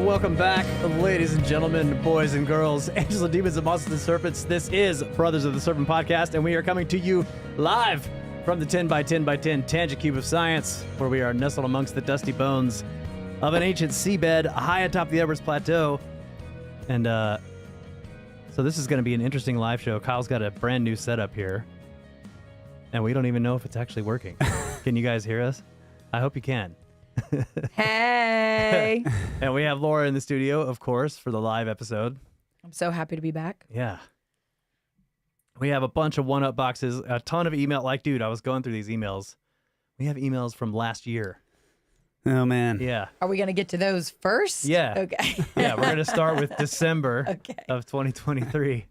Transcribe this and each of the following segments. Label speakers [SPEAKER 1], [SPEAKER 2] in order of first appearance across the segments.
[SPEAKER 1] welcome back, ladies and gentlemen, boys and girls, angels and demons and monsters and serpents. This is Brothers of the Serpent Podcast, and we are coming to you live from the 10 by 10 by 10 Tangent Cube of Science, where we are nestled amongst the dusty bones of an ancient seabed high atop the Everest Plateau. And so this is going to be an interesting live show. Kyle's got a brand new setup here, and we don't even know if it's actually working. Can you guys hear us? I hope you can.
[SPEAKER 2] Hey.
[SPEAKER 1] And we have Laura in the studio, of course, for the live episode.
[SPEAKER 2] I'm so happy to be back.
[SPEAKER 1] Yeah. We have a bunch of one-up boxes, a ton of email. Like, dude, I was going through these emails. We have emails from last year.
[SPEAKER 3] Oh, man.
[SPEAKER 1] Yeah.
[SPEAKER 2] Are we going to get to those first?
[SPEAKER 1] Yeah.
[SPEAKER 2] Okay.
[SPEAKER 1] Yeah, we're going to start with December of 2023.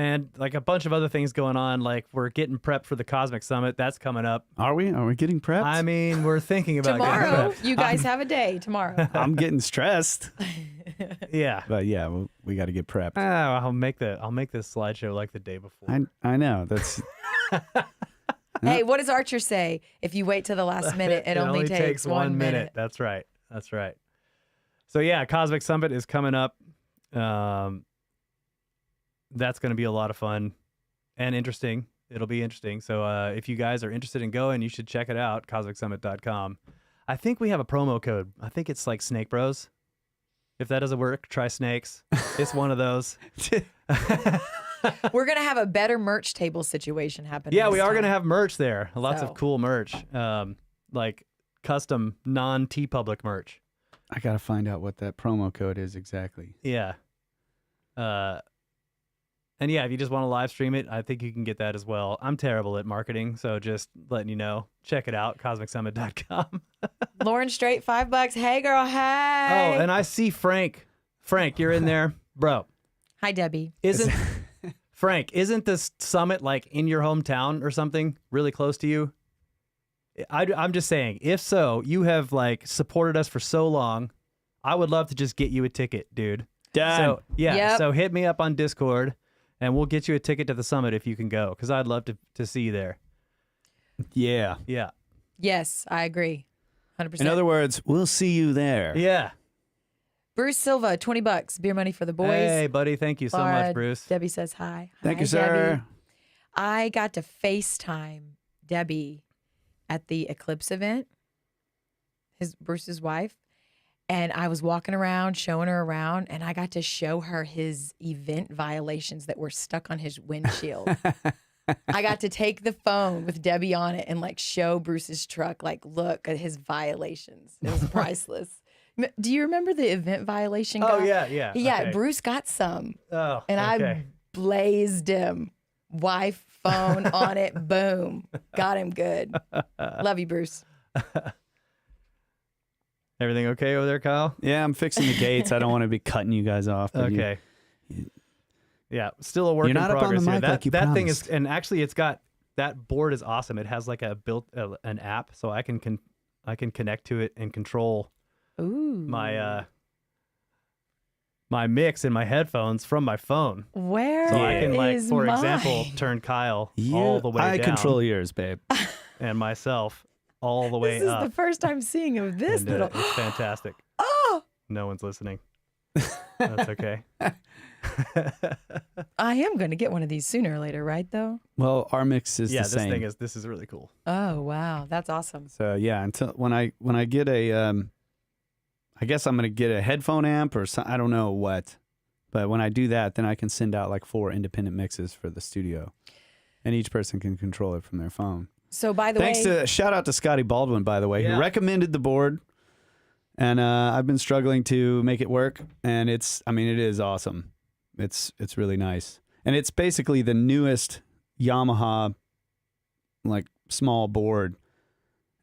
[SPEAKER 1] And like a bunch of other things going on, like we're getting prepped for the Cosmic Summit. That's coming up.
[SPEAKER 3] Are we? Are we getting prepped?
[SPEAKER 1] I mean, we're thinking about getting
[SPEAKER 2] Tomorrow.
[SPEAKER 1] prepped.
[SPEAKER 2] You guys have a day tomorrow.
[SPEAKER 3] I'm getting stressed.
[SPEAKER 1] Yeah.
[SPEAKER 3] But yeah, we got to get prepped.
[SPEAKER 1] I'll make this slideshow like the day before.
[SPEAKER 3] I know. That's
[SPEAKER 2] Hey, what does Archer say? If you wait till the last minute, it only takes 1 minute.
[SPEAKER 1] That's right. That's right. So yeah, Cosmic Summit is coming up. That's going to be a lot of fun and interesting. It'll be interesting. So if you guys are interested in going, you should check it out, cosmicsummit.com. I think we have a promo code. I think it's like Snake Bros. If that doesn't work, try snakes. It's one of those.
[SPEAKER 2] We're going to have a better merch table situation happen.
[SPEAKER 1] Yeah, we are going to have merch there. Lots of cool merch, like custom non-TeePublic merch.
[SPEAKER 3] I got to find out what that promo code is exactly.
[SPEAKER 1] Yeah. And yeah, if you just want to live stream it, I think you can get that as well. I'm terrible at marketing, so just letting you know. Check it out, cosmicsummit.com.
[SPEAKER 2] Lauren Straight, $5. Hey, girl. Hey.
[SPEAKER 1] Oh, and I see Frank. Frank, you're in there. Bro.
[SPEAKER 2] Hi, Debbie.
[SPEAKER 1] Frank, isn't this summit like in your hometown or something really close to you? I'm just saying, if so, you have like supported us for so long. I would love to just get you a ticket, dude.
[SPEAKER 3] Done.
[SPEAKER 1] So, yeah,
[SPEAKER 2] Yep.
[SPEAKER 1] So hit me up on Discord. And we'll get you a ticket to the summit if you can go, because I'd love to see you there.
[SPEAKER 3] Yeah.
[SPEAKER 1] Yeah.
[SPEAKER 2] Yes, I agree. 100%.
[SPEAKER 3] In other words, we'll see you there.
[SPEAKER 1] Yeah.
[SPEAKER 2] Bruce Silva, $20. Beer money for the boys.
[SPEAKER 1] Hey, buddy. Thank you so much, Bruce.
[SPEAKER 2] Debbie says hi.
[SPEAKER 3] Thank
[SPEAKER 2] Hi,
[SPEAKER 3] you, sir.
[SPEAKER 2] Debbie. I got to FaceTime Debbie at the Eclipse event, Bruce's wife. And I was walking around, showing her around, and I got to show her his event violations that were stuck on his windshield. I got to take the phone with Debbie on it and like show Bruce's truck, like, look at his violations. It was priceless. Do you remember the event violation guy?
[SPEAKER 1] Oh, yeah.
[SPEAKER 2] Yeah,
[SPEAKER 1] Okay.
[SPEAKER 2] Bruce got some.
[SPEAKER 1] Oh,
[SPEAKER 2] And
[SPEAKER 1] okay.
[SPEAKER 2] I blazed him. Wife, phone on it, boom. Got him good. Love you, Bruce.
[SPEAKER 1] Everything okay over there, Kyle?
[SPEAKER 3] Yeah, I'm fixing the gates. I don't want to be cutting you guys off. But
[SPEAKER 1] Okay. Yeah, still a work
[SPEAKER 3] You're not
[SPEAKER 1] in
[SPEAKER 3] up on the
[SPEAKER 1] progress here.
[SPEAKER 3] mic like you
[SPEAKER 1] that thing is,
[SPEAKER 3] promised.
[SPEAKER 1] and actually, it's got that board is awesome. It has like a built an app, so I can connect to it and control
[SPEAKER 2] Ooh.
[SPEAKER 1] my my mix in my headphones from my phone.
[SPEAKER 2] Where
[SPEAKER 1] So I can, like,
[SPEAKER 2] is
[SPEAKER 1] for
[SPEAKER 2] mine?
[SPEAKER 1] example, turn Kyle all the way
[SPEAKER 3] I
[SPEAKER 1] down,
[SPEAKER 3] control yours, babe.
[SPEAKER 1] and myself all the way
[SPEAKER 2] This is
[SPEAKER 1] up.
[SPEAKER 2] the first time seeing of this
[SPEAKER 1] And,
[SPEAKER 2] little.
[SPEAKER 1] it's fantastic.
[SPEAKER 2] Oh,
[SPEAKER 1] No one's listening. That's okay.
[SPEAKER 2] I am going to get one of these sooner or later, right? Though.
[SPEAKER 3] Well, our mix is
[SPEAKER 1] Yeah,
[SPEAKER 3] the
[SPEAKER 1] this
[SPEAKER 3] same.
[SPEAKER 1] thing this is really cool.
[SPEAKER 2] Oh wow, that's awesome.
[SPEAKER 3] So yeah, until when I get a, I guess I'm gonna get a headphone amp or I don't know what, but when I do that, then I can send out like 4 independent mixes for the studio, and each person can control it from their phone.
[SPEAKER 2] So by the way,
[SPEAKER 3] Shout out to Scotty Baldwin, by the way,
[SPEAKER 1] Yeah.
[SPEAKER 3] who recommended the board, and I've been struggling to make it work, and it is awesome. It's really nice, and it's basically the newest Yamaha, like small board,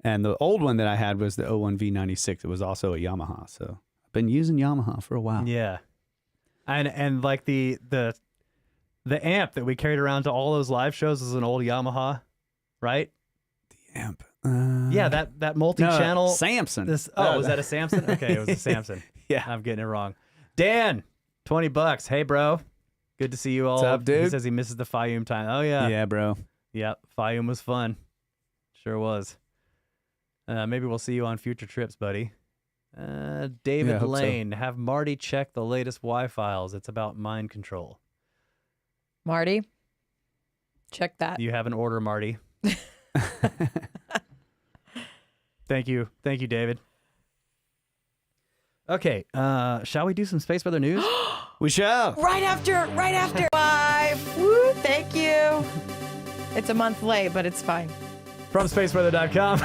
[SPEAKER 3] and the old one that I had was the 01V96. It was also a Yamaha, so I've been using Yamaha for a while.
[SPEAKER 1] Yeah, and like the amp that we carried around to all those live shows is an old Yamaha, right?
[SPEAKER 3] The amp.
[SPEAKER 1] Yeah, that multi-channel.
[SPEAKER 3] Samson.
[SPEAKER 1] Was that a Samson? Okay, it was a Samson.
[SPEAKER 3] Yeah.
[SPEAKER 1] I'm getting it wrong. Dan, $20. Hey, bro. Good to see you all.
[SPEAKER 3] What's up, dude?
[SPEAKER 1] He says he misses the Fayum time. Oh, yeah.
[SPEAKER 3] Yeah, bro.
[SPEAKER 1] Yep. Fayum was fun. Sure was. Maybe we'll see you on future trips, buddy.
[SPEAKER 3] Yeah,
[SPEAKER 1] David
[SPEAKER 3] I hope so.
[SPEAKER 1] Lane, have Marty check the latest Y files. It's about mind control.
[SPEAKER 2] Marty, check that.
[SPEAKER 1] You have an order, Marty. Thank you, David. Okay, shall we do some space weather news?
[SPEAKER 3] We shall.
[SPEAKER 2] Right after. Bye. Woo, thank you. It's a month late, but it's fine.
[SPEAKER 1] From spaceweather.com.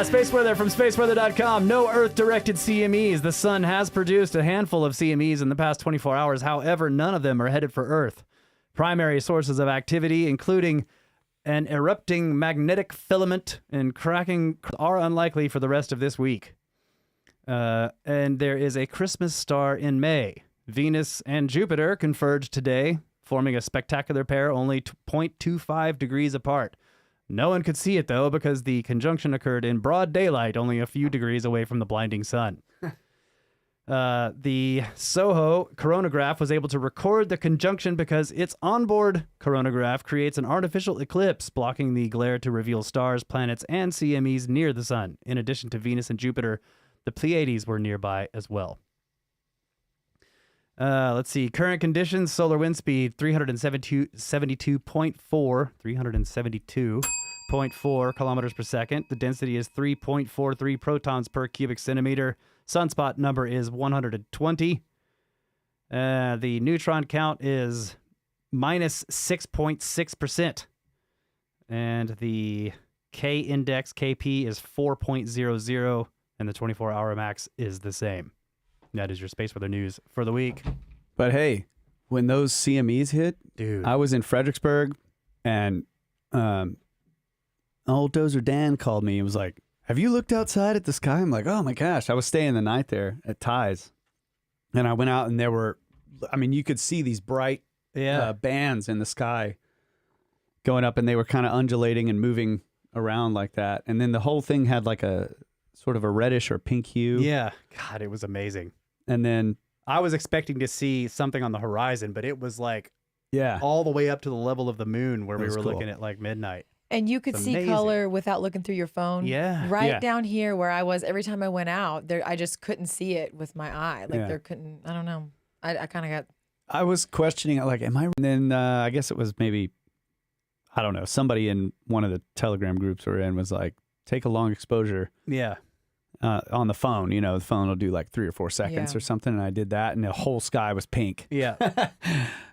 [SPEAKER 1] Space weather from spaceweather.com. No Earth-directed CMEs. The sun has produced a handful of CMEs in the past 24 hours. However, none of them are headed for Earth. Primary sources of activity, including an erupting magnetic filament and cracking, are unlikely for the rest of this week. And there is a Christmas star in May. Venus and Jupiter converged today, forming a spectacular pair only 0.25 degrees apart. No one could see it, though, because the conjunction occurred in broad daylight, only a few degrees away from the blinding sun. The Soho coronagraph was able to record the conjunction because its onboard coronagraph creates an artificial eclipse, blocking the glare to reveal stars, planets, and CMEs near the sun. In addition to Venus and Jupiter, the Pleiades were nearby as well. Let's see. Current conditions, solar wind speed 372.4 kilometers per second. The density is 3.43 protons per cubic centimeter. Sunspot number is 120. The neutron count is minus 6.6%. And the K index, KP, is 4.00. And the 24-hour max is the same. That is your space weather news for the week.
[SPEAKER 3] But hey, when those CMEs hit,
[SPEAKER 1] Dude.
[SPEAKER 3] I was in Fredericksburg, and old Dozer Dan called me and was like, have you looked outside at the sky? I'm like, oh my gosh. I was staying the night there at Ty's. And I went out and there were, you could see these bright bands in the sky going up, and they were kind of undulating and moving around like that. And then the whole thing had like a sort of a reddish or pink hue.
[SPEAKER 1] Yeah. God, it was amazing.
[SPEAKER 3] And then
[SPEAKER 1] I was expecting to see something on the horizon, but it was like
[SPEAKER 3] yeah,
[SPEAKER 1] all the way up to the level of the moon where
[SPEAKER 3] That
[SPEAKER 1] we
[SPEAKER 3] was
[SPEAKER 1] were
[SPEAKER 3] cool.
[SPEAKER 1] looking at like midnight.
[SPEAKER 2] And you could
[SPEAKER 1] It's
[SPEAKER 2] see
[SPEAKER 1] amazing.
[SPEAKER 2] color without looking through your phone.
[SPEAKER 1] Yeah.
[SPEAKER 2] Right
[SPEAKER 3] Yeah.
[SPEAKER 2] down here where I was, every time I went out, there I just couldn't see it with my eye. Like
[SPEAKER 3] Yeah.
[SPEAKER 2] there couldn't, I don't know. I kind of got,
[SPEAKER 3] I was questioning it, like, am I? And then I guess it was maybe, I don't know, somebody in one of the Telegram groups we're in was like, take a long exposure
[SPEAKER 1] Yeah.
[SPEAKER 3] on the phone. You know, the phone will do like 3 or 4 seconds
[SPEAKER 2] Yeah.
[SPEAKER 3] or something. And I did that, and the whole sky was pink.
[SPEAKER 1] Yeah.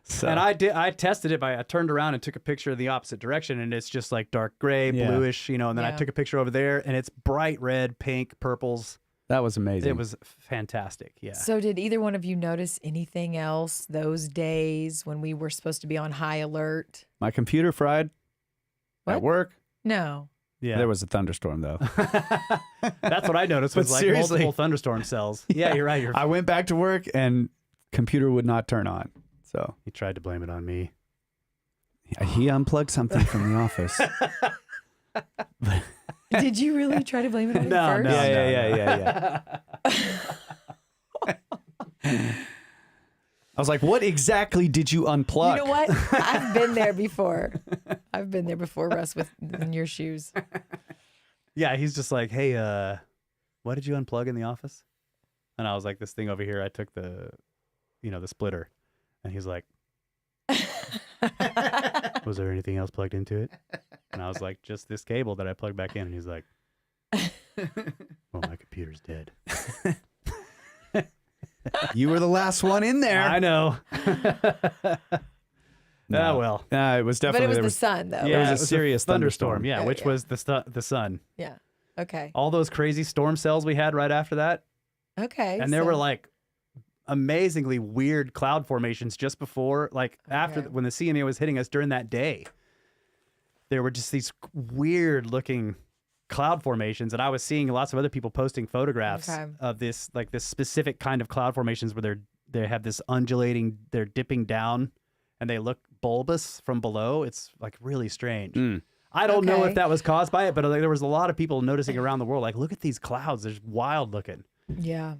[SPEAKER 3] So,
[SPEAKER 1] And I tested it I turned around and took a picture of the opposite direction, and it's just like dark gray,
[SPEAKER 3] Yeah.
[SPEAKER 1] bluish, and then I
[SPEAKER 2] Yeah.
[SPEAKER 1] took a picture over there, and it's bright red, pink, purples.
[SPEAKER 3] that was amazing.
[SPEAKER 1] It was fantastic. Yeah.
[SPEAKER 2] So did either one of you notice anything else those days when we were supposed to be on high alert?
[SPEAKER 3] My computer fried
[SPEAKER 2] What?
[SPEAKER 3] at work.
[SPEAKER 2] No.
[SPEAKER 1] Yeah.
[SPEAKER 3] There was a thunderstorm, though.
[SPEAKER 1] That's what I noticed was
[SPEAKER 3] But
[SPEAKER 1] like
[SPEAKER 3] seriously.
[SPEAKER 1] multiple thunderstorm cells. Yeah, you're right.
[SPEAKER 3] I went back to work, and computer would not turn on. So
[SPEAKER 1] He tried to blame it on me.
[SPEAKER 3] he unplugged something from the office.
[SPEAKER 2] Did you really try to blame it on him
[SPEAKER 1] No,
[SPEAKER 2] first?
[SPEAKER 1] no.
[SPEAKER 3] Yeah. I was like, what exactly did you unplug?
[SPEAKER 2] You know what? I've been there before. I've been there before, Russ, in your shoes.
[SPEAKER 1] Yeah, he's just like, hey, what did you unplug in the office? And I was like, this thing over here, I took the splitter. And he's like, was there anything else plugged into it? And I was like, just this cable that I plugged back in. And he's like, well, my computer's dead.
[SPEAKER 3] You were the last one in there.
[SPEAKER 1] I know.
[SPEAKER 3] No.
[SPEAKER 1] Ah, well.
[SPEAKER 3] It was definitely.
[SPEAKER 2] But it was
[SPEAKER 3] there
[SPEAKER 2] the sun, though.
[SPEAKER 1] Yeah,
[SPEAKER 3] was a
[SPEAKER 1] it
[SPEAKER 3] serious thunderstorm.
[SPEAKER 1] Yeah,
[SPEAKER 2] Yeah,
[SPEAKER 1] which
[SPEAKER 2] yeah.
[SPEAKER 1] was the sun.
[SPEAKER 2] Yeah. Okay.
[SPEAKER 1] All those crazy storm cells we had right after that.
[SPEAKER 2] Okay.
[SPEAKER 1] And there
[SPEAKER 2] so-
[SPEAKER 1] were like amazingly weird cloud formations just before, like after
[SPEAKER 2] Okay.
[SPEAKER 1] when the CME was hitting us during that day. There were just these weird looking cloud formations, and I was seeing lots of other people posting photographs
[SPEAKER 2] Okay.
[SPEAKER 1] of this specific kind of cloud formations where they have this undulating, they're dipping down, and they look bulbous from below. It's like really strange.
[SPEAKER 3] Mm.
[SPEAKER 1] I don't know
[SPEAKER 2] Okay.
[SPEAKER 1] if that was caused by it, but like, there was a lot of people noticing around the world, like, look at these clouds. They're just wild looking.
[SPEAKER 2] Yeah.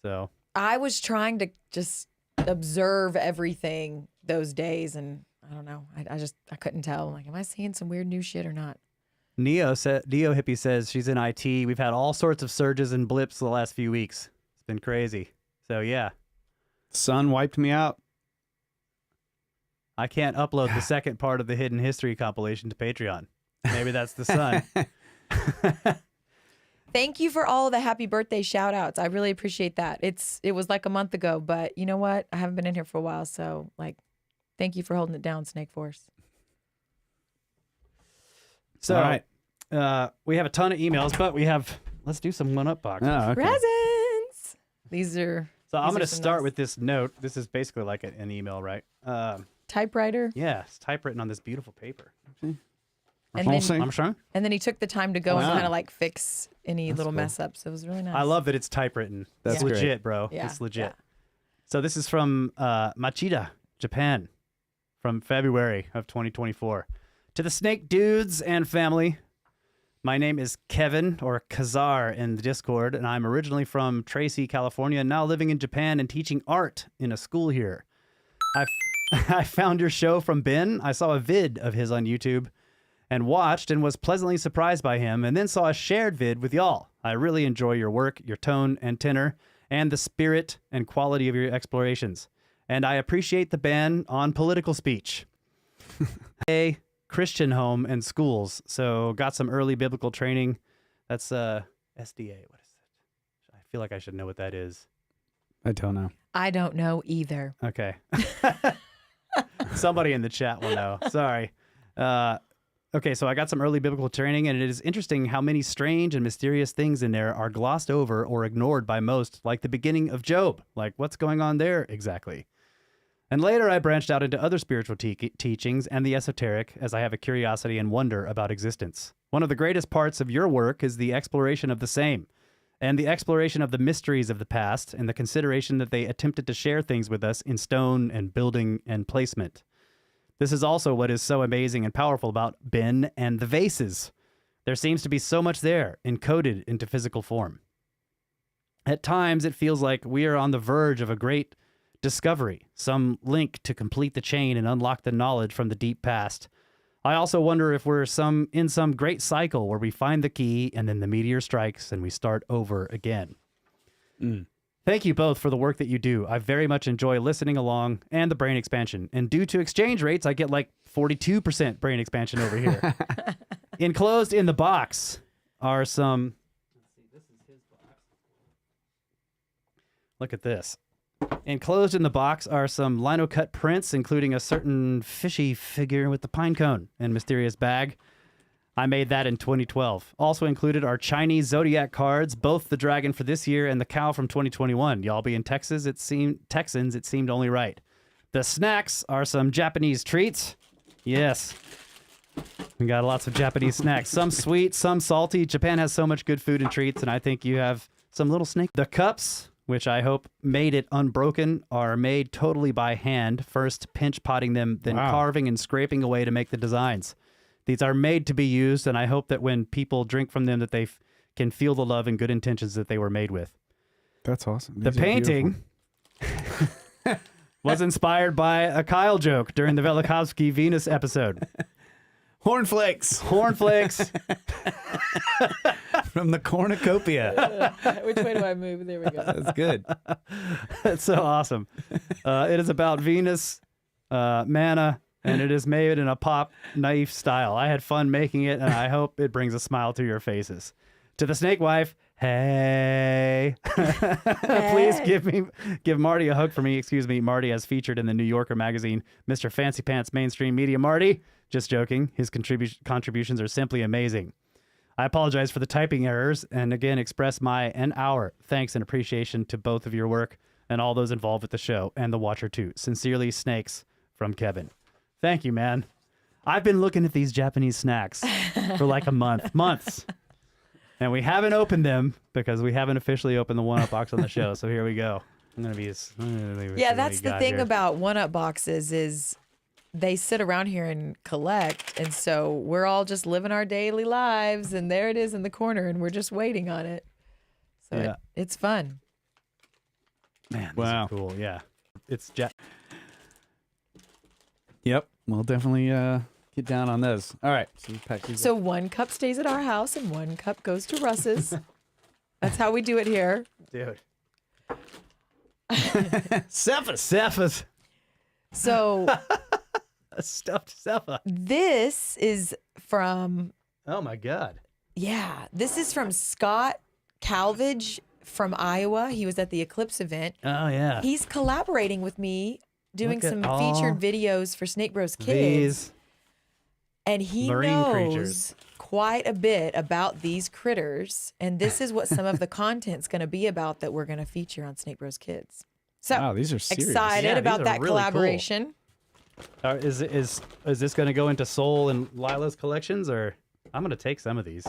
[SPEAKER 1] So
[SPEAKER 2] I was trying to just observe everything those days, and I don't know. I couldn't tell. Like, am I seeing some weird new shit or not?
[SPEAKER 1] Neo Hippie says she's in IT. We've had all sorts of surges and blips the last few weeks. It's been crazy. So yeah,
[SPEAKER 3] Sun wiped me out.
[SPEAKER 1] I can't upload the second part of the Hidden History compilation to Patreon. Maybe that's the sun.
[SPEAKER 2] Thank you for all the happy birthday shout outs. I really appreciate that. It was like a month ago, but you know what? I haven't been in here for a while, so like, thank you for holding it down, Snake Force.
[SPEAKER 1] So
[SPEAKER 3] All right.
[SPEAKER 1] we have a ton of emails, but let's do some one-up boxes.
[SPEAKER 3] Oh, okay.
[SPEAKER 2] Presents. These are.
[SPEAKER 1] So I'm
[SPEAKER 2] these
[SPEAKER 1] going
[SPEAKER 2] are
[SPEAKER 1] to
[SPEAKER 2] some
[SPEAKER 1] start
[SPEAKER 2] nice-
[SPEAKER 1] with this note. This is basically like an email, right?
[SPEAKER 2] typewriter.
[SPEAKER 1] Yeah, it's typewritten on this beautiful paper.
[SPEAKER 2] And then,
[SPEAKER 3] Français.
[SPEAKER 1] I'm sure.
[SPEAKER 2] and then he took the time to go and
[SPEAKER 3] Wow.
[SPEAKER 2] kind of like fix any
[SPEAKER 3] That's
[SPEAKER 2] little
[SPEAKER 3] cool.
[SPEAKER 2] mess ups. It was really nice.
[SPEAKER 1] I love that it's typewritten.
[SPEAKER 3] That's
[SPEAKER 1] It's
[SPEAKER 3] great.
[SPEAKER 1] legit, bro.
[SPEAKER 2] Yeah,
[SPEAKER 1] It's legit.
[SPEAKER 2] yeah.
[SPEAKER 1] So this is from Machida, Japan, from February of 2024. To the Snake Dudes and family, my name is Kevin, or Kazar in the Discord, and I'm originally from Tracy, California, and now living in Japan and teaching art in a school here. I found your show from Ben. I saw a vid of his on YouTube and watched and was pleasantly surprised by him, and then saw a shared vid with y'all. I really enjoy your work, your tone and tenor, and the spirit and quality of your explorations. And I appreciate the ban on political speech. A Christian home and schools, so got some early biblical training. That's SDA. What is it? I feel like I should know what that is.
[SPEAKER 3] I don't know.
[SPEAKER 2] I don't know either.
[SPEAKER 1] Okay. Somebody in the chat will know. Sorry. Okay, so I got some early biblical training, and it is interesting how many strange and mysterious things in there are glossed over or ignored by most, like the beginning of Job. Like, what's going on there exactly? And later I branched out into other spiritual teachings and the esoteric, as I have a curiosity and wonder about existence. One of the greatest parts of your work is the exploration of the same, and the exploration of the mysteries of the past, and the consideration that they attempted to share things with us in stone and building and placement. This is also what is so amazing and powerful about Ben and the vases. There seems to be so much there, encoded into physical form. At times, it feels like we are on the verge of a great discovery, some link to complete the chain and unlock the knowledge from the deep past. I also wonder if we're in some great cycle where we find the key and then the meteor strikes and we start over again. Thank you both for the work that you do. I very much enjoy listening along and the brain expansion. And due to exchange rates, I get like 42% brain expansion over here. Enclosed in the box are some... Let's see, this is his box. Look at this. Enclosed in the box are some lino-cut prints, including a certain fishy figure with the pine cone and mysterious bag. I made that in 2012. Also included are Chinese zodiac cards, both the dragon for this year and the cow from 2021. Y'all being Texans, it seemed only right. The snacks are some Japanese treats. Yes. We got lots of Japanese snacks. Some sweet, some salty. Japan has so much good food and treats, and I think you have some little snake. The cups, which I hope made it unbroken, are made totally by hand, first pinch potting them, then carving and scraping away to make the designs. These are made to be used, and I hope that when people drink from them that they can feel the love and good intentions that they were made with.
[SPEAKER 3] That's awesome.
[SPEAKER 1] The painting was inspired by a Kyle joke during the Velikovsky Venus episode.
[SPEAKER 3] Hornflakes
[SPEAKER 1] Hornflakes.
[SPEAKER 3] from the cornucopia.
[SPEAKER 2] Which way do I move? There we go.
[SPEAKER 3] That's good.
[SPEAKER 1] That's so awesome. It is about Venus, mana, and it is made in a pop naive style. I had fun making it, and I hope it brings a smile to your faces. To the snake wife, hey. Please give Marty a hug for me. Excuse me, Marty, as featured in the New Yorker magazine, Mr. Fancy Pants Mainstream Media. Marty, just joking. His contributions are simply amazing. I apologize for the typing errors, and again express our thanks and appreciation to both of your work and all those involved with the show, and the watcher too. Sincerely, Snakes, from Kevin. Thank you, man. I've been looking at these Japanese snacks for like months. And we haven't opened them because we haven't officially opened the one-up box on the show. So here we go. I'm going to be
[SPEAKER 2] Yeah, that's the thing about one-up boxes is they sit around here and collect. And so we're all just living our daily lives. And there it is in the corner. And we're just waiting on it. So
[SPEAKER 1] Yeah.
[SPEAKER 2] it's fun.
[SPEAKER 1] Man, these
[SPEAKER 3] Wow.
[SPEAKER 1] are cool. Yeah. It's
[SPEAKER 3] Yep. we'll definitely get down on those. All right. So we pack these
[SPEAKER 2] So 1 cup stays at our house and 1 cup goes to Russ's. That's how we do it here.
[SPEAKER 1] Dude. Cephas.
[SPEAKER 2] So
[SPEAKER 1] A stuffed Cepha.
[SPEAKER 2] this is from,
[SPEAKER 1] Oh my God.
[SPEAKER 2] this is from Scott Calvage from Iowa. He was at the Eclipse event.
[SPEAKER 1] Oh yeah.
[SPEAKER 2] He's collaborating with me, doing
[SPEAKER 1] Look at
[SPEAKER 2] some
[SPEAKER 1] all
[SPEAKER 2] featured videos for Snake Bros Kids.
[SPEAKER 1] These.
[SPEAKER 2] And he
[SPEAKER 1] marine
[SPEAKER 2] knows
[SPEAKER 1] creatures.
[SPEAKER 2] quite a bit about these critters. And this is what some of the content's going to be about that we're going to feature on Snake Bros Kids. So
[SPEAKER 3] Wow, these are serious.
[SPEAKER 2] excited
[SPEAKER 1] Yeah,
[SPEAKER 2] about
[SPEAKER 1] these are
[SPEAKER 2] that
[SPEAKER 1] really cool.
[SPEAKER 2] collaboration.
[SPEAKER 1] Is this going to go into Soul and Lila's collections, or I'm going to take some of these?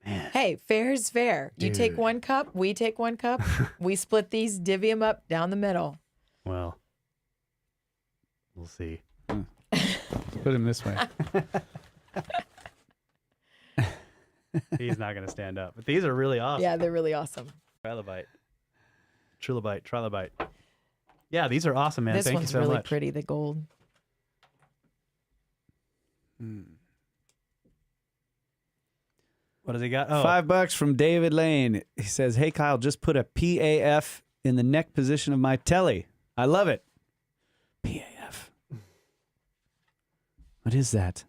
[SPEAKER 1] Man.
[SPEAKER 2] Hey, fair is fair. You take
[SPEAKER 1] Dude.
[SPEAKER 2] 1 cup, we take 1 cup. We split these, divvy them up down the middle.
[SPEAKER 1] Well, we'll see.
[SPEAKER 3] Put him this way.
[SPEAKER 1] He's not going to stand up, but these are really awesome.
[SPEAKER 2] Yeah, they're really awesome.
[SPEAKER 1] Trilobite. Yeah, these are awesome, man.
[SPEAKER 2] This
[SPEAKER 1] Thank
[SPEAKER 2] one's
[SPEAKER 1] you so
[SPEAKER 2] really
[SPEAKER 1] much.
[SPEAKER 2] pretty, the gold.
[SPEAKER 1] What does he got? Oh,
[SPEAKER 3] $5 from David Lane. He says, "Hey Kyle, just put a PAF in the neck position of my telly. I love it." PAF. What is that?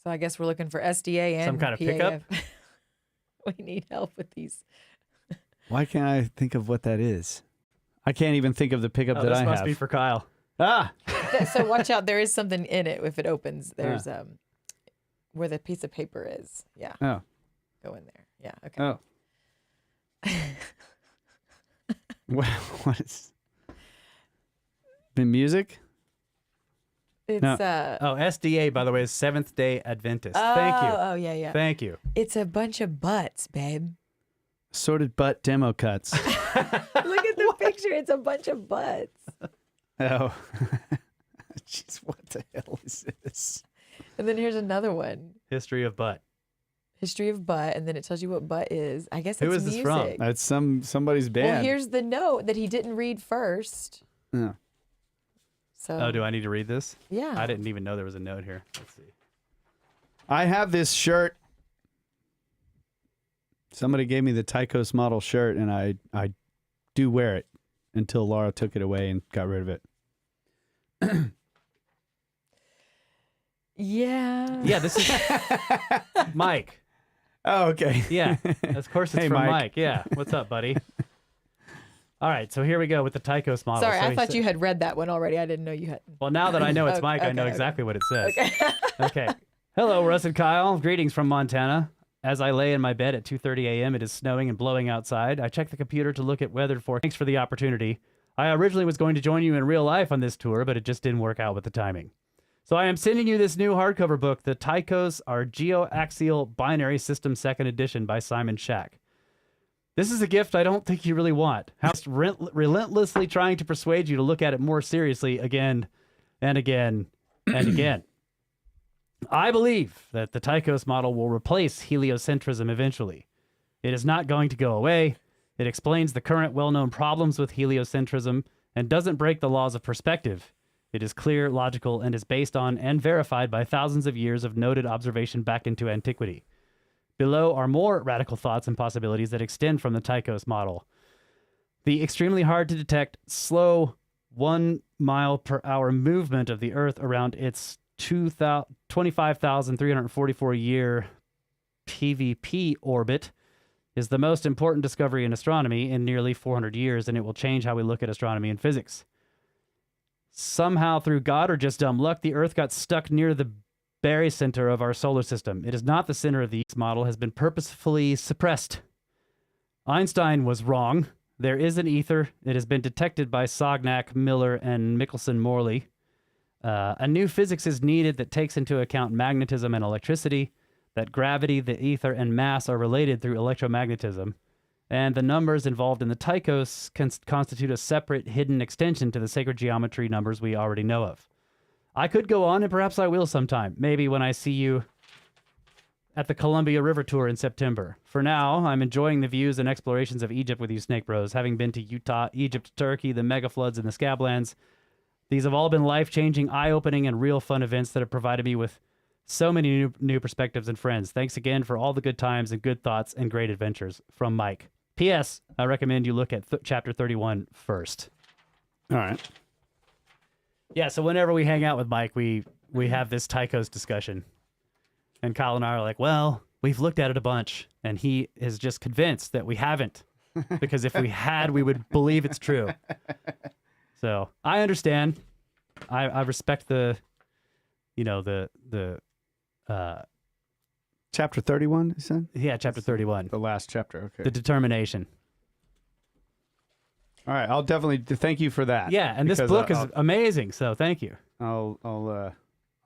[SPEAKER 2] So I guess we're looking for SDA and
[SPEAKER 1] Some kind of pickup?
[SPEAKER 2] PAF. We need help with these.
[SPEAKER 3] Why can't I think of what that is? I can't even think of the pickup that
[SPEAKER 1] this
[SPEAKER 3] I
[SPEAKER 1] must
[SPEAKER 3] have.
[SPEAKER 1] be for Kyle.
[SPEAKER 3] Ah,
[SPEAKER 2] So watch out. There is something in it. If it opens, there's where the piece of paper is. Yeah,
[SPEAKER 3] oh,
[SPEAKER 2] go in there. Yeah, okay.
[SPEAKER 3] oh. What is? The music?
[SPEAKER 2] It's
[SPEAKER 3] No.
[SPEAKER 1] Oh, SDA, by the way, is Seventh Day Adventist. Thank you.
[SPEAKER 2] Oh yeah.
[SPEAKER 1] Thank you.
[SPEAKER 2] It's a bunch of butts, babe.
[SPEAKER 3] Sorted butt demo cuts.
[SPEAKER 2] Look at the picture. It's a bunch of butts.
[SPEAKER 3] Oh. Jeez, what the hell is this?
[SPEAKER 2] And then here's another one.
[SPEAKER 1] History of butt.
[SPEAKER 2] History of butt, and then it tells you what butt is. I guess
[SPEAKER 1] Who
[SPEAKER 2] it's
[SPEAKER 1] is this
[SPEAKER 2] music.
[SPEAKER 1] from?
[SPEAKER 3] That's somebody's band.
[SPEAKER 2] Well, here's the note that he didn't read first.
[SPEAKER 3] Oh.
[SPEAKER 2] So
[SPEAKER 1] Oh, do I need to read this?
[SPEAKER 2] yeah.
[SPEAKER 1] I didn't even know there was a note here. Let's see.
[SPEAKER 3] I have this shirt. Somebody gave me the Tychos model shirt, and I do wear it until Laura took it away and got rid of it.
[SPEAKER 2] Yeah.
[SPEAKER 1] Yeah, this is Mike.
[SPEAKER 3] Oh, okay.
[SPEAKER 1] Yeah, of course it's
[SPEAKER 3] Hey,
[SPEAKER 1] from
[SPEAKER 3] Mike.
[SPEAKER 1] Mike. Yeah, what's up, buddy? All right, so here we go with the Tychos model.
[SPEAKER 2] Sorry,
[SPEAKER 1] So
[SPEAKER 2] I
[SPEAKER 1] he
[SPEAKER 2] thought
[SPEAKER 1] said-
[SPEAKER 2] you had read that one already. I didn't know you had.
[SPEAKER 1] Well, now that I know it's Mike, I know
[SPEAKER 2] okay.
[SPEAKER 1] exactly what it says. Okay. Hello, Russ and Kyle. Greetings from Montana. As I lay in my bed at 2:30 a.m., it is snowing and blowing outside. I check the computer to look at weather forecast. Thanks for the opportunity. I originally was going to join you in real life on this tour, but it just didn't work out with the timing. So I am sending you this new hardcover book, The Tychos, Our Geoaxial Binary System 2nd Edition by Simon Shack. This is a gift I don't think you really want. House relentlessly trying to persuade you to look at it more seriously again and again and again. I believe that the Tychos model will replace heliocentrism eventually. It is not going to go away. It explains the current well-known problems with heliocentrism and doesn't break the laws of perspective. It is clear, logical, and is based on and verified by thousands of years of noted observation back into antiquity. Below are more radical thoughts and possibilities that extend from the Tychos model. The extremely hard to detect, slow 1 mile per hour movement of the Earth around its 25,344 year PVP orbit is the most important discovery in astronomy in nearly 400 years, and it will change how we look at astronomy and physics. Somehow, through God or just dumb luck, the Earth got stuck near the barycenter of our solar system. It is not the center of the model, has been purposefully suppressed. Einstein was wrong. There is an ether. It has been detected by Sognac, Miller, and Michelson-Morley. A new physics is needed that takes into account magnetism and electricity, that gravity, the ether, and mass are related through electromagnetism, and the numbers involved in the Tychos constitute a separate hidden extension to the sacred geometry numbers we already know of. I could go on, and perhaps I will sometime, maybe when I see you at the Columbia River Tour in September. For now, I'm enjoying the views and explorations of Egypt with you Snake Bros, having been to Utah, Egypt, Turkey, the mega floods in the Scablands, These have all been life-changing, eye-opening, and real fun events that have provided me with so many new perspectives and friends. Thanks again for all the good times and good thoughts and great adventures. From Mike. P.S. I recommend you look at chapter 31 first.
[SPEAKER 3] All right.
[SPEAKER 1] Yeah, so whenever we hang out with Mike, we have this Tychos discussion. And Kyle and I are like, well, we've looked at it a bunch, and he is just convinced that we haven't. Because if we had, we would believe it's true. So I understand. I respect the
[SPEAKER 3] Chapter 31, you said?
[SPEAKER 1] yeah, chapter 31.
[SPEAKER 3] The last chapter, okay.
[SPEAKER 1] The determination.
[SPEAKER 3] All right, I'll definitely thank you for that.
[SPEAKER 1] Yeah, and this book is amazing, so thank you.
[SPEAKER 3] I'll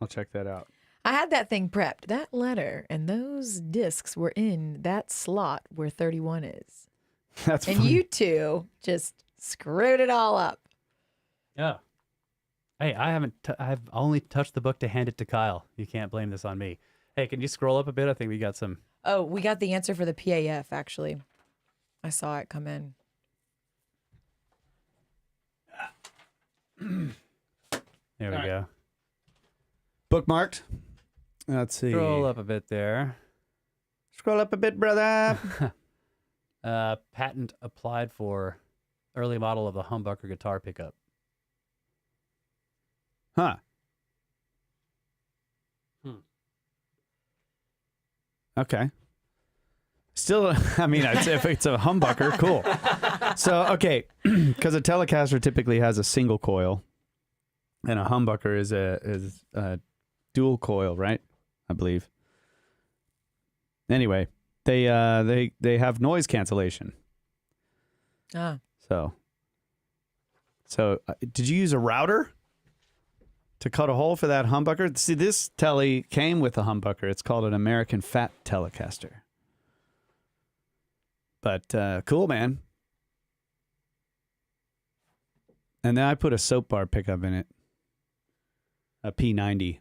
[SPEAKER 3] check that out.
[SPEAKER 2] I had that thing prepped. That letter and those discs were in that slot where 31 is.
[SPEAKER 3] That's
[SPEAKER 2] And
[SPEAKER 3] funny.
[SPEAKER 2] you two just screwed it all up.
[SPEAKER 1] Yeah. Hey, I've only touched the book to hand it to Kyle. You can't blame this on me. Hey, can you scroll up a bit? I think we got some.
[SPEAKER 2] Oh, we got the answer for the PAF, actually. I saw it come in.
[SPEAKER 1] There we go.
[SPEAKER 3] Bookmarked. Let's see.
[SPEAKER 1] Scroll up a bit there.
[SPEAKER 3] Scroll up a bit, brother.
[SPEAKER 1] Patent applied for early model of the humbucker guitar pickup.
[SPEAKER 3] Huh. Okay. Still, I mean, if it's a humbucker, cool. So, okay, because a Telecaster typically has a single coil, and a humbucker is a dual coil, right? I believe. Anyway, they have noise cancellation.
[SPEAKER 2] Ah.
[SPEAKER 3] So did you use a router to cut a hole for that humbucker? See, this telly came with a humbucker. It's called an American Fat Telecaster. But cool, man. And then I put a soap bar pickup in it, a P90,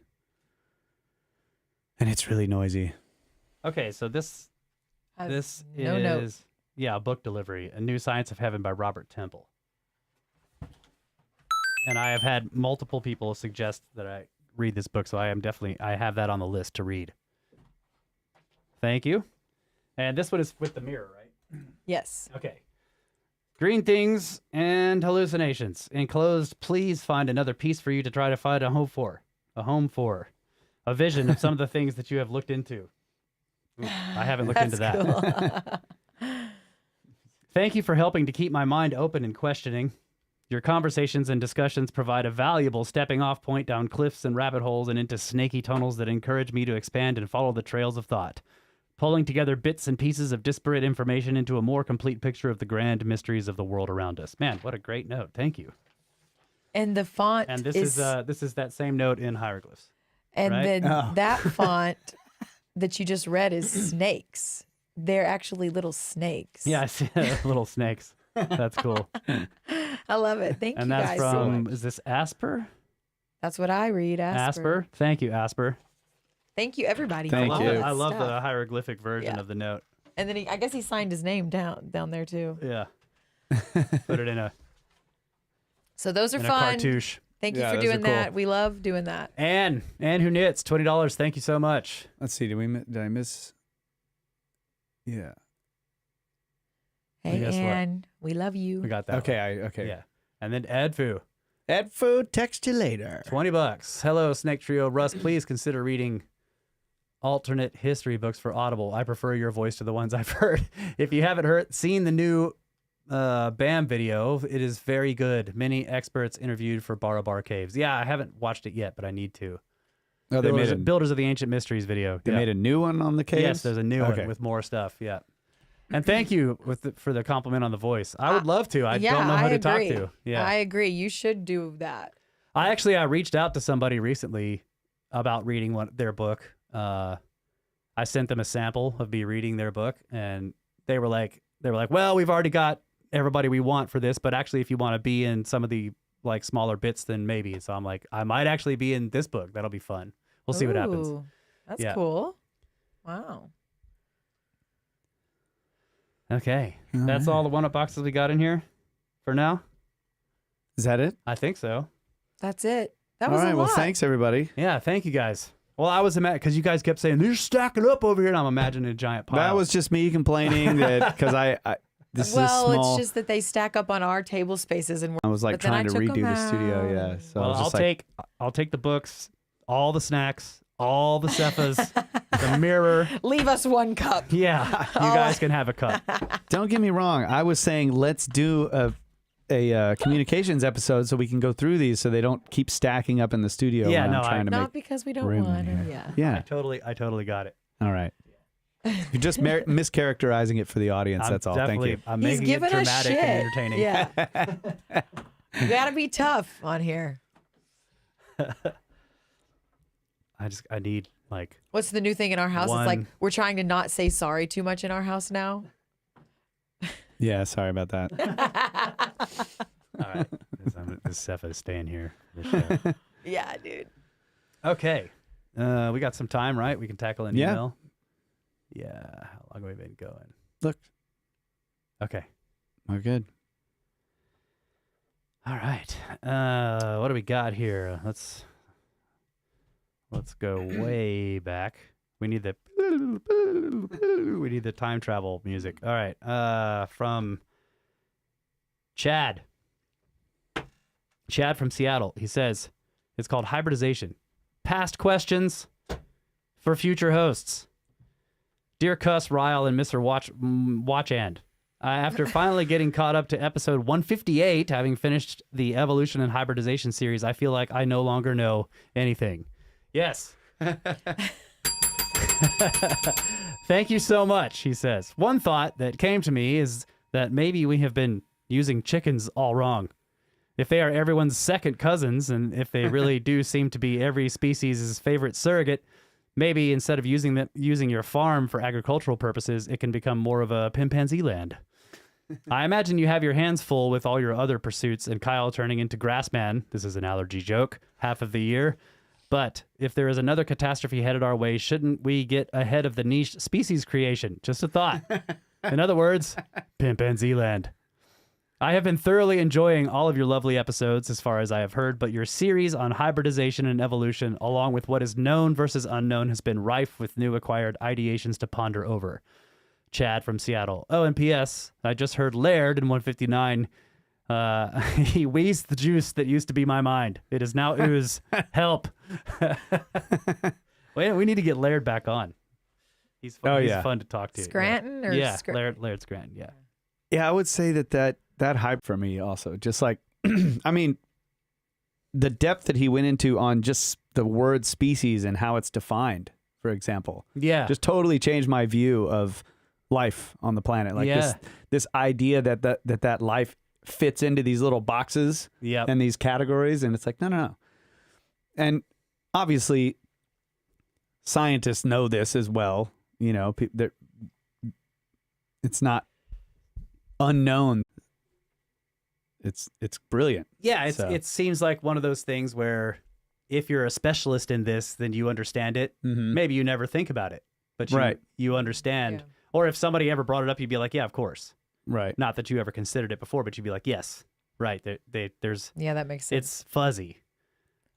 [SPEAKER 3] and it's really noisy.
[SPEAKER 1] Okay, so this
[SPEAKER 2] Has
[SPEAKER 1] is
[SPEAKER 2] note.
[SPEAKER 1] a book delivery, A New Science of Heaven by Robert Temple. And I have had multiple people suggest that I read this book, so I have that on the list to read. Thank you. And this one is with the mirror, right?
[SPEAKER 2] Yes.
[SPEAKER 1] Okay. Green things and hallucinations. Enclosed, please find another piece for you to try to find a home for. A vision of some of the things that you have looked into. Ooh, I haven't looked into that.
[SPEAKER 2] Cool.
[SPEAKER 1] Thank you for helping to keep my mind open and questioning. Your conversations and discussions provide a valuable stepping off point down cliffs and rabbit holes and into snaky tunnels that encourage me to expand and follow the trails of thought, pulling together bits and pieces of disparate information into a more complete picture of the grand mysteries of the world around us. Man, what a great note. Thank you.
[SPEAKER 2] And the font
[SPEAKER 1] And this is that same note in hieroglyphs.
[SPEAKER 2] and
[SPEAKER 1] right?
[SPEAKER 2] then
[SPEAKER 3] Oh.
[SPEAKER 2] that font that you just read is snakes. They're actually little snakes.
[SPEAKER 1] Yeah, I see little snakes. That's cool.
[SPEAKER 2] I love it. Thank
[SPEAKER 1] And
[SPEAKER 2] you
[SPEAKER 1] that's
[SPEAKER 2] guys so
[SPEAKER 1] from,
[SPEAKER 2] much.
[SPEAKER 1] is this Asper?
[SPEAKER 2] That's what I read. Asper.
[SPEAKER 1] Thank you, Asper.
[SPEAKER 2] Thank you, everybody.
[SPEAKER 3] Thank
[SPEAKER 2] for all
[SPEAKER 3] you.
[SPEAKER 2] that
[SPEAKER 1] I love the
[SPEAKER 2] stuff.
[SPEAKER 1] hieroglyphic version
[SPEAKER 2] Yeah.
[SPEAKER 1] of the note.
[SPEAKER 2] And then I guess he signed his name down there too.
[SPEAKER 1] Yeah. Put it in a
[SPEAKER 2] So those are
[SPEAKER 1] in a
[SPEAKER 2] fun.
[SPEAKER 1] cartouche.
[SPEAKER 2] Thank you
[SPEAKER 3] Yeah,
[SPEAKER 2] for
[SPEAKER 3] those are
[SPEAKER 2] doing
[SPEAKER 3] cool.
[SPEAKER 2] that. We love doing that.
[SPEAKER 1] Anne who knits, $20. Thank you so much.
[SPEAKER 3] Let's see. Did I miss? Yeah.
[SPEAKER 2] Hey,
[SPEAKER 1] guess what?
[SPEAKER 2] Ann, we love you.
[SPEAKER 1] We got that.
[SPEAKER 3] Okay.
[SPEAKER 1] one.
[SPEAKER 3] Okay.
[SPEAKER 1] Yeah. And then Edfu,
[SPEAKER 3] Ed Food, text you later.
[SPEAKER 1] $20. Hello, Snake Trio. Russ, please consider reading alternate history books for Audible. I prefer your voice to the ones I've heard. If you haven't seen the new BAM video, it is very good. Many experts interviewed for Bar Caves. Yeah, I haven't watched it yet, but I need to.
[SPEAKER 3] Oh, they
[SPEAKER 1] Builders of the Ancient Mysteries video.
[SPEAKER 3] They
[SPEAKER 1] Yeah.
[SPEAKER 3] made a new one on the caves.
[SPEAKER 1] Yes, there's a new
[SPEAKER 3] Okay.
[SPEAKER 1] one with more stuff. Yeah. And thank you for the compliment on the voice. I would love to. I don't know who to talk to. Yeah.
[SPEAKER 2] I agree. You should do that.
[SPEAKER 1] I reached out to somebody recently about reading their book. I sent them a sample of me reading their book, and they were like, well, we've already got everybody we want for this, but actually, if you want to be in some of the like smaller bits, then maybe. So I'm like, I might actually be in this book. That'll be fun. We'll see what happens.
[SPEAKER 2] Ooh, That's
[SPEAKER 1] Yeah.
[SPEAKER 2] cool. Wow.
[SPEAKER 1] Okay, that's all the one-up boxes we got in here for now.
[SPEAKER 3] Is that it?
[SPEAKER 1] I think so.
[SPEAKER 2] That's it. That
[SPEAKER 3] All
[SPEAKER 2] was
[SPEAKER 3] right.
[SPEAKER 2] a lot.
[SPEAKER 3] Well, thanks everybody.
[SPEAKER 1] Yeah, thank you guys. Well, I was mad because you guys kept saying they're stacking up over here, and I'm imagining a giant pile.
[SPEAKER 3] That was just me complaining that because this is
[SPEAKER 2] Well,
[SPEAKER 3] small.
[SPEAKER 2] it's just that they stack up on our table spaces, and
[SPEAKER 3] I was like
[SPEAKER 2] but then I
[SPEAKER 3] trying to
[SPEAKER 2] took 'em
[SPEAKER 3] redo the studio.
[SPEAKER 2] out.
[SPEAKER 3] Yeah. So I
[SPEAKER 1] Well,
[SPEAKER 3] was just
[SPEAKER 1] I'll take the books, all the snacks, all the cephas, the mirror.
[SPEAKER 2] leave us one cup.
[SPEAKER 1] Yeah, you guys can have a cup.
[SPEAKER 3] Don't get me wrong. I was saying let's do a communications episode so we can go through these so they don't keep stacking up in the studio.
[SPEAKER 1] Yeah,
[SPEAKER 3] when
[SPEAKER 1] no,
[SPEAKER 3] I'm trying to
[SPEAKER 2] Not
[SPEAKER 3] make
[SPEAKER 2] because we don't
[SPEAKER 3] room in
[SPEAKER 2] want
[SPEAKER 3] here.
[SPEAKER 2] them. Yeah.
[SPEAKER 3] Yeah.
[SPEAKER 1] I totally got it.
[SPEAKER 3] All right. You're just mischaracterizing it for the audience.
[SPEAKER 1] I'm
[SPEAKER 3] That's all. Thank you.
[SPEAKER 1] I'm
[SPEAKER 2] He's
[SPEAKER 1] making it
[SPEAKER 2] giving us
[SPEAKER 1] dramatic
[SPEAKER 2] shit.
[SPEAKER 1] and entertaining.
[SPEAKER 2] Yeah. You gotta be tough on here.
[SPEAKER 1] I need like
[SPEAKER 2] What's the new thing in our house? It's like
[SPEAKER 1] One-
[SPEAKER 2] we're trying to not say sorry too much in our house now.
[SPEAKER 3] Yeah. Sorry about that.
[SPEAKER 1] all right. This cepha is staying here. For the show.
[SPEAKER 2] Yeah, dude.
[SPEAKER 1] Okay. We got some time, right? We can tackle an
[SPEAKER 3] Yeah.
[SPEAKER 1] email. Yeah. How long have we been going?
[SPEAKER 3] Look,
[SPEAKER 1] Okay.
[SPEAKER 3] we're good.
[SPEAKER 1] All right. What do we got here? Let's go way back. We need the time travel music. All right. From Chad. Chad from Seattle. He says it's called hybridization. Past questions for future hosts. Dear Cuss, Ryle, and Mr. Watchand. After finally getting caught up to episode 158, having finished the evolution and hybridization series, I feel like I no longer know anything. Yes. Thank you so much, he says. One thought that came to me is that maybe we have been using chickens all wrong. If they are everyone's second cousins, and if they really do seem to be every species' favorite surrogate, maybe instead of using your farm for agricultural purposes, it can become more of a chimpanzee land. I imagine you have your hands full with all your other pursuits, and Kyle turning into Grassman, this is an allergy joke, half of the year. But if there is another catastrophe headed our way, shouldn't we get ahead of the niche species creation? Just a thought. In other words, chimpanzee land. I have been thoroughly enjoying all of your lovely episodes as far as I have heard, but your series on hybridization and evolution, along with what is known versus unknown, has been rife with new acquired ideations to ponder over. Chad from Seattle. Oh, and P.S. I just heard Laird in 159. He wheezed the juice that used to be my mind. It is now ooze. Help. Wait, we need to get Laird back on. He's fun. He's fun to talk to.
[SPEAKER 2] Scranton or
[SPEAKER 1] yeah, Laird Scranton. Yeah.
[SPEAKER 3] Yeah, I would say that hype for me also. Just like, I mean, the depth that he went into on just the word species and how it's defined, for example,
[SPEAKER 1] Yeah.
[SPEAKER 3] just totally changed my view of life on the planet. Like this idea that life fits into these little boxes and these categories, and it's like no. And obviously, scientists know this as well. You know, it's not unknown. It's brilliant.
[SPEAKER 1] Yeah,
[SPEAKER 3] So.
[SPEAKER 1] it seems like one of those things where if you're a specialist in this, then you understand it.
[SPEAKER 3] Mm-hmm.
[SPEAKER 1] Maybe you never think about it, but you understand.
[SPEAKER 2] Yeah.
[SPEAKER 1] Or if somebody ever brought it up, you'd be like, yeah, of course.
[SPEAKER 3] Right.
[SPEAKER 1] Not that you ever considered it before, but you'd be like, yes, right. There's
[SPEAKER 2] Yeah, that makes sense.
[SPEAKER 1] it's fuzzy.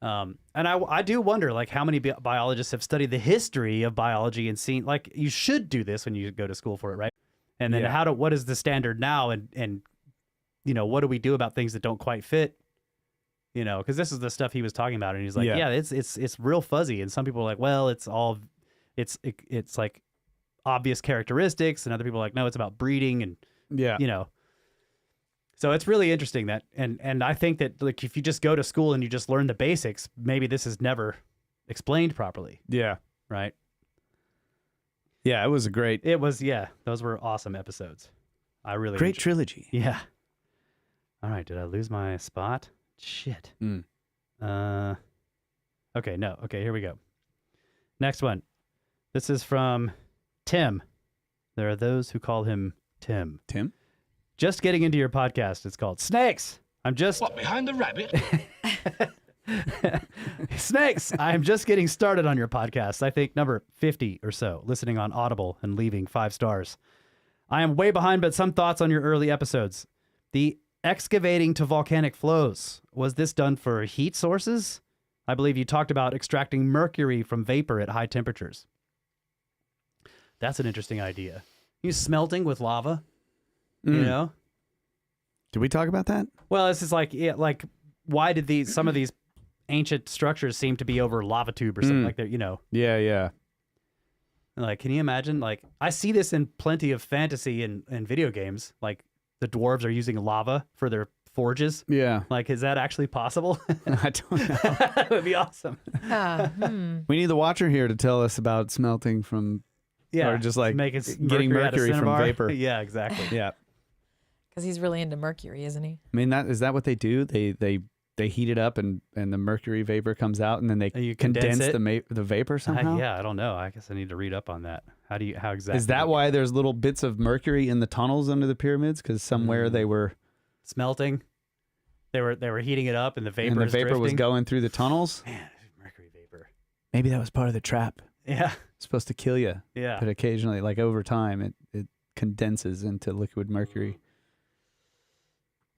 [SPEAKER 1] And I do wonder, like, how many biologists have studied the history of biology and seen, like, you should do this when you go to school for it, right? And then what is the standard now, and you know, what do we do about things that don't quite fit? You know, because this is the stuff he was talking about, and he's like, it's real fuzzy, and some people are like, well, it's like obvious characteristics, and other people are like, no, it's about breeding, and you know. So it's really interesting that, and I think that, like, if you just go to school and you just learn the basics, maybe this is never explained properly.
[SPEAKER 3] Yeah.
[SPEAKER 1] Right.
[SPEAKER 3] Yeah, it was a great.
[SPEAKER 1] It was, those were awesome episodes. I really
[SPEAKER 3] Great trilogy.
[SPEAKER 1] Yeah. All right. Did I lose my spot? Shit. Okay. No. Okay. Here we go. Next one. This is from Tim. There are those who call him Tim.
[SPEAKER 3] Tim?
[SPEAKER 1] Just getting into your podcast. It's called Snakes.
[SPEAKER 4] What, behind the rabbit?
[SPEAKER 1] Snakes. I'm just getting started on your podcast. I think number 50 or so, listening on Audible and leaving 5 stars. I am way behind, but some thoughts on your early episodes. The excavating to volcanic flows. Was this done for heat sources? I believe you talked about extracting mercury from vapor at high temperatures. That's an interesting idea. You smelting with lava, you know?
[SPEAKER 3] Did we talk about that?
[SPEAKER 1] Well, this is like, why did some of these ancient structures seem to be over lava tube or something like that, you know?
[SPEAKER 3] Yeah.
[SPEAKER 1] Like, can you imagine? Like, I see this in plenty of fantasy and video games. Like, the dwarves are using lava for their forges.
[SPEAKER 3] Yeah.
[SPEAKER 1] Like, is that actually possible?
[SPEAKER 3] I don't know.
[SPEAKER 1] That would be awesome.
[SPEAKER 3] We need the watcher here to tell us about smelting from,
[SPEAKER 1] Yeah.
[SPEAKER 3] or just like getting
[SPEAKER 1] out of
[SPEAKER 3] mercury from
[SPEAKER 1] cinnabar.
[SPEAKER 3] vapor.
[SPEAKER 1] Yeah, exactly.
[SPEAKER 3] Yeah.
[SPEAKER 2] Because he's really into mercury, isn't he?
[SPEAKER 3] I mean, is that what they do? They heat it up and the mercury vapor comes out and then they
[SPEAKER 1] And you
[SPEAKER 3] condense
[SPEAKER 1] condense
[SPEAKER 3] the vapor somehow?
[SPEAKER 1] Yeah, I don't know. I guess I need to read up on that. How exactly?
[SPEAKER 3] Is that why there's little bits of mercury in the tunnels under the pyramids? Because somewhere they were
[SPEAKER 1] smelting? They were heating it up and the vapor
[SPEAKER 3] was
[SPEAKER 1] drifting?
[SPEAKER 3] going through the tunnels.
[SPEAKER 1] Man, mercury vapor.
[SPEAKER 3] Maybe that was part of the trap.
[SPEAKER 1] Yeah.
[SPEAKER 3] It's supposed to kill you.
[SPEAKER 1] Yeah.
[SPEAKER 3] But occasionally, like over time, it condenses into liquid mercury.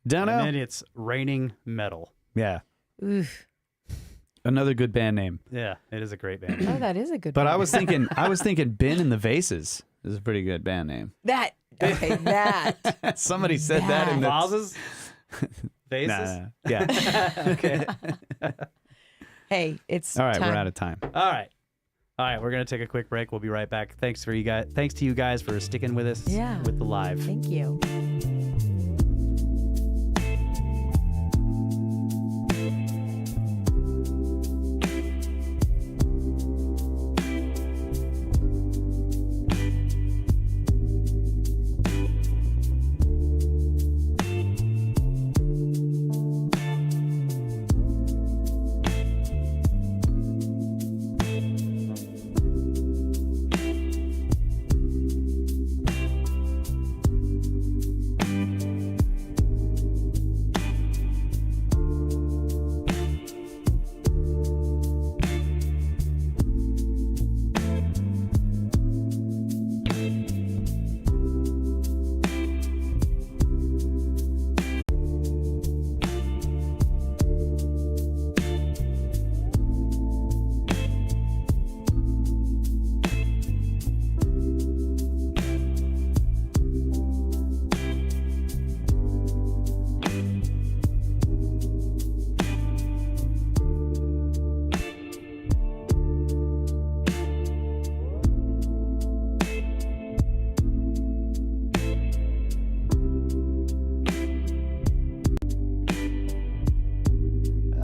[SPEAKER 3] Don't know.
[SPEAKER 1] And then it's raining metal.
[SPEAKER 3] Yeah.
[SPEAKER 2] Oof.
[SPEAKER 3] Another good band name.
[SPEAKER 1] Yeah, it is a great band.
[SPEAKER 2] Oh, that is a good
[SPEAKER 3] But
[SPEAKER 2] one.
[SPEAKER 3] I was thinking Ben and the Vases is a pretty good band name.
[SPEAKER 2] That.
[SPEAKER 3] Somebody said that in the
[SPEAKER 1] Vases? Vases?
[SPEAKER 3] Nah. Yeah.
[SPEAKER 1] Okay.
[SPEAKER 2] Hey, it's
[SPEAKER 3] All right,
[SPEAKER 2] time.
[SPEAKER 3] we're out of time.
[SPEAKER 1] All right, we're gonna take a quick break. We'll be right back. Thanks to you guys for sticking with us with the live.
[SPEAKER 2] Thank you.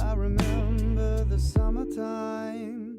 [SPEAKER 3] I remember the summertime.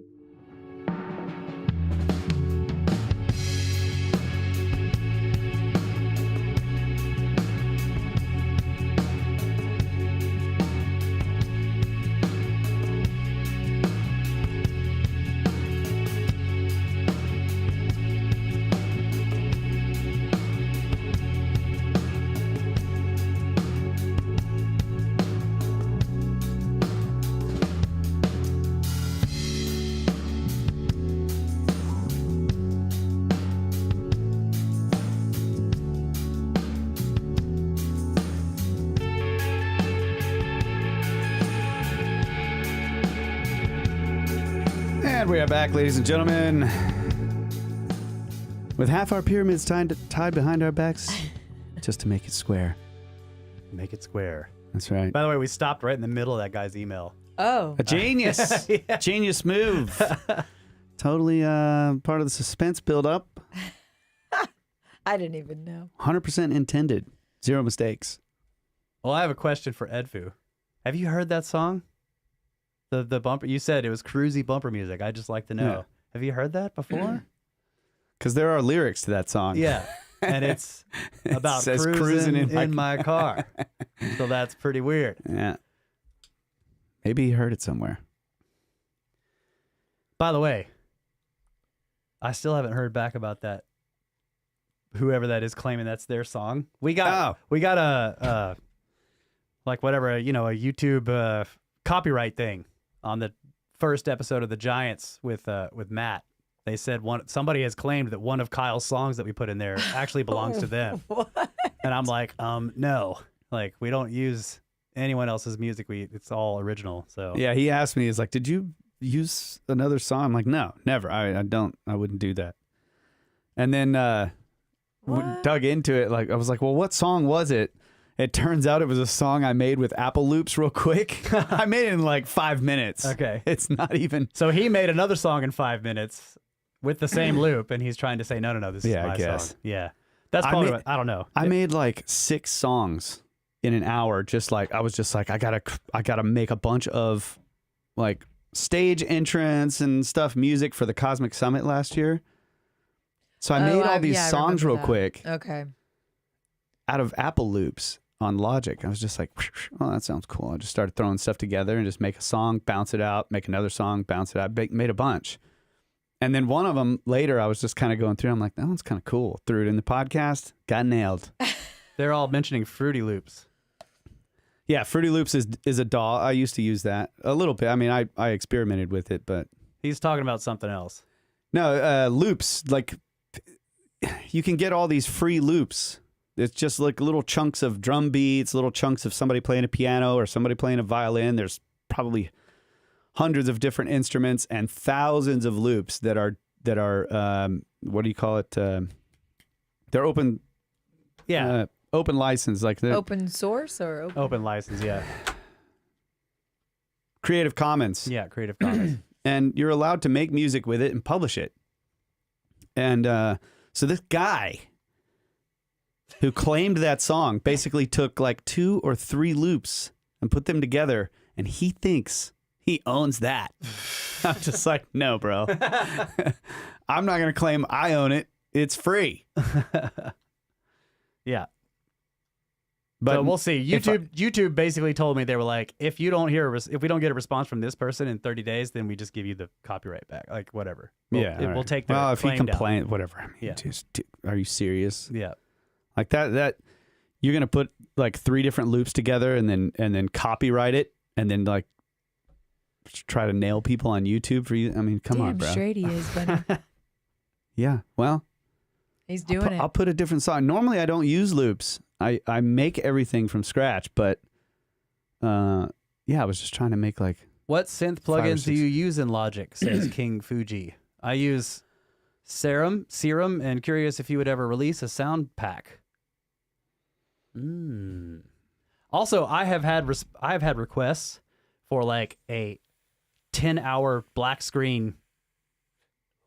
[SPEAKER 3] And we are back, ladies and gentlemen, with half our pyramids tied behind our backs, just to make it square.
[SPEAKER 1] Make it square.
[SPEAKER 3] That's right.
[SPEAKER 1] By the way, we stopped right in the middle of that guy's email.
[SPEAKER 2] Oh.
[SPEAKER 3] A genius.
[SPEAKER 1] Yeah.
[SPEAKER 3] Genius move. Totally part of the suspense build-up.
[SPEAKER 2] I didn't even know.
[SPEAKER 3] 100% intended. Zero mistakes.
[SPEAKER 1] Well, I have a question for Edfu. Have you heard that song? The bumper. You said it was cruisy bumper music. I'd just like to know.
[SPEAKER 3] Yeah.
[SPEAKER 1] Have you heard that before?
[SPEAKER 3] Because there are lyrics to that song.
[SPEAKER 1] Yeah. And it's about
[SPEAKER 3] says
[SPEAKER 1] cruising
[SPEAKER 3] cruising
[SPEAKER 1] in my car. So that's pretty weird.
[SPEAKER 3] Yeah. Maybe he heard it somewhere.
[SPEAKER 1] By the way, I still haven't heard back about that. Whoever that is claiming that's their song. We got a like whatever, a YouTube copyright thing on the first episode of the Giants with Matt. They said somebody has claimed that one of Kyle's songs that we put in there actually belongs to them.
[SPEAKER 2] What?
[SPEAKER 1] And I'm like, no. Like, we don't use anyone else's music. It's all original. So
[SPEAKER 3] Yeah, he asked me, he's like, did you use another song? I'm like, no, never. I wouldn't do that. And then dug into it. Like, I was like, well, what song was it? It turns out it was a song I made with Apple Loops real quick. I made it in like 5 minutes.
[SPEAKER 1] Okay.
[SPEAKER 3] It's not even.
[SPEAKER 1] So he made another song in 5 minutes with the same loop, and he's trying to say, no, this is my song. Yeah. That's probably what, I don't know.
[SPEAKER 3] I made like 6 songs in an hour. Just like, I was just like, I gotta make a bunch of like stage entrance and stuff, music for the Cosmic Summit last year. So I made all these songs real quick.
[SPEAKER 2] Okay.
[SPEAKER 3] Out of Apple Loops on Logic. I was just like, oh, that sounds cool. I just started throwing stuff together and just make a song, bounce it out, make another song, bounce it out, made a bunch. And then one of them later, I was just kind of going through. I'm like, that one's kind of cool. Threw it in the podcast, got nailed.
[SPEAKER 1] They're all mentioning Fruity Loops.
[SPEAKER 3] Yeah, Fruity Loops is a DAW. I used to use that a little bit. I mean, I experimented with it, but
[SPEAKER 1] He's talking about something else.
[SPEAKER 3] no, loops. Like, you can get all these free loops. It's just like little chunks of drum beats, little chunks of somebody playing a piano or somebody playing a violin. There's probably hundreds of different instruments and thousands of loops that are what do you call it? They're open.
[SPEAKER 1] Yeah.
[SPEAKER 3] Open license, like the
[SPEAKER 2] Open source or open?
[SPEAKER 1] Open license. Yeah.
[SPEAKER 3] Creative Commons.
[SPEAKER 1] Yeah. Creative Commons.
[SPEAKER 3] And you're allowed to make music with it and publish it. And so this guy who claimed that song basically took like 2 or 3 loops and put them together, and he thinks he owns that. I'm just like, no, bro. I'm not going to claim I own it. It's free.
[SPEAKER 1] Yeah.
[SPEAKER 3] But
[SPEAKER 1] so we'll see. YouTube basically told me, they were like, if we don't get a response from this person in 30 days, then we just give you the copyright back. Like, whatever. We'll take the
[SPEAKER 3] Well, if he
[SPEAKER 1] claim down.
[SPEAKER 3] complains, whatever. I mean,
[SPEAKER 1] Yeah.
[SPEAKER 3] are you serious?
[SPEAKER 1] Yeah.
[SPEAKER 3] Like that you're going to put like 3 different loops together and then copyright it and then like try to nail people on YouTube for you. I mean, come on, bro.
[SPEAKER 2] Damn straight he is, buddy.
[SPEAKER 3] Yeah. Well,
[SPEAKER 2] He's doing it.
[SPEAKER 3] I'll put a different song. Normally I don't use loops. I make everything from scratch, but yeah, I was just trying to make like
[SPEAKER 1] What synth
[SPEAKER 3] 5 or
[SPEAKER 1] plugins do
[SPEAKER 3] 6.
[SPEAKER 1] you use in Logic? Says King Fuji. I use Serum, and curious if you would ever release a sound pack. Also, I have had requests for like a 10-hour black screen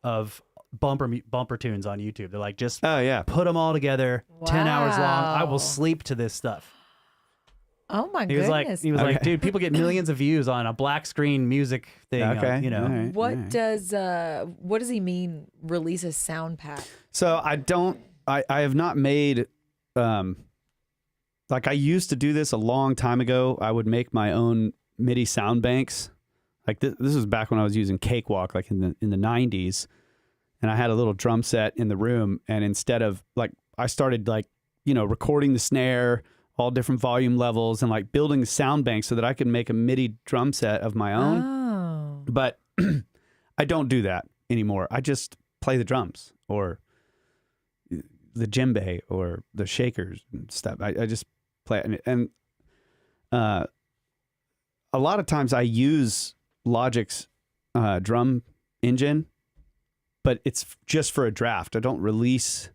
[SPEAKER 1] of bumper tunes on YouTube. They're like, just
[SPEAKER 3] Oh yeah.
[SPEAKER 1] put them all together, 10 hours long. I
[SPEAKER 2] Wow.
[SPEAKER 1] will sleep to this stuff.
[SPEAKER 2] Oh my
[SPEAKER 1] He was
[SPEAKER 2] goodness.
[SPEAKER 1] like,
[SPEAKER 3] Okay.
[SPEAKER 1] dude, people get millions of views on a black screen music thing.
[SPEAKER 3] Okay.
[SPEAKER 1] You know,
[SPEAKER 3] All right.
[SPEAKER 2] what does he mean? Release a sound pack?
[SPEAKER 3] So I have not made, like I used to do this a long time ago. I would make my own MIDI sound banks. Like this was back when I was using Cakewalk, like in the 90s. And I had a little drum set in the room. And instead of like, I started like, recording the snare, all different volume levels, and like building the sound bank so that I could make a MIDI drum set of my own.
[SPEAKER 2] Oh.
[SPEAKER 3] But I don't do that anymore. I just play the drums or the djembe or the shakers and stuff. I just play it. And a lot of times I use Logic's drum engine, but it's just for a draft. I don't release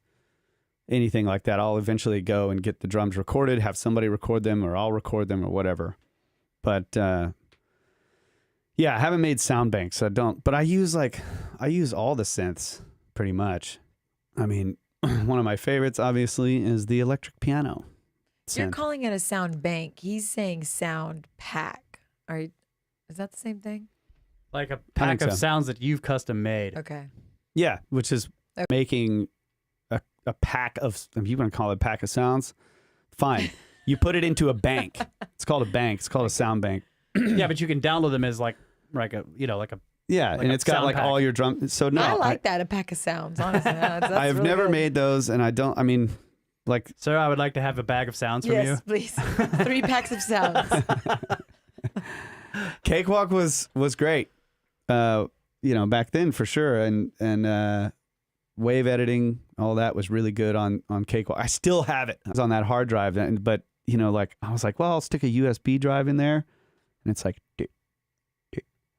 [SPEAKER 3] anything like that. I'll eventually go and get the drums recorded, have somebody record them, or I'll record them or whatever. But yeah, I haven't made sound banks. So I don't, but I use all the synths pretty much. I mean, one of my favorites obviously is the electric piano.
[SPEAKER 2] You're
[SPEAKER 3] synth.
[SPEAKER 2] calling it a sound bank. He's saying sound pack. Is that the same thing?
[SPEAKER 1] like a pack of
[SPEAKER 3] so.
[SPEAKER 1] sounds that you've custom made.
[SPEAKER 2] Okay.
[SPEAKER 3] Yeah, which is
[SPEAKER 2] Okay.
[SPEAKER 3] making a pack of, if you want to call it a pack of sounds, fine. You put it into a bank. It's called a bank. It's called a sound bank.
[SPEAKER 1] Yeah, but you can download them as like a
[SPEAKER 3] Yeah,
[SPEAKER 1] Like
[SPEAKER 3] and
[SPEAKER 1] a
[SPEAKER 3] it's got
[SPEAKER 1] sound
[SPEAKER 3] like
[SPEAKER 1] pack.
[SPEAKER 3] all your drum. So no,
[SPEAKER 2] I like that, a pack of sounds, honestly. That's
[SPEAKER 3] I've
[SPEAKER 2] really
[SPEAKER 3] never
[SPEAKER 2] good.
[SPEAKER 3] made those, and I don't. I mean, like
[SPEAKER 1] Sir, I would like to have a bag of sounds from
[SPEAKER 2] Yes,
[SPEAKER 1] you.
[SPEAKER 2] please. 3 packs of sounds.
[SPEAKER 3] Cakewalk was great. Back then for sure, and wave editing, all that was really good on Cakewalk. I still have it. It's on that hard drive, but like I was like, well, I'll stick a USB drive in there, and it's like,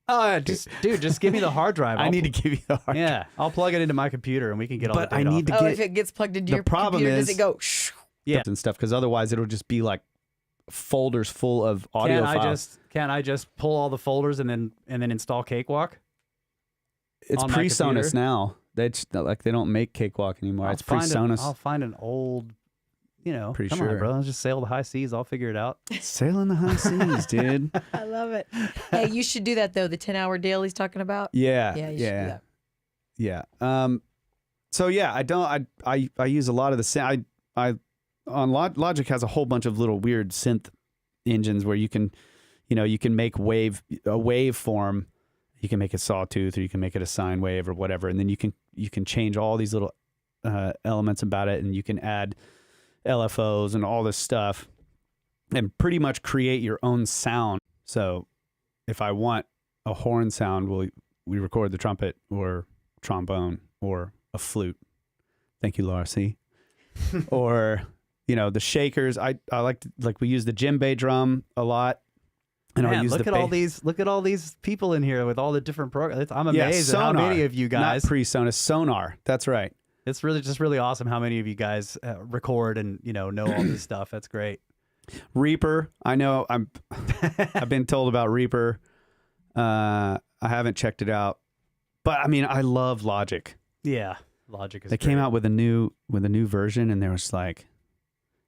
[SPEAKER 1] just give me the hard drive.
[SPEAKER 3] I need to give you the hard drive.
[SPEAKER 1] Yeah, I'll plug it into my computer and we can get all the
[SPEAKER 3] But
[SPEAKER 1] data
[SPEAKER 3] I need
[SPEAKER 1] off.
[SPEAKER 3] to
[SPEAKER 2] Oh,
[SPEAKER 3] get
[SPEAKER 2] if it gets plugged into
[SPEAKER 3] the
[SPEAKER 2] your
[SPEAKER 3] problem
[SPEAKER 2] computer,
[SPEAKER 3] is-
[SPEAKER 2] does it go? Shh?
[SPEAKER 1] Yeah.
[SPEAKER 3] and stuff, because otherwise it'll just be like folders full of audio files.
[SPEAKER 1] Can't I just pull all the folders and then install Cakewalk?
[SPEAKER 3] It's
[SPEAKER 1] on my
[SPEAKER 3] pre-Sonus
[SPEAKER 1] computer?
[SPEAKER 3] now. They don't make Cakewalk anymore. It's pre-Sonus.
[SPEAKER 1] I'll find an old,
[SPEAKER 3] Pretty
[SPEAKER 1] come
[SPEAKER 3] sure.
[SPEAKER 1] on, bro. Let's just sail the high seas. I'll figure it out.
[SPEAKER 3] Sailing the high seas, dude.
[SPEAKER 2] I love it. Hey, you should do that though. The 10-hour deal he's talking about.
[SPEAKER 3] Yeah,
[SPEAKER 2] Yeah, you should do that.
[SPEAKER 3] yeah. So yeah, I use a lot of the Logic has a whole bunch of little weird synth engines where you can make a waveform. You can make a sawtooth, or you can make it a sine wave or whatever, and then you can change all these little elements about it, and you can add LFOs and all this stuff, and pretty much create your own sound. So if I want a horn sound, we record the trumpet or trombone or a flute. Thank you, Laura C. Or the shakers. I like we use the djembe drum a lot. And I'll
[SPEAKER 1] Man,
[SPEAKER 3] use
[SPEAKER 1] look
[SPEAKER 3] the
[SPEAKER 1] at all these people in here with all the different programs. I'm amazed at how
[SPEAKER 3] Sonar.
[SPEAKER 1] many of you guys.
[SPEAKER 3] Not pre-Sonus, Sonar. That's right.
[SPEAKER 1] It's really awesome how many of you guys record and know all this stuff. That's great.
[SPEAKER 3] Reaper. I know. I've been told about Reaper. I haven't checked it out, but I mean, I love Logic.
[SPEAKER 1] Yeah, Logic is.
[SPEAKER 3] They came out with a new version, and they was like,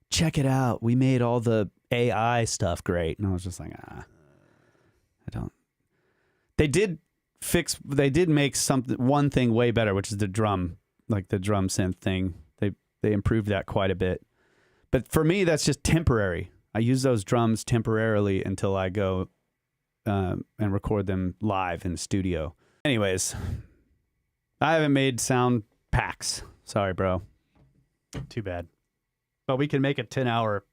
[SPEAKER 3] check it out. We made all the AI stuff great. And I was just like, I don't. They did make one thing way better, which is the drum, like the drum synth thing. They improved that quite a bit. But for me, that's just temporary. I use those drums temporarily until I go and record them live in the studio. Anyways, I haven't made sound packs. Sorry, bro.
[SPEAKER 1] Too bad. But we can make a 10-hour.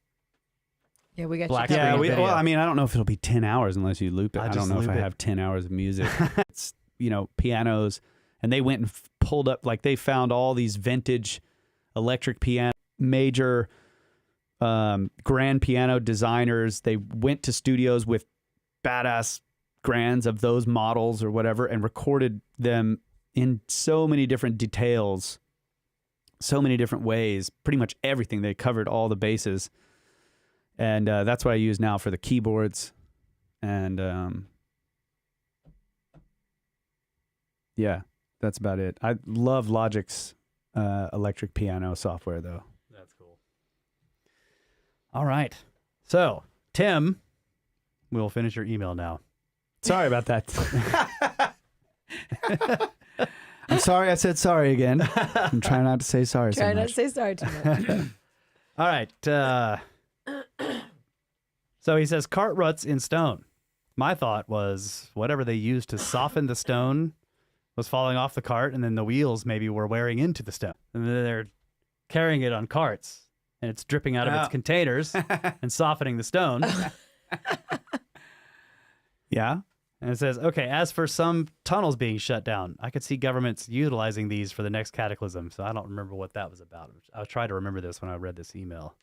[SPEAKER 2] Yeah, we got
[SPEAKER 1] Black
[SPEAKER 2] you
[SPEAKER 1] screen
[SPEAKER 2] covered.
[SPEAKER 1] video.
[SPEAKER 3] I mean, I don't know if it'll be 10 hours unless you loop it. I
[SPEAKER 1] just
[SPEAKER 3] don't know if
[SPEAKER 1] loop
[SPEAKER 3] I
[SPEAKER 1] it.
[SPEAKER 3] have 10 hours of music. It's, pianos. And they went and pulled up, like they found all these vintage electric piano, major grand piano designers. They went to studios with badass grands of those models or whatever and recorded them in so many different details, so many different ways, pretty much everything. They covered all the bases. And that's what I use now for the keyboards. And yeah, that's about it. I love Logic's electric piano software, though.
[SPEAKER 1] That's cool. All right. So, Tim, we'll finish your email now.
[SPEAKER 3] Sorry about that. I'm sorry I said sorry again. I'm trying not to say sorry so
[SPEAKER 2] Try not
[SPEAKER 3] much.
[SPEAKER 2] to say sorry too much.
[SPEAKER 1] All right. So he says cart ruts in stone. My thought was whatever they used to soften the stone was falling off the cart, and then the wheels maybe were wearing into the stone. And then they're carrying it on carts, and it's dripping out of its containers and softening the stone.
[SPEAKER 3] Yeah?
[SPEAKER 1] And it says, okay, as for some tunnels being shut down, I could see governments utilizing these for the next cataclysm. So I don't remember what that was about. I was trying to remember this when I read this email.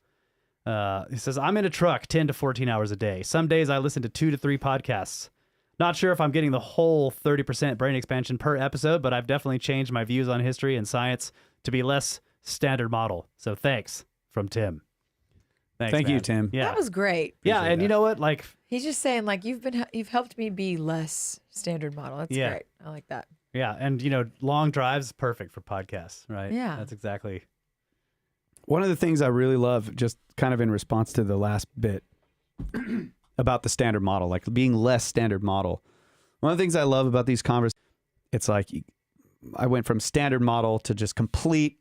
[SPEAKER 1] He says, I'm in a truck 10 to 14 hours a day. Some days I listen to 2 to 3 podcasts. Not sure if I'm getting the whole 30% brain expansion per episode, but I've definitely changed my views on history and science to be less standard model. So thanks from Tim. Thanks,
[SPEAKER 3] Thank you,
[SPEAKER 1] man.
[SPEAKER 3] Tim.
[SPEAKER 1] Yeah.
[SPEAKER 2] That was great.
[SPEAKER 1] Yeah,
[SPEAKER 3] Appreciate
[SPEAKER 1] and you
[SPEAKER 3] that.
[SPEAKER 1] know what? Like,
[SPEAKER 2] He's just saying, like, you've helped me be less standard model. That's
[SPEAKER 1] Yeah.
[SPEAKER 2] great. I like that.
[SPEAKER 1] yeah, and long drives perfect for podcasts, right?
[SPEAKER 2] Yeah.
[SPEAKER 1] That's exactly.
[SPEAKER 3] One of the things I really love, just kind of in response to the last bit about the standard model, like being less standard model. One of the things I love about these conversations, it's like I went from standard model to just complete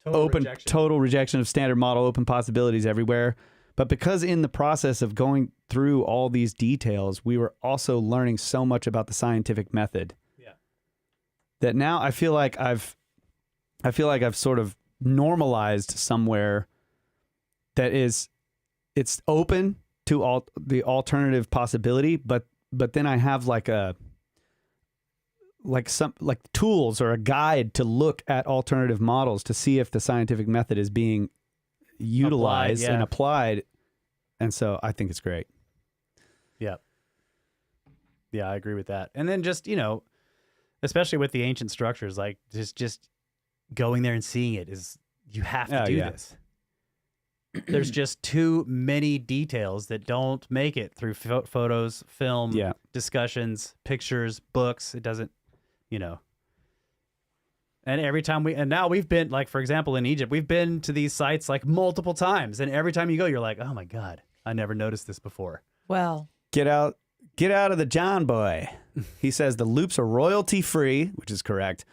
[SPEAKER 3] total rejection of standard model, open possibilities everywhere. But because in the process of going through all these details, we were also learning so much about the scientific method.
[SPEAKER 1] Yeah.
[SPEAKER 3] That now I feel like I've sort of normalized somewhere that it's open to the alternative possibility, but then I have some tools or a guide to look at alternative models to see if the scientific method is being utilized
[SPEAKER 1] Applied, yeah.
[SPEAKER 3] and applied And so I think it's great.
[SPEAKER 1] Yeah. Yeah, I agree with that. And then just, especially with the ancient structures, like just going there and seeing it is, you have to do this. There's just too many details that don't make it through photos, film, discussions, pictures, books. It doesn't, And every time now we've been, like, for example, in Egypt, we've been to these sites like multiple times. And every time you go, you're like, oh my God, I never noticed this before.
[SPEAKER 2] Well,
[SPEAKER 3] Get out of the John boy. He says the loops are royalty free, which is correct.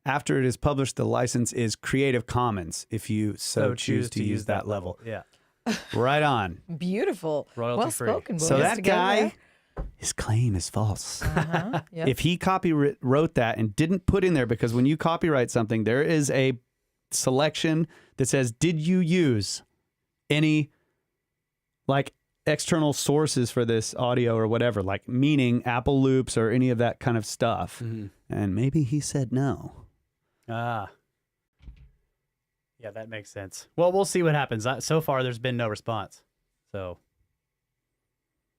[SPEAKER 3] After it is published, the license is Creative Commons if you so choose to use that level.
[SPEAKER 1] Yeah.
[SPEAKER 3] Right on.
[SPEAKER 2] beautiful.
[SPEAKER 1] Royalty
[SPEAKER 2] well
[SPEAKER 1] free.
[SPEAKER 2] spoken, boys.
[SPEAKER 3] So that
[SPEAKER 2] together
[SPEAKER 3] guy,
[SPEAKER 2] there.
[SPEAKER 3] his claim is false.
[SPEAKER 2] Yep.
[SPEAKER 3] If he wrote that and didn't put in there, because when you copyright something, there is a selection that says, did you use any like external sources for this audio or whatever, like meaning Apple Loops or any of that kind of stuff.
[SPEAKER 1] Mm-hmm.
[SPEAKER 3] And maybe he said no.
[SPEAKER 1] Ah. Yeah, that makes sense. Well, we'll see what happens. So far, there's been no response. So,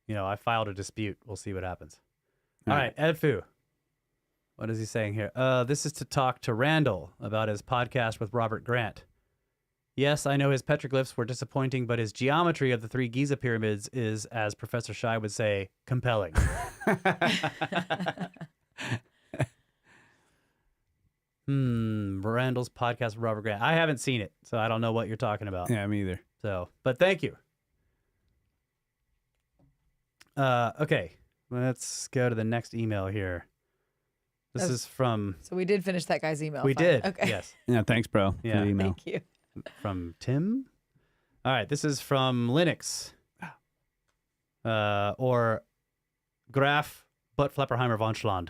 [SPEAKER 1] I filed a dispute. We'll see what happens. All right, Ed Fu. What is he saying here? This is to talk to Randall about his podcast with Robert Grant. Yes, I know his petroglyphs were disappointing, but his geometry of the 3 Giza pyramids is, as Professor Shai would say, compelling. Randall's podcast with Robert Grant. I haven't seen it, so I don't know what you're talking about.
[SPEAKER 3] Yeah, me either.
[SPEAKER 1] So, but thank you. Okay, let's go to the next email here. This is from...
[SPEAKER 2] So we did finish that guy's email.
[SPEAKER 1] We
[SPEAKER 2] Fine.
[SPEAKER 1] did,
[SPEAKER 2] Okay.
[SPEAKER 1] yes.
[SPEAKER 3] Yeah, thanks, bro.
[SPEAKER 1] Yeah.
[SPEAKER 3] For the email.
[SPEAKER 2] Thank you.
[SPEAKER 1] From Tim. All right, this is from Linux. Or Graf Buttflapperheimer von Schland.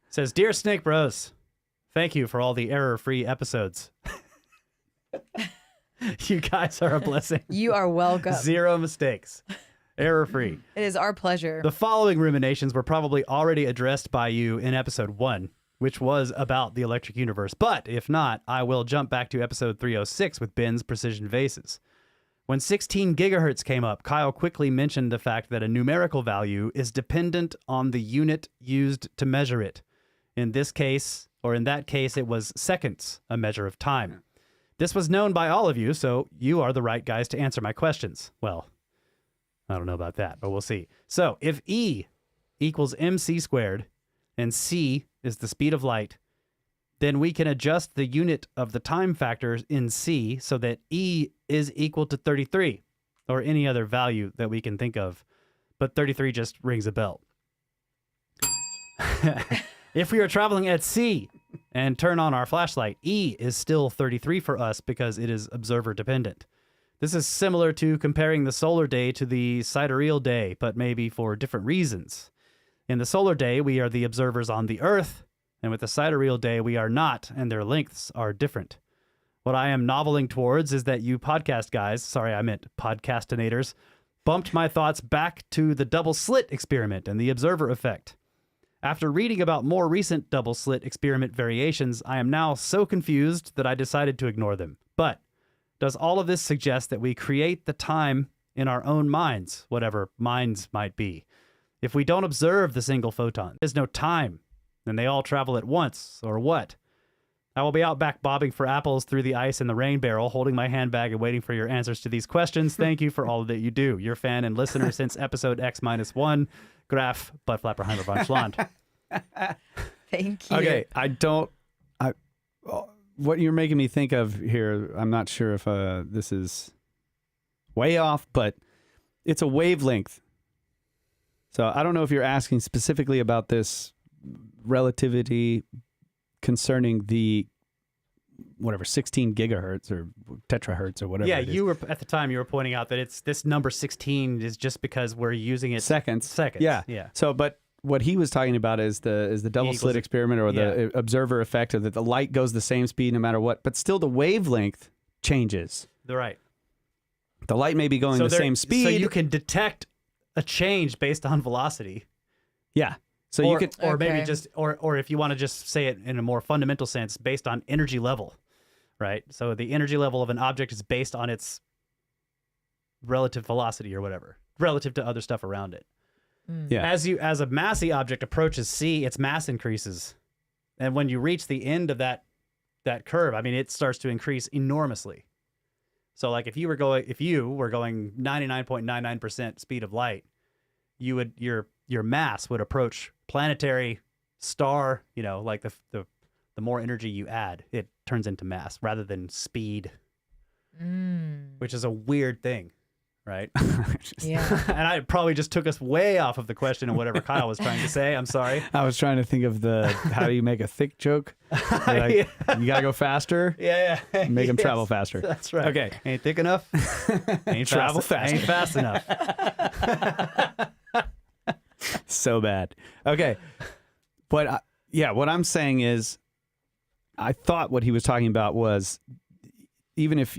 [SPEAKER 1] Says, Dear Snake Bros, thank you for all the error-free episodes. You guys are a blessing.
[SPEAKER 2] You are welcome.
[SPEAKER 1] 0 mistakes. Error-free.
[SPEAKER 2] It is our pleasure.
[SPEAKER 1] The following ruminations were probably already addressed by you in episode 1, which was about the electric universe. But if not, I will jump back to episode 306 with Ben's precision vases. When 16 gigahertz came up, Kyle quickly mentioned the fact that a numerical value is dependent on the unit used to measure it. In this case, or in that case, it was seconds, a measure of time. This was known by all of you, so you are the right guys to answer my questions. Well, I don't know about that, but we'll see. So if E equals mc squared and c is the speed of light, then we can adjust the unit of the time factor in c so that E is equal to 33 or any other value that we can think of. But 33 just rings a bell. If we are traveling at sea and turn on our flashlight, E is still 33 for us because it is observer dependent. This is similar to comparing the solar day to the sidereal day, but maybe for different reasons. In the solar day, we are the observers on the Earth, and with the sidereal day, we are not, and their lengths are different. What I am noveling towards is that you podcast guys, sorry, I meant podcastinators, bumped my thoughts back to the double slit experiment and the observer effect. After reading about more recent double slit experiment variations, I am now so confused that I decided to ignore them. But does all of this suggest that we create the time in our own minds, whatever minds might be? If we don't observe the single photon, there's no time, and they all travel at once, or what? I will be out back bobbing for apples through the ice in the rain barrel, holding my handbag and waiting for your answers to these questions. Thank you for all that you do. Your fan and listener since episode X-1, Graf Buttflapperheimer von Schland.
[SPEAKER 2] Thank you.
[SPEAKER 3] Okay, what you're making me think of here, I'm not sure if this is way off, but it's a wavelength. So I don't know if you're asking specifically about this relativity concerning the 16 gigahertz or tetrahertz or whatever.
[SPEAKER 1] Yeah,
[SPEAKER 3] it is.
[SPEAKER 1] you were at the time you were pointing out that it's this number 16 is just because we're using it
[SPEAKER 3] seconds.
[SPEAKER 1] Yeah.
[SPEAKER 3] So, but what he was talking about is the double slit experiment or the observer effect of that the light goes the same speed no matter what, but still the wavelength changes.
[SPEAKER 1] Right.
[SPEAKER 3] The light may be going the same speed.
[SPEAKER 1] So you can detect a change based on velocity.
[SPEAKER 3] Yeah. So
[SPEAKER 1] or,
[SPEAKER 3] you could,
[SPEAKER 1] or maybe just, or if you want to just say it in a more fundamental sense, based on energy level, right? So the energy level of an object is based on its relative velocity or whatever, relative to other stuff around it.
[SPEAKER 3] Yeah.
[SPEAKER 1] As a massy object approaches c, its mass increases, and when you reach the end of that curve, I mean, it starts to increase enormously. So like if you were going 99.99% speed of light, your mass would approach planetary star, like the more energy you add, it turns into mass rather than speed, which is a weird thing, right?
[SPEAKER 2] Yeah.
[SPEAKER 1] And I probably just took us way off of the question of whatever Kyle was trying to say. I'm sorry.
[SPEAKER 3] I was trying to think of how do you make a thick joke? Like, you got to go faster.
[SPEAKER 1] Yeah.
[SPEAKER 3] Make them
[SPEAKER 1] Yes,
[SPEAKER 3] travel faster.
[SPEAKER 1] That's right.
[SPEAKER 3] Okay.
[SPEAKER 1] Ain't thick enough. Ain't
[SPEAKER 3] Travel
[SPEAKER 1] fast, Ain't fast enough.
[SPEAKER 3] So bad. Okay. But what I'm saying is, I thought what he was talking about was, even if,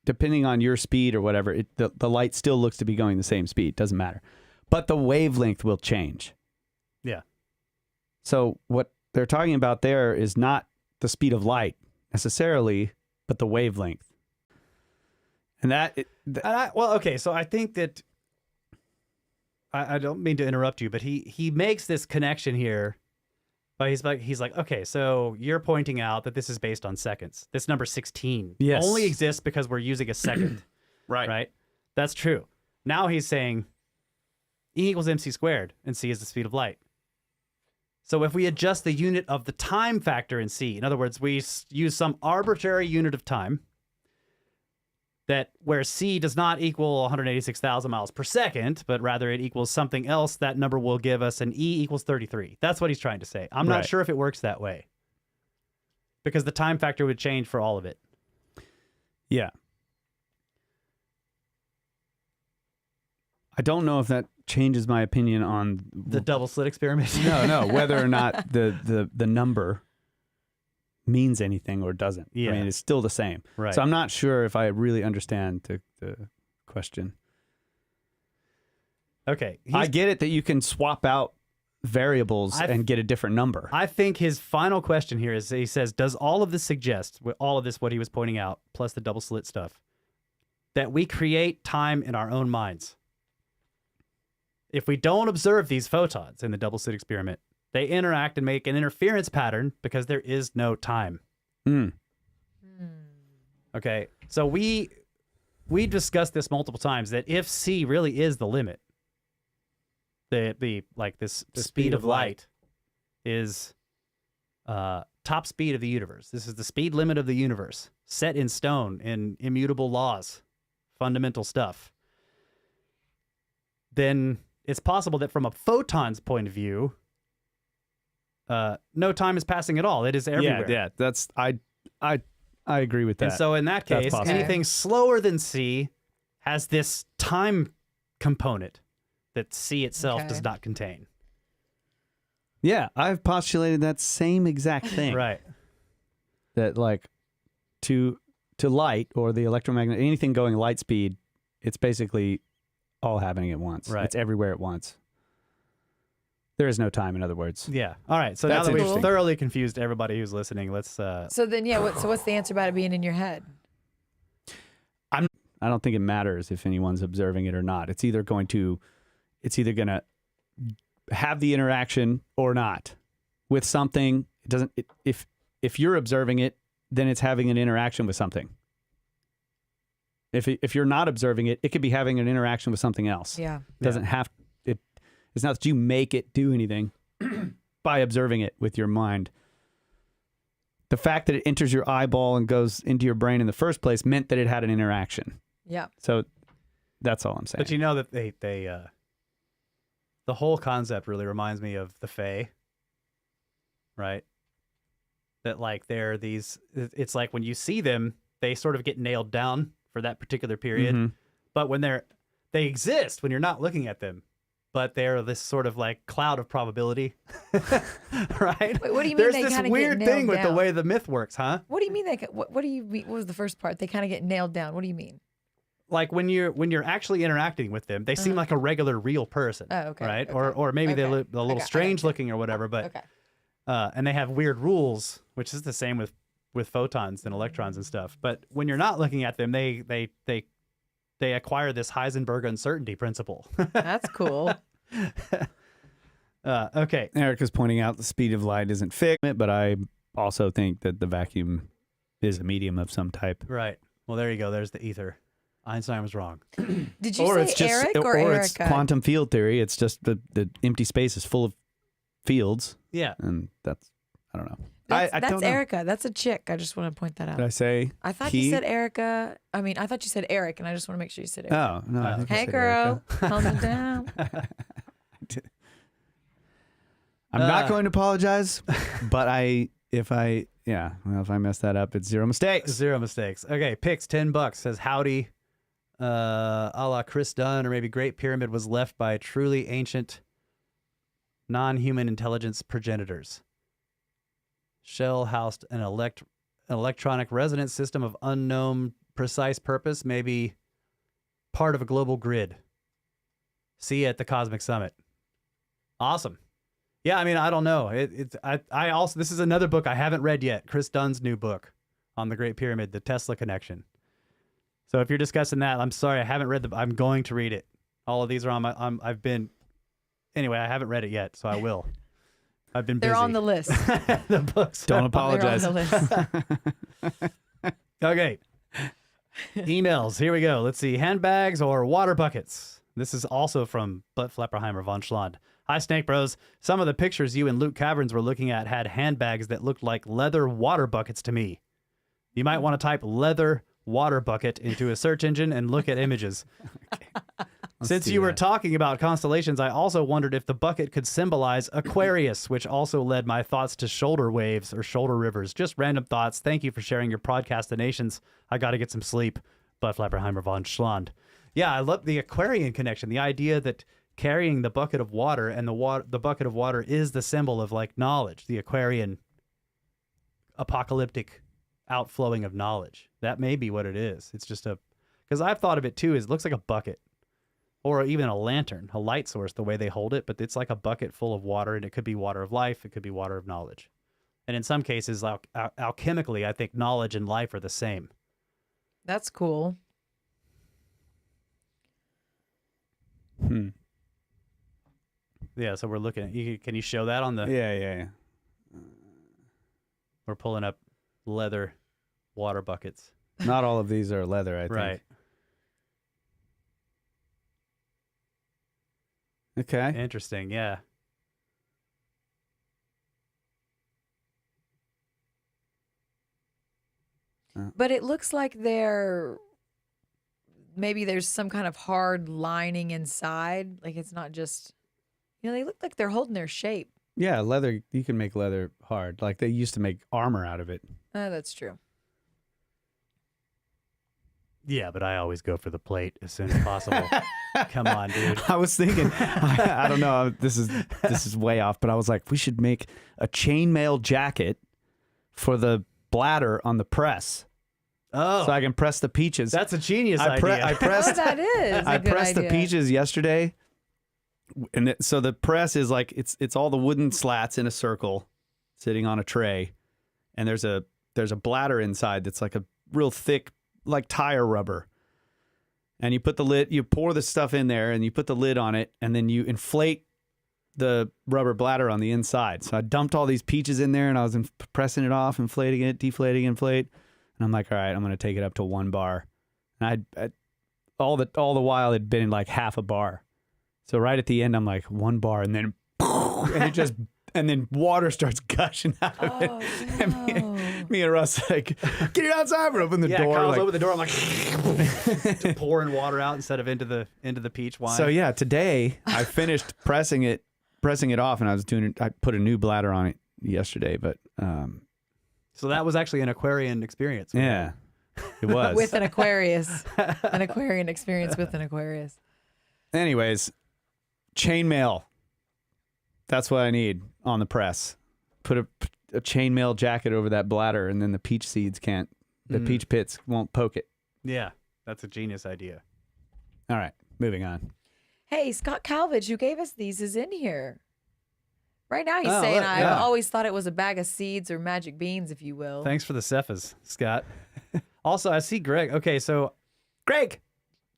[SPEAKER 3] depending on your speed or whatever, the light still looks to be going the same speed. Doesn't matter. But the wavelength will change.
[SPEAKER 1] Yeah.
[SPEAKER 3] So what they're talking about there is not the speed of light necessarily, but the wavelength. And
[SPEAKER 1] so I think that I don't mean to interrupt you, but he makes this connection here. But he's like, okay, so you're pointing out that this is based on seconds. This number 16 only exists because we're using a second. Right? That's true. Now he's saying E equals mc squared, and c is the speed of light. So if we adjust the unit of the time factor in c, in other words, we use some arbitrary unit of time, that where c does not equal 186,000 miles per second, but rather it equals something else, that number will give us an E equals 33. That's what he's trying to say. I'm not sure if it works that way, because the time factor would change for all of it.
[SPEAKER 3] Yeah. I don't know if that changes my opinion on
[SPEAKER 1] The double slit experiment?
[SPEAKER 3] No, whether or not the number means anything or doesn't.
[SPEAKER 1] Yeah.
[SPEAKER 3] I mean, it's still the same.
[SPEAKER 1] Right.
[SPEAKER 3] So I'm not sure if I really understand the question.
[SPEAKER 1] Okay.
[SPEAKER 3] I get it that you can swap out variables and get a different number.
[SPEAKER 1] I think his final question here is, he says, does all of this suggest, with all of this, what he was pointing out, plus the double slit stuff, that we create time in our own minds? If we don't observe these photons in the double slit experiment, they interact and make an interference pattern because there is no time. Okay, so we discussed this multiple times, that if c really is the limit, the speed of light is top speed of the universe. This is the speed limit of the universe, set in stone in immutable laws, fundamental stuff. Then it's possible that from a photon's point of view, no time is passing at all. It is everywhere.
[SPEAKER 3] Yeah, that's I agree with that.
[SPEAKER 1] And so in that case, anything slower than c has this time component that c itself does not contain.
[SPEAKER 3] Yeah, I've postulated that same exact thing.
[SPEAKER 1] Right.
[SPEAKER 3] That like to light or the electromagnetic, anything going light speed, it's basically all happening at once.
[SPEAKER 1] Right.
[SPEAKER 3] It's everywhere at once. There is no time, in other words.
[SPEAKER 1] Yeah. All right. So
[SPEAKER 3] That's
[SPEAKER 1] now that we've
[SPEAKER 3] interesting.
[SPEAKER 1] thoroughly confused everybody who's listening, let's.
[SPEAKER 2] So then, what's the answer about it being in your head?
[SPEAKER 3] I don't think it matters if anyone's observing it or not. It's either going to have the interaction or not with something. It doesn't. If you're observing it, then it's having an interaction with something. If you're not observing it, it could be having an interaction with something else.
[SPEAKER 2] Yeah.
[SPEAKER 3] It doesn't have it. It's not that you make it do anything by observing it with your mind. The fact that it enters your eyeball and goes into your brain in the first place meant that it had an interaction.
[SPEAKER 2] Yeah.
[SPEAKER 3] So that's all I'm saying.
[SPEAKER 1] But you know that they the whole concept really reminds me of the Fae, right? That like they're these. It's like when you see them, they sort of get nailed down for that particular period.
[SPEAKER 3] Mhm.
[SPEAKER 1] But when they exist when you're not looking at them. But they're this sort of like cloud of probability, right?
[SPEAKER 2] Wait, what do you mean
[SPEAKER 1] There's
[SPEAKER 2] they
[SPEAKER 1] this
[SPEAKER 2] kinda
[SPEAKER 1] weird
[SPEAKER 2] get
[SPEAKER 1] thing
[SPEAKER 2] nailed
[SPEAKER 1] with the
[SPEAKER 2] down?
[SPEAKER 1] way the myth works, huh?
[SPEAKER 2] What do you mean what do you mean? What was the first part? They kind of get nailed down. What do you mean?
[SPEAKER 1] Like when you're actually interacting with them, they seem like a regular, real person.
[SPEAKER 2] Oh, okay,
[SPEAKER 1] Right?
[SPEAKER 2] okay.
[SPEAKER 1] Or maybe they're
[SPEAKER 2] Okay.
[SPEAKER 1] a little
[SPEAKER 2] I
[SPEAKER 1] strange
[SPEAKER 2] gotcha.
[SPEAKER 1] looking or whatever. But
[SPEAKER 2] Okay.
[SPEAKER 1] and they have weird rules, which is the same with photons and electrons and stuff. But when you're not looking at them, they they acquire this Heisenberg uncertainty principle.
[SPEAKER 2] That's cool.
[SPEAKER 1] Okay.
[SPEAKER 3] Erica's pointing out the speed of light isn't fixed, but I also think that the vacuum is a medium of some type.
[SPEAKER 1] Right. Well, there you go. There's the ether. Einstein was wrong.
[SPEAKER 2] Did you say Eric or Erica?
[SPEAKER 3] It's quantum field theory. It's just the empty space is full of fields.
[SPEAKER 1] Yeah.
[SPEAKER 3] And that's, I don't know.
[SPEAKER 2] That's
[SPEAKER 3] don't know.
[SPEAKER 2] Erica. That's a chick. I just want to point that out.
[SPEAKER 3] Did I say
[SPEAKER 2] I thought
[SPEAKER 3] he?
[SPEAKER 2] you said Erica. I mean, I thought you said Eric, and I just want to make sure you said Eric.
[SPEAKER 3] Oh, no. I think I
[SPEAKER 2] Hey,
[SPEAKER 3] said
[SPEAKER 2] girl.
[SPEAKER 3] Erica.
[SPEAKER 2] Calm it down.
[SPEAKER 3] I'm not going to apologize, but if I mess that up, it's 0 mistakes.
[SPEAKER 1] 0 mistakes. Okay, picks $10 says howdy, a la Chris Dunn, or maybe Great Pyramid was left by truly ancient non-human intelligence progenitors. Shell housed an electronic resonance system of unknown precise purpose, maybe part of a global grid. See you at the Cosmic Summit. Awesome. Yeah, I mean, I don't know. I also, this is another book I haven't read yet. Chris Dunn's new book on the Great Pyramid, The Tesla Connection. So if you're discussing that, I'm sorry, I haven't read I'm going to read it. All of these are on my, anyway, I haven't read it yet, so I will. I've been busy.
[SPEAKER 2] They're on the list.
[SPEAKER 1] The books.
[SPEAKER 3] Don't
[SPEAKER 2] They're
[SPEAKER 3] apologize.
[SPEAKER 2] on the list.
[SPEAKER 1] Okay. Emails. Here we go. Let's see. Handbags or water buckets. This is also from Butt Flapperheimer von Schlond. Hi, Snake Bros. Some of the pictures you and Luke Caverns were looking at had handbags that looked like leather water buckets to me. You might want to type leather water bucket into a search engine and look at images. Since you were talking about constellations, I also wondered if the bucket could symbolize Aquarius, which also led my thoughts to shoulder waves or shoulder rivers. Just random thoughts. Thank you for sharing your podcastinations. I got to get some sleep. Butt Flapperheimer von Schlond. Yeah, I love the Aquarian connection. The idea that carrying the bucket of water and the bucket of water is the symbol of like knowledge, the Aquarian apocalyptic outflowing of knowledge. That may be what it is. It's just because I've thought of it too, it looks like a bucket or even a lantern, a light source, the way they hold it, but it's like a bucket full of water, and it could be water of life. It could be water of knowledge. And in some cases, alchemically, I think knowledge and life are the same.
[SPEAKER 2] That's cool.
[SPEAKER 1] Yeah, so we're looking at, can you show that on the,
[SPEAKER 3] Yeah.
[SPEAKER 1] we're pulling up leather water buckets.
[SPEAKER 3] Not all of these are leather, I think.
[SPEAKER 1] Right.
[SPEAKER 3] Okay.
[SPEAKER 1] Interesting, yeah.
[SPEAKER 2] But it looks like maybe there's some kind of hard lining inside. Like it's not just, they look like they're holding their shape.
[SPEAKER 3] Yeah, leather, you can make leather hard. Like they used to make armor out of it.
[SPEAKER 2] That's true.
[SPEAKER 1] Yeah, but I always go for the plate as soon as possible. Come on, dude.
[SPEAKER 3] I was thinking, I don't know, this is way off, but I was like, we should make a chainmail jacket for the bladder on the press.
[SPEAKER 1] Oh,
[SPEAKER 3] So I can press the peaches.
[SPEAKER 1] that's a genius idea.
[SPEAKER 3] I pressed
[SPEAKER 2] that is.
[SPEAKER 3] I pressed the peaches yesterday, and so the press is like it's all the wooden slats in a circle, sitting on a tray, and there's a bladder inside that's like a real thick, like tire rubber, and you put the lid, you pour the stuff in there, and you put the lid on it, and then you inflate the rubber bladder on the inside. So I dumped all these peaches in there, and I was pressing it off, inflating it, deflating, inflate. And I'm like, all right, I'm going to take it up to 1 bar. And I all the while it'd been like half a bar. So right at the end, I'm like 1 bar, and then and then water starts gushing out of it.
[SPEAKER 2] Oh,
[SPEAKER 3] And me and Russ like, get it outside. We open the door.
[SPEAKER 1] Carl's
[SPEAKER 3] like,
[SPEAKER 1] open the door. I'm like just pouring water out instead of into the peach wine.
[SPEAKER 3] So yeah, today I finished pressing it off, and I put a new bladder on it yesterday, but
[SPEAKER 1] so that was actually an Aquarian experience.
[SPEAKER 3] yeah, it was.
[SPEAKER 2] with an Aquarius, an Aquarian experience with an Aquarius.
[SPEAKER 3] Anyways, chainmail. That's what I need on the press. Put a chainmail jacket over that bladder, and then the peach seeds the peach pits won't poke it.
[SPEAKER 1] Yeah, that's a genius idea.
[SPEAKER 3] All right, moving on.
[SPEAKER 2] Hey, Scott Calvage, who gave us these, is in here. Right now he's
[SPEAKER 3] Oh,
[SPEAKER 2] saying,
[SPEAKER 3] look,
[SPEAKER 2] I
[SPEAKER 3] yeah.
[SPEAKER 2] always thought it was a bag of seeds or magic beans, if you will.
[SPEAKER 1] Thanks for the Cephas, Scott. Also, I see Greg. Okay, so Greg,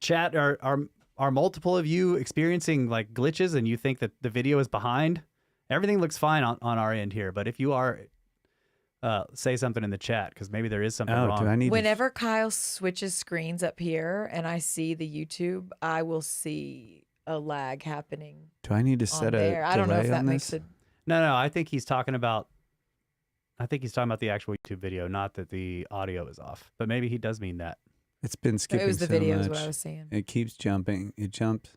[SPEAKER 1] Chat, are multiple of you experiencing like glitches and you think that the video is behind? Everything looks fine on our end here, but if you are, say something in the chat because maybe there is something wrong.
[SPEAKER 3] Do I need
[SPEAKER 2] Whenever Kyle switches screens up here and I see the YouTube, I will see a lag happening
[SPEAKER 3] do I need to
[SPEAKER 2] on
[SPEAKER 3] set a
[SPEAKER 2] there. I don't know if
[SPEAKER 3] delay
[SPEAKER 2] that
[SPEAKER 3] on
[SPEAKER 2] makes
[SPEAKER 3] this?
[SPEAKER 2] it.
[SPEAKER 1] No, I think he's talking about the actual YouTube video, not that the audio is off. But maybe he does mean that.
[SPEAKER 3] It's been skipping
[SPEAKER 2] It was the
[SPEAKER 3] so
[SPEAKER 2] video,
[SPEAKER 3] much.
[SPEAKER 2] is what I was saying.
[SPEAKER 3] It keeps jumping. It jumps.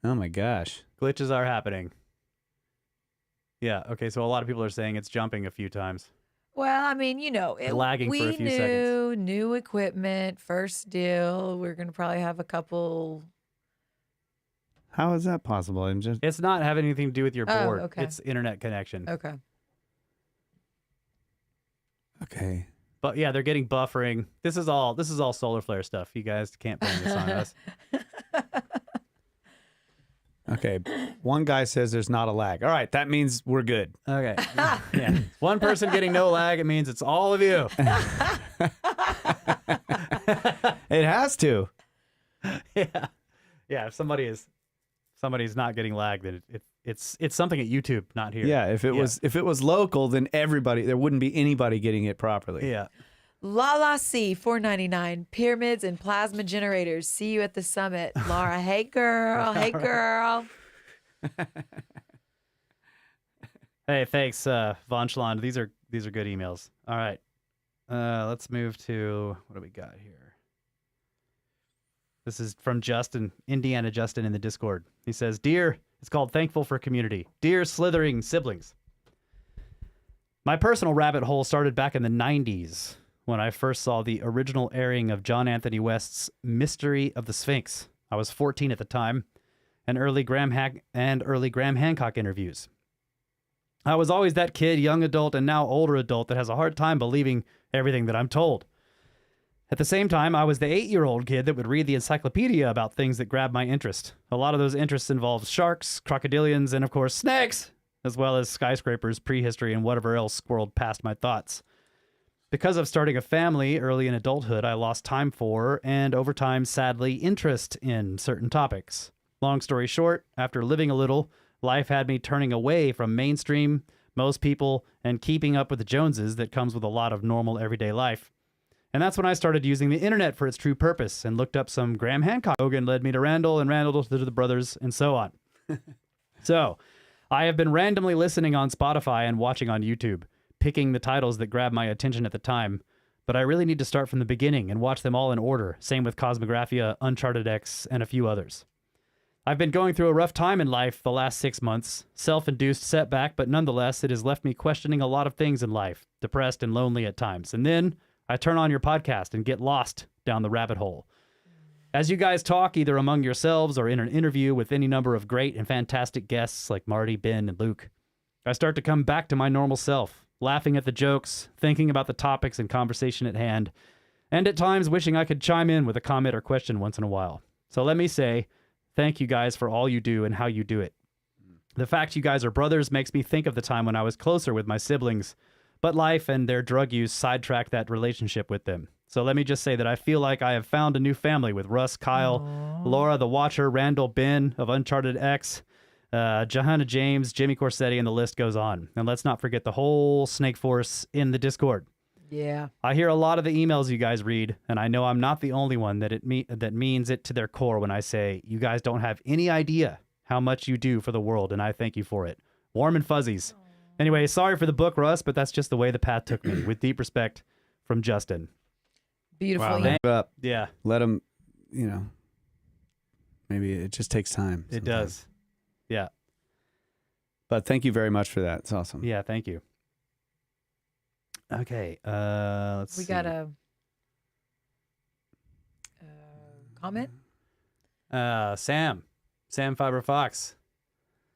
[SPEAKER 3] Oh my gosh.
[SPEAKER 1] Glitches are happening. Yeah, okay, so a lot of people are saying it's jumping a few times.
[SPEAKER 2] Well, I mean,
[SPEAKER 1] Lagging for a few seconds.
[SPEAKER 2] New equipment, first deal. We're going to probably have a couple.
[SPEAKER 3] How is that possible? I'm just
[SPEAKER 1] It's not having anything to do with your
[SPEAKER 2] Oh,
[SPEAKER 1] board.
[SPEAKER 2] okay.
[SPEAKER 1] It's internet connection.
[SPEAKER 2] Okay.
[SPEAKER 3] okay.
[SPEAKER 1] But yeah, they're getting buffering. This is all solar flare stuff. You guys can't blame this on us.
[SPEAKER 3] Okay. One guy says there's not a lag. All right, that means we're good.
[SPEAKER 1] Okay. Yeah. One person getting no lag, it means it's all of you.
[SPEAKER 3] It has to.
[SPEAKER 1] Yeah. Yeah, if somebody's not getting lag, then it's something at YouTube, not here.
[SPEAKER 3] Yeah, if it was local, then there wouldn't be anybody getting it properly.
[SPEAKER 1] Yeah.
[SPEAKER 2] Lala C, $4.99. Pyramids and plasma generators. See you at the summit. Laura, hey girl, hey girl.
[SPEAKER 1] Hey, thanks, Von Schlond. These are good emails. All right. Let's move to what do we got here? This is from Justin, Indiana Justin in the Discord. He says, it's called Thankful for Community. Dear slithering siblings. My personal rabbit hole started back in the 90s when I first saw the original airing of John Anthony West's Mystery of the Sphinx. I was 14 at the time, and early Graham Hancock interviews. I was always that kid, young adult and now older adult, that has a hard time believing everything that I'm told. At the same time, I was the 8-year-old kid that would read the encyclopedia about things that grabbed my interest. A lot of those interests involved sharks, crocodilians, and of course snakes, as well as skyscrapers, prehistory, and whatever else squirreled past my thoughts. Because of starting a family early in adulthood, I lost time for, and over time, sadly, interest in certain topics. Long story short, after living a little, life had me turning away from mainstream, most people, and keeping up with the Joneses that comes with a lot of normal everyday life. And that's when I started using the internet for its true purpose and looked up some Graham Hancock. Hogan led me to Randall, and Randall to the brothers, and so on. So, I have been randomly listening on Spotify and watching on YouTube, picking the titles that grabbed my attention at the time, but I really need to start from the beginning and watch them all in order. Same with Cosmographia, Uncharted X, and a few others. I've been going through a rough time in life the last 6 months, self-induced setback, but nonetheless, it has left me questioning a lot of things in life, depressed and lonely at times. And then I turn on your podcast and get lost down the rabbit hole. As you guys talk, either among yourselves or in an interview with any number of great and fantastic guests like Marty, Ben, and Luke, I start to come back to my normal self, laughing at the jokes, thinking about the topics and conversation at hand, and at times wishing I could chime in with a comment or question once in a while. So let me say, thank you guys for all you do and how you do it. The fact you guys are brothers makes me think of the time when I was closer with my siblings, but life and their drug use sidetracked that relationship with them. So let me just say that I feel like I have found a new family with Russ, Kyle, Laura, the Watcher, Randall, Ben of Uncharted X, Johanna James, Jimmy Corsetti, and the list goes on. And let's not forget the whole Snake Force in the Discord.
[SPEAKER 2] Yeah.
[SPEAKER 1] I hear a lot of the emails you guys read, and I know I'm not the only one that means it to their core when I say you guys don't have any idea how much you do for the world, and I thank you for it. Warm and fuzzies. Anyway, sorry for the book, Russ, but that's just the way the path took me. With deep respect, from Justin.
[SPEAKER 2] Beautiful.
[SPEAKER 3] Wow,
[SPEAKER 2] email.
[SPEAKER 3] give up.
[SPEAKER 1] Yeah,
[SPEAKER 3] Let them, maybe it just takes time.
[SPEAKER 1] it
[SPEAKER 3] sometimes.
[SPEAKER 1] does. Yeah,
[SPEAKER 3] But thank you very much for that. It's awesome.
[SPEAKER 1] yeah, thank you. Okay, let's
[SPEAKER 2] We
[SPEAKER 1] see.
[SPEAKER 2] got a comment.
[SPEAKER 1] Sam Fiber Fox,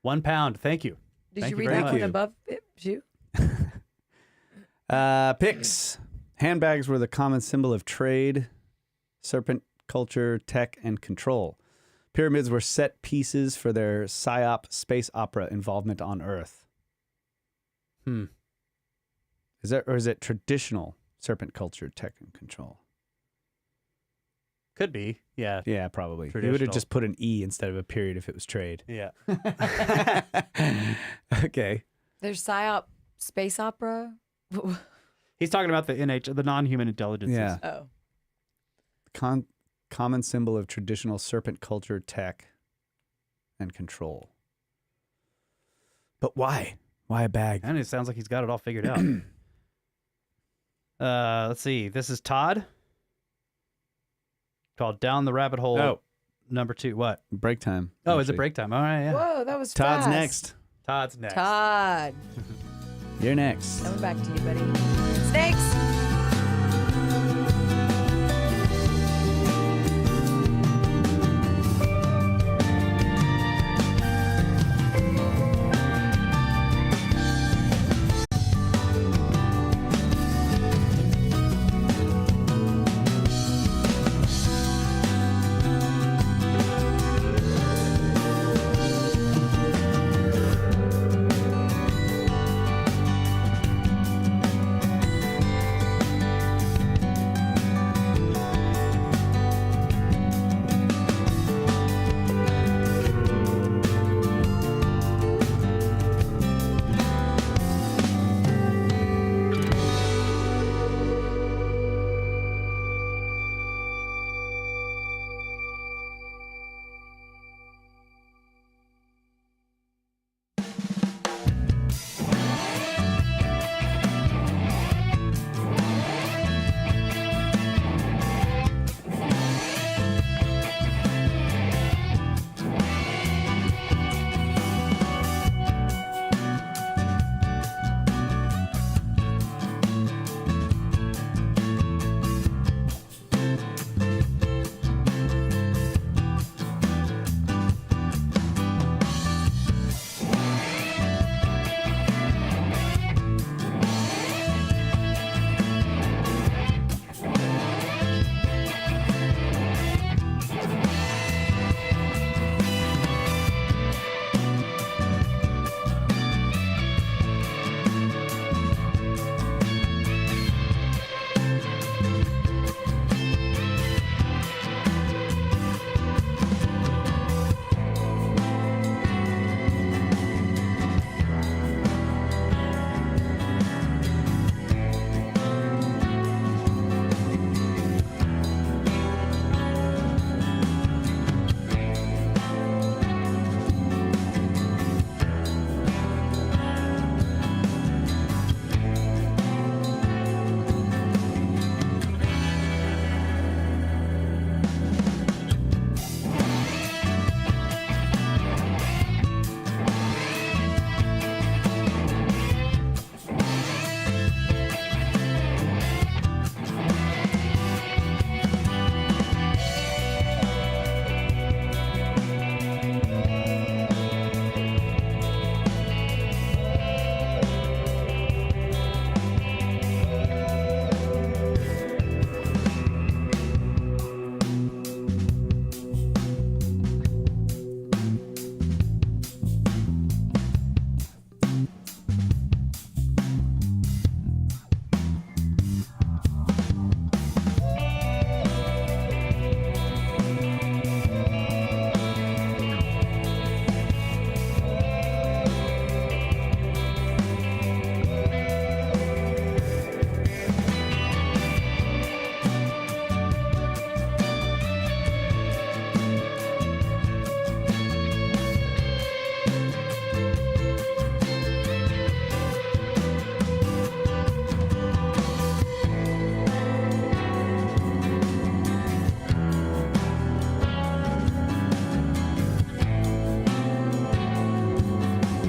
[SPEAKER 1] £1. Thank you.
[SPEAKER 2] Did
[SPEAKER 1] Thank
[SPEAKER 2] you
[SPEAKER 1] you
[SPEAKER 2] read
[SPEAKER 1] very
[SPEAKER 2] that
[SPEAKER 1] much.
[SPEAKER 2] one above it, too?
[SPEAKER 3] Picks. Handbags were the common symbol of trade, serpent culture, tech, and control. Pyramids were set pieces for their psyop space opera involvement on Earth. Is it traditional serpent culture, tech, and control?
[SPEAKER 1] Could be. Yeah.
[SPEAKER 3] Yeah, probably. He would have
[SPEAKER 1] Traditional.
[SPEAKER 3] just put an E instead of a period if it was trade.
[SPEAKER 1] Yeah.
[SPEAKER 3] Okay.
[SPEAKER 2] There's PSYOP space opera.
[SPEAKER 1] He's talking about the non-human intelligences.
[SPEAKER 3] Yeah.
[SPEAKER 2] Oh.
[SPEAKER 3] Common symbol of traditional serpent culture, tech, and control. But why? Why a bag?
[SPEAKER 1] And it sounds like he's got it all figured out. Let's see. This is Todd. Called Down the Rabbit Hole.
[SPEAKER 3] Oh.
[SPEAKER 1] Number 2. What?
[SPEAKER 3] Break time.
[SPEAKER 1] Oh, is it
[SPEAKER 3] actually.
[SPEAKER 1] break time? All right, yeah.
[SPEAKER 2] Whoa, that was
[SPEAKER 3] Todd's
[SPEAKER 2] fast.
[SPEAKER 3] next.
[SPEAKER 1] Todd's next.
[SPEAKER 2] Todd.
[SPEAKER 3] You're next.
[SPEAKER 2] Coming back to you, buddy. Snakes.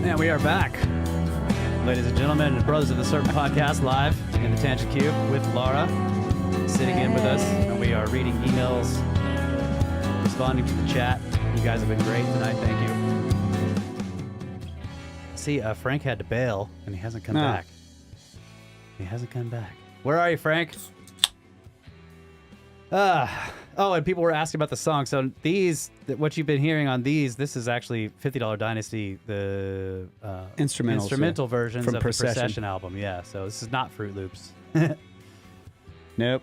[SPEAKER 1] And we are back, ladies and gentlemen, and Brothers of the Serpent podcast, live in the Tangent Cube with Laura sitting in with us. And we are reading emails, responding to the chat. You guys have been great tonight. Thank you. See, Frank had to bail, and he hasn't come back. He hasn't come back. Where are you, Frank? Oh, and people were asking about the song. So what you've been hearing on these, this is actually $50 Dynasty, the instrumental versions
[SPEAKER 3] from
[SPEAKER 1] of
[SPEAKER 3] Procession.
[SPEAKER 1] the Procession album. Yeah, so this is not Fruit Loops.
[SPEAKER 3] Nope.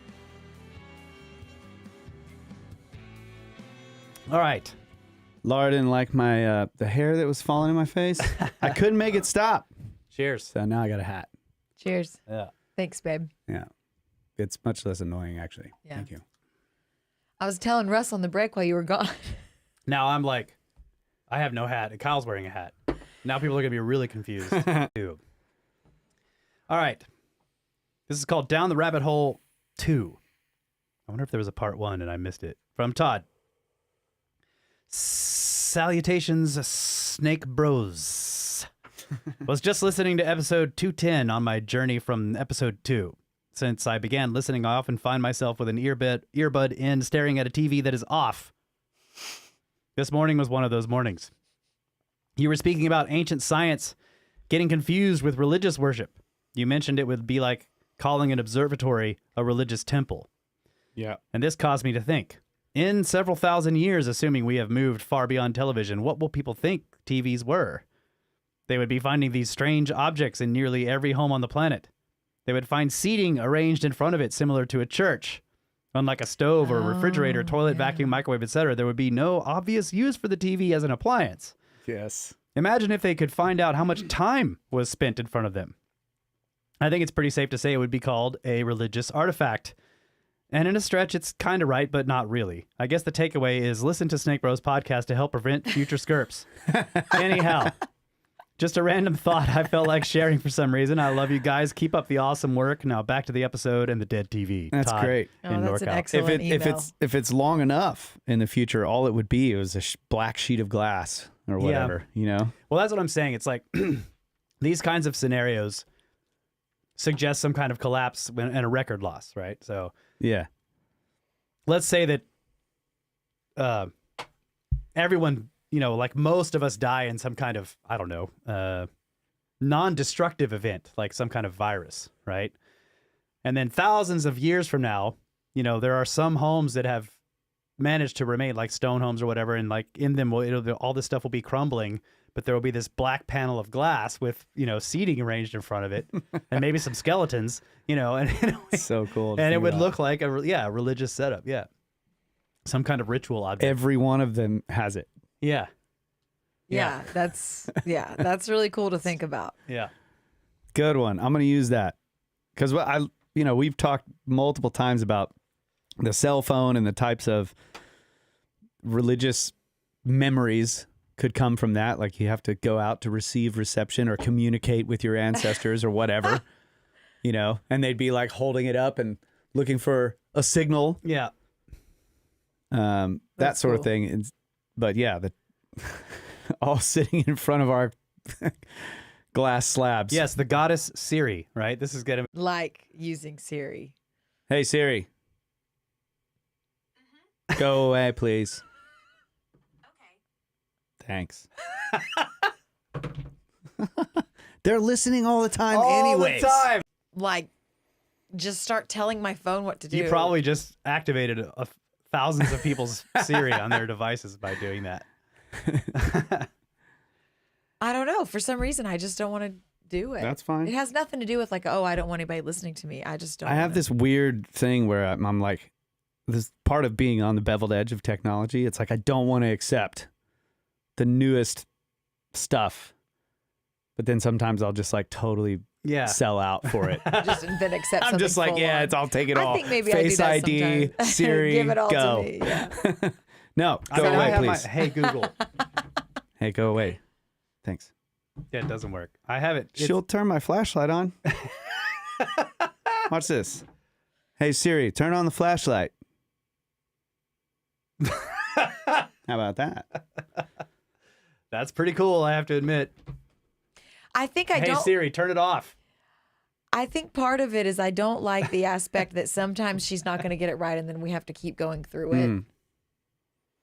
[SPEAKER 1] All right.
[SPEAKER 3] Laura didn't like my the hair that was falling in my face. I couldn't make it stop.
[SPEAKER 1] Cheers.
[SPEAKER 3] So now I got a hat.
[SPEAKER 2] Cheers.
[SPEAKER 1] Yeah.
[SPEAKER 2] Thanks, babe.
[SPEAKER 3] Yeah. It's much less annoying, actually.
[SPEAKER 2] Yeah.
[SPEAKER 3] Thank you.
[SPEAKER 2] I was telling Russ on the break while you were gone.
[SPEAKER 1] Now I'm like, I have no hat, and Kyle's wearing a hat. Now people are going to be really confused, too. All right. This is called Down the Rabbit Hole 2. I wonder if there was a part 1 and I missed it. From Todd. Salutations, Snake Bros. Was just listening to episode 210 on my journey from episode 2. Since I began listening, I often find myself with an earbud in, staring at a TV that is off. This morning was one of those mornings. You were speaking about ancient science getting confused with religious worship. You mentioned it would be like calling an observatory a religious temple.
[SPEAKER 3] Yeah.
[SPEAKER 1] And this caused me to think. In several thousand years, assuming we have moved far beyond television, what will people think TVs were? They would be finding these strange objects in nearly every home on the planet. They would find seating arranged in front of it similar to a church. Unlike a stove or a refrigerator, toilet, vacuum, microwave, etc., there would be no obvious use for the TV as an appliance.
[SPEAKER 3] Yes.
[SPEAKER 1] Imagine if they could find out how much time was spent in front of them. I think it's pretty safe to say it would be called a religious artifact. And in a stretch, it's kind of right, but not really. I guess the takeaway is listen to Snake Bros podcast to help prevent future skirps. Anyhow, just a random thought I felt like sharing for some reason. I love you guys. Keep up the awesome work. Now back to the episode and the dead TV.
[SPEAKER 3] That's
[SPEAKER 1] Todd
[SPEAKER 3] great.
[SPEAKER 1] in
[SPEAKER 2] that's an
[SPEAKER 1] NorCal.
[SPEAKER 2] excellent email.
[SPEAKER 3] If it's long enough in the future, all it would be was a black sheet of glass or whatever, you know?
[SPEAKER 1] Well, that's what I'm saying. It's like these kinds of scenarios suggest some kind of collapse and a record loss, right? So
[SPEAKER 3] Yeah.
[SPEAKER 1] let's say that everyone, like most of us die in some kind of, I don't know, non-destructive event, like some kind of virus, right? And then thousands of years from now, there are some homes that have managed to remain, like stone homes or whatever, and like in them, all this stuff will be crumbling, but there will be this black panel of glass with, seating arranged in front of it, and maybe some skeletons, and
[SPEAKER 3] So cool.
[SPEAKER 1] and it would look like a religious setup, some kind of ritual object.
[SPEAKER 3] Every one of them has it.
[SPEAKER 1] Yeah.
[SPEAKER 2] Yeah, that's really cool to think about.
[SPEAKER 1] Yeah.
[SPEAKER 3] Good one. I'm going to use that because we've talked multiple times about the cell phone and the types of religious memories could come from that. Like you have to go out to receive reception or communicate with your ancestors or whatever, and they'd be like holding it up and looking for a signal.
[SPEAKER 1] Yeah.
[SPEAKER 3] That
[SPEAKER 2] That's
[SPEAKER 3] sort
[SPEAKER 2] cool.
[SPEAKER 3] of thing. But yeah, all sitting in front of our glass slabs.
[SPEAKER 1] Yes, the goddess Siri, right? This is getting
[SPEAKER 2] Like using Siri.
[SPEAKER 3] Hey Siri. Go away, please. Okay. Thanks. They're listening all the time anyways.
[SPEAKER 2] Like, just start telling my phone what to do.
[SPEAKER 1] You probably just activated thousands of people's Siri on their devices by doing that.
[SPEAKER 2] I don't know. For some reason, I just don't want to do it.
[SPEAKER 3] That's fine.
[SPEAKER 2] It has nothing to do with like, I don't want anybody listening to me. I just don't.
[SPEAKER 3] I have
[SPEAKER 2] wanna-
[SPEAKER 3] this weird thing where I'm like, this part of being on the beveled edge of technology. It's like I don't want to accept the newest stuff, but then sometimes I'll just like totally sell out for it.
[SPEAKER 2] just then accept.
[SPEAKER 3] I'm just
[SPEAKER 2] something
[SPEAKER 3] like,
[SPEAKER 2] full on.
[SPEAKER 3] I'll take it all.
[SPEAKER 2] I think maybe
[SPEAKER 3] Face
[SPEAKER 2] I do that
[SPEAKER 3] ID,
[SPEAKER 2] sometimes.
[SPEAKER 3] Siri,
[SPEAKER 2] Give it all
[SPEAKER 3] go.
[SPEAKER 2] to me. Yeah.
[SPEAKER 3] No,
[SPEAKER 1] I
[SPEAKER 3] go
[SPEAKER 1] mean, I
[SPEAKER 3] away,
[SPEAKER 1] have
[SPEAKER 3] please.
[SPEAKER 1] Hey Google.
[SPEAKER 3] Hey, go away. Thanks.
[SPEAKER 1] Yeah, it doesn't work. I have it.
[SPEAKER 3] She'll turn my flashlight on. Watch this. Hey Siri, turn on the flashlight. How about that?
[SPEAKER 1] That's pretty cool, I have to admit.
[SPEAKER 2] I think I
[SPEAKER 1] Hey
[SPEAKER 2] don't.
[SPEAKER 1] Siri, turn it off.
[SPEAKER 2] I think part of it is I don't like the aspect that sometimes she's not going to get it right, and then we have to keep going through it.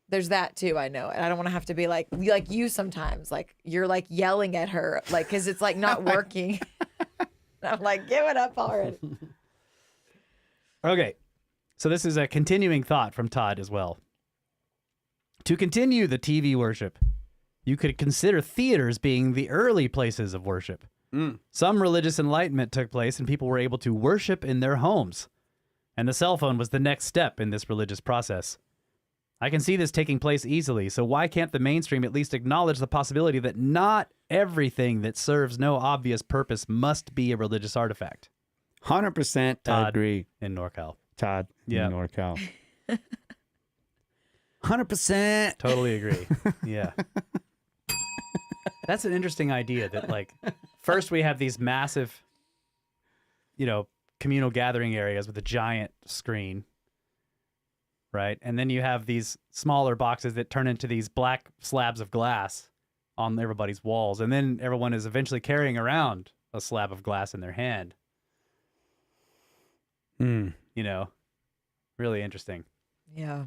[SPEAKER 2] There's that too. I know, and I don't want to have to be like you sometimes. Like you're like yelling at her, like because it's like not working. I'm like, give it up already.
[SPEAKER 1] Okay, so this is a continuing thought from Todd as well. To continue the TV worship, you could consider theaters being the early places of worship. Some religious enlightenment took place and people were able to worship in their homes. And the cell phone was the next step in this religious process. I can see this taking place easily, so why can't the mainstream at least acknowledge the possibility that not everything that serves no obvious purpose must be a religious artifact?
[SPEAKER 3] 100%
[SPEAKER 1] Todd.
[SPEAKER 3] agree.
[SPEAKER 1] In NorCal.
[SPEAKER 3] Todd
[SPEAKER 1] Yeah.
[SPEAKER 3] in NorCal. 100%.
[SPEAKER 1] Totally agree. Yeah. That's an interesting idea that, like, first we have these massive, communal gathering areas with a giant screen, right? And then you have these smaller boxes that turn into these black slabs of glass on everybody's walls. And then everyone is eventually carrying around a slab of glass in their hand. Really interesting.
[SPEAKER 2] Yeah.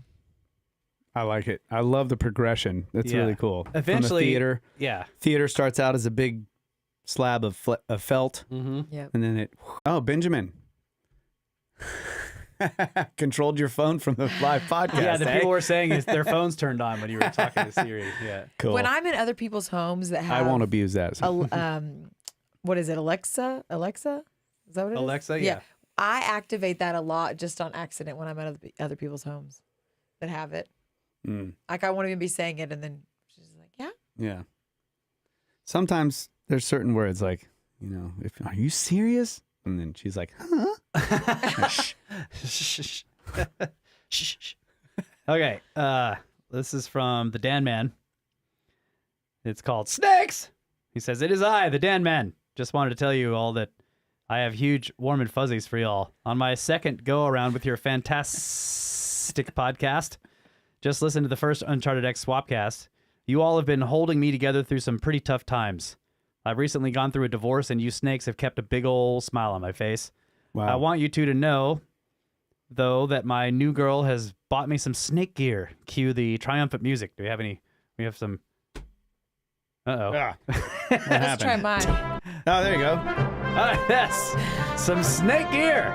[SPEAKER 3] I like it. I love the progression. That's
[SPEAKER 1] Yeah.
[SPEAKER 3] really cool.
[SPEAKER 1] Eventually,
[SPEAKER 3] From the theater.
[SPEAKER 1] Yeah.
[SPEAKER 3] Theater starts out as a big slab of felt,
[SPEAKER 1] Mm-hmm.
[SPEAKER 2] Yep.
[SPEAKER 3] and then Benjamin. Controlled your phone from the live podcast.
[SPEAKER 1] Yeah, the
[SPEAKER 3] eh?
[SPEAKER 1] people were saying their phones turned on when you were talking to Siri. Yeah.
[SPEAKER 3] Cool.
[SPEAKER 2] When I'm in other people's homes that have
[SPEAKER 3] I won't abuse that.
[SPEAKER 2] what is it, Alexa? Alexa? Is that what it is?
[SPEAKER 1] Alexa, yeah.
[SPEAKER 2] I activate that a lot just on accident when I'm at other people's homes that have it. Like I won't even be saying it, and then she's like, "Yeah."
[SPEAKER 3] Yeah. Sometimes there's certain words like, are you serious? And then she's like, huh?
[SPEAKER 1] Okay. This is from the Dan Man. It's called Snakes. He says, "It is I, the Dan Man. Just wanted to tell you all that I have huge warm and fuzzies for y'all. On my second go around with your fantastic podcast, just listen to the first Uncharted X Swapcast. You all have been holding me together through some pretty tough times. I've recently gone through a divorce, and you snakes have kept a big ole smile on my face.
[SPEAKER 3] Wow.
[SPEAKER 1] I want you two to know, though, that my new girl has bought me some snake gear. Cue the triumphant music. Do we have any? We have some. Uh-oh.
[SPEAKER 3] Ah,
[SPEAKER 2] Let's try mine.
[SPEAKER 3] Oh, there you go.
[SPEAKER 1] Yes. Some snake gear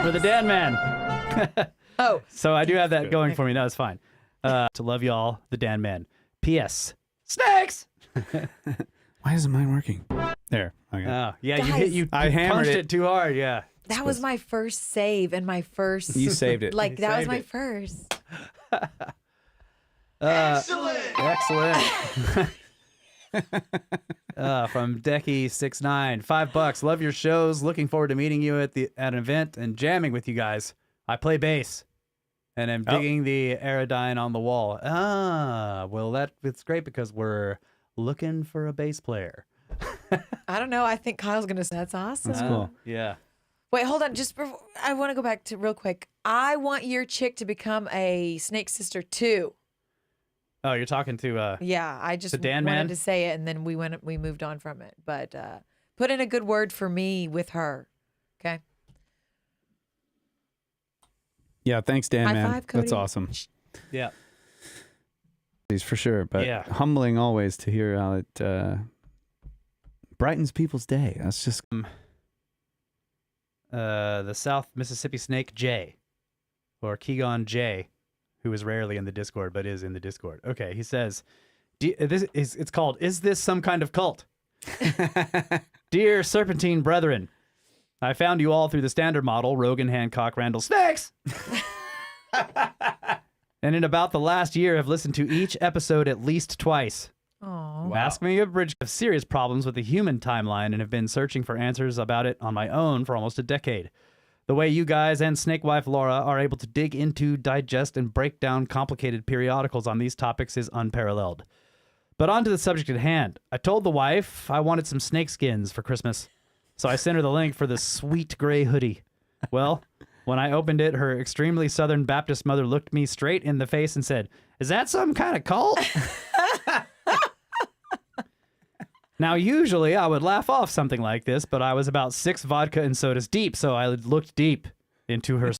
[SPEAKER 1] for the Dan Man.
[SPEAKER 2] Oh,
[SPEAKER 1] So I do have that going for me. No, it's fine. To love y'all, the Dan Man. P.S. Snakes!
[SPEAKER 3] Why isn't mine working? There. Okay.
[SPEAKER 1] Oh, yeah,
[SPEAKER 2] Guys.
[SPEAKER 3] I hammered
[SPEAKER 1] punched
[SPEAKER 3] it.
[SPEAKER 1] it too hard, yeah.
[SPEAKER 2] that was my first save and my first.
[SPEAKER 3] You saved it.
[SPEAKER 2] Like
[SPEAKER 1] You
[SPEAKER 2] that was
[SPEAKER 1] saved
[SPEAKER 2] my
[SPEAKER 1] it.
[SPEAKER 2] first.
[SPEAKER 1] Excellent. From Decky69, $5. Love your shows. Looking forward to meeting you at an event and jamming with you guys. I play bass, and I'm digging the Aerodyne on the wall. Well, it's great because we're looking for a bass player.
[SPEAKER 2] I don't know. I think Kyle's gonna say that's awesome.
[SPEAKER 3] That's cool.
[SPEAKER 1] Yeah.
[SPEAKER 2] Wait, hold on. I want to go back to real quick. I want your chick to become a snake sister too.
[SPEAKER 1] Oh, you're talking to
[SPEAKER 2] Yeah, I just
[SPEAKER 1] The Dan
[SPEAKER 2] wanted
[SPEAKER 1] Man?
[SPEAKER 2] to say it, and then we moved on from it. But put in a good word for me with her. Okay.
[SPEAKER 3] Yeah, thanks, Dan,
[SPEAKER 2] High
[SPEAKER 3] man.
[SPEAKER 2] five, Cody.
[SPEAKER 3] That's awesome.
[SPEAKER 1] yeah.
[SPEAKER 3] For sure. But
[SPEAKER 1] Yeah.
[SPEAKER 3] humbling always to hear how it brightens people's day. That's just
[SPEAKER 1] The South Mississippi Snake J, or Keegan J, who is rarely in the Discord but is in the Discord. Okay, he says, it's called "Is This Some Kind of Cult?" Dear Serpentine Brethren, I found you all through the standard model, Rogan, Hancock, Randall, Snakes! And in about the last year, have listened to each episode at least twice.
[SPEAKER 2] Oh.
[SPEAKER 1] Ask Me a Bridge have serious problems with the human timeline and have been searching for answers about it on my own for almost a decade. The way you guys and Snake Wife Laura are able to dig into, digest, and break down complicated periodicals on these topics is unparalleled. But on to the subject at hand. I told the wife I wanted some snake skins for Christmas, so I sent her the link for the sweet gray hoodie. Well, when I opened it, her extremely Southern Baptist mother looked me straight in the face and said, "Is that some kind of cult?" Now, usually I would laugh off something like this, but I was about 6 vodka and sodas deep, so I looked deep into her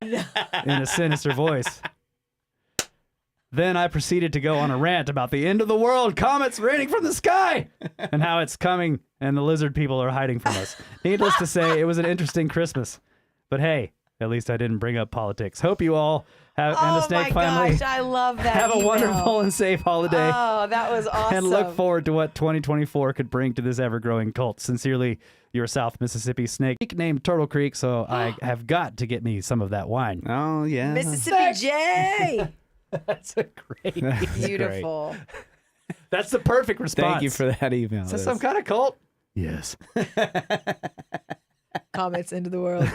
[SPEAKER 1] in a sinister voice. Then I proceeded to go on a rant about the end of the world, comets raining from the sky, and how it's coming and the lizard people are hiding from us. Needless to say, it was an interesting Christmas. But hey, at least I didn't bring up politics. Hope you all have, and the Snake family
[SPEAKER 2] Gosh, I love that.
[SPEAKER 1] have a
[SPEAKER 2] email.
[SPEAKER 1] wonderful and safe holiday.
[SPEAKER 2] Oh, that was awesome.
[SPEAKER 1] And look forward to what 2024 could bring to this ever-growing cult. Sincerely, your South Mississippi snake named Turtle Creek, so I have got to get me some of that wine.
[SPEAKER 3] Oh, yeah.
[SPEAKER 2] Mississippi J.
[SPEAKER 1] That's a great.
[SPEAKER 3] That's great.
[SPEAKER 2] Beautiful.
[SPEAKER 1] That's the perfect response.
[SPEAKER 3] Thank you for that email.
[SPEAKER 1] Is this some kind of cult?
[SPEAKER 3] Yes.
[SPEAKER 2] Comments into the world.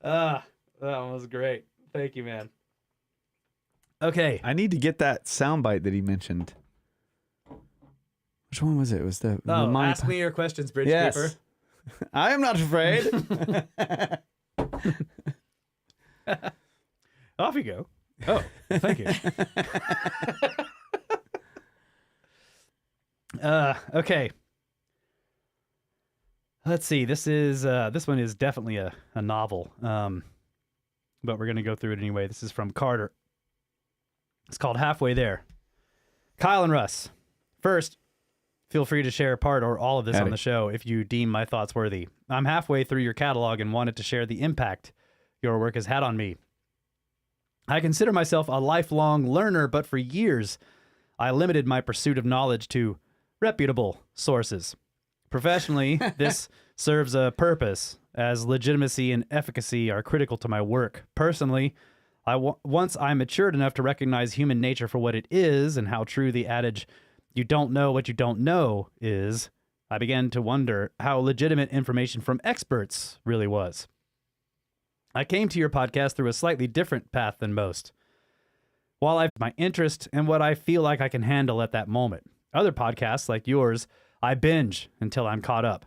[SPEAKER 1] That one was great. Thank you, man. Okay.
[SPEAKER 3] I need to get that soundbite that he mentioned. Which one was it? It was the Monty
[SPEAKER 1] Ask me your questions, Bridge
[SPEAKER 3] Yes.
[SPEAKER 1] Keeper.
[SPEAKER 3] I am not afraid.
[SPEAKER 1] Off you go. Oh, thank you. Okay. Let's see. This one is definitely a novel. But we're gonna go through it anyway. This is from Carter. It's called Halfway There. Kyle and Russ. First, feel free to share part or all of this on the show if you deem my thoughts worthy. I'm halfway through your catalog and wanted to share the impact your work has had on me. I consider myself a lifelong learner, but for years, I limited my pursuit of knowledge to reputable sources. Professionally, this serves a purpose, as legitimacy and efficacy are critical to my work. Personally, once I matured enough to recognize human nature for what it is and how true the adage, "you don't know what you don't know," is, I began to wonder how legitimate information from experts really was. I came to your podcast through a slightly different path than most. While I've my interest and what I feel like I can handle at that moment, other podcasts like yours, I binge until I'm caught up.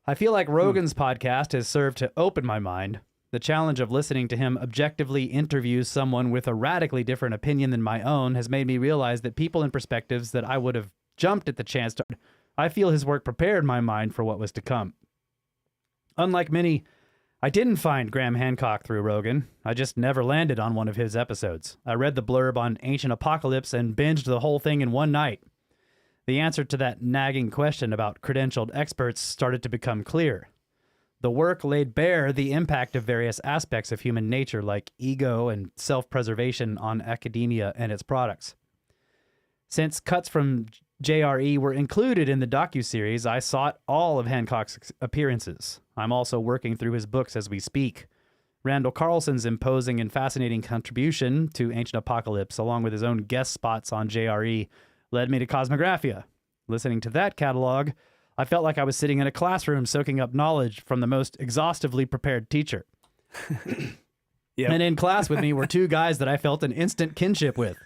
[SPEAKER 1] I feel like Rogan's podcast has served to open my mind. The challenge of listening to him objectively interview someone with a radically different opinion than my own has made me realize that people and perspectives that I would have jumped at the chance to. I feel his work prepared my mind for what was to come. Unlike many, I didn't find Graham Hancock through Rogan. I just never landed on one of his episodes. I read the blurb on Ancient Apocalypse and binged the whole thing in one night. The answer to that nagging question about credentialed experts started to become clear. The work laid bare the impact of various aspects of human nature, like ego and self-preservation, on academia and its products. Since cuts from JRE were included in the docuseries, I sought all of Hancock's appearances. I'm also working through his books as we speak. Randall Carlson's imposing and fascinating contribution to Ancient Apocalypse, along with his own guest spots on JRE, led me to Cosmographia. Listening to that catalog, I felt like I was sitting in a classroom soaking up knowledge from the most exhaustively prepared teacher.
[SPEAKER 3] Yep.
[SPEAKER 1] And in class with me were two guys that I felt an instant kinship with.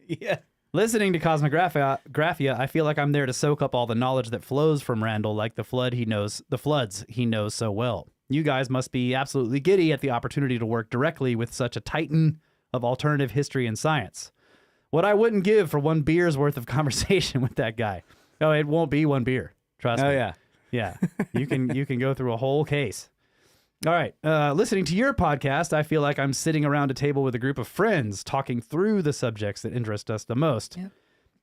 [SPEAKER 3] Yeah.
[SPEAKER 1] Listening to Cosmographia, I feel like I'm there to soak up all the knowledge that flows from Randall, like the floods he knows so well. You guys must be absolutely giddy at the opportunity to work directly with such a titan of alternative history and science. What I wouldn't give for one beer's worth of conversation with that guy. Oh, it won't be one beer. Trust me.
[SPEAKER 3] Oh, yeah.
[SPEAKER 1] Yeah. You can go through a whole case. All right. Listening to your podcast, I feel like I'm sitting around a table with a group of friends talking through the subjects that interest us the most.
[SPEAKER 2] Yep.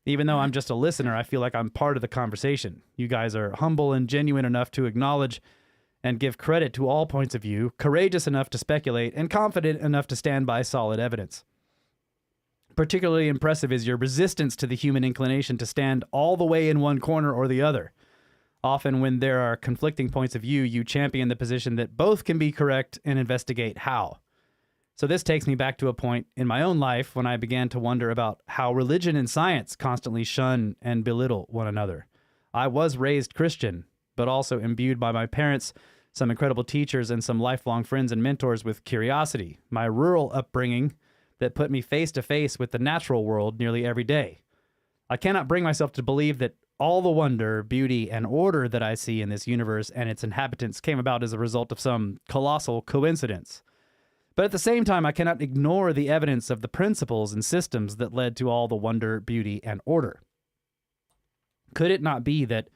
[SPEAKER 1] Even though I'm just a listener, I feel like I'm part of the conversation. You guys are humble and genuine enough to acknowledge and give credit to all points of view, courageous enough to speculate, and confident enough to stand by solid evidence. Particularly impressive is your resistance to the human inclination to stand all the way in one corner or the other. Often when there are conflicting points of view, you champion the position that both can be correct and investigate how. So this takes me back to a point in my own life when I began to wonder about how religion and science constantly shun and belittle one another. I was raised Christian, but also imbued by my parents, some incredible teachers, and some lifelong friends and mentors with curiosity. My rural upbringing that put me face to face with the natural world nearly every day. I cannot bring myself to believe that all the wonder, beauty, and order that I see in this universe and its inhabitants came about as a result of some colossal coincidence. But at the same time, I cannot ignore the evidence of the principles and systems that led to all the wonder, beauty, and order. Could it not be that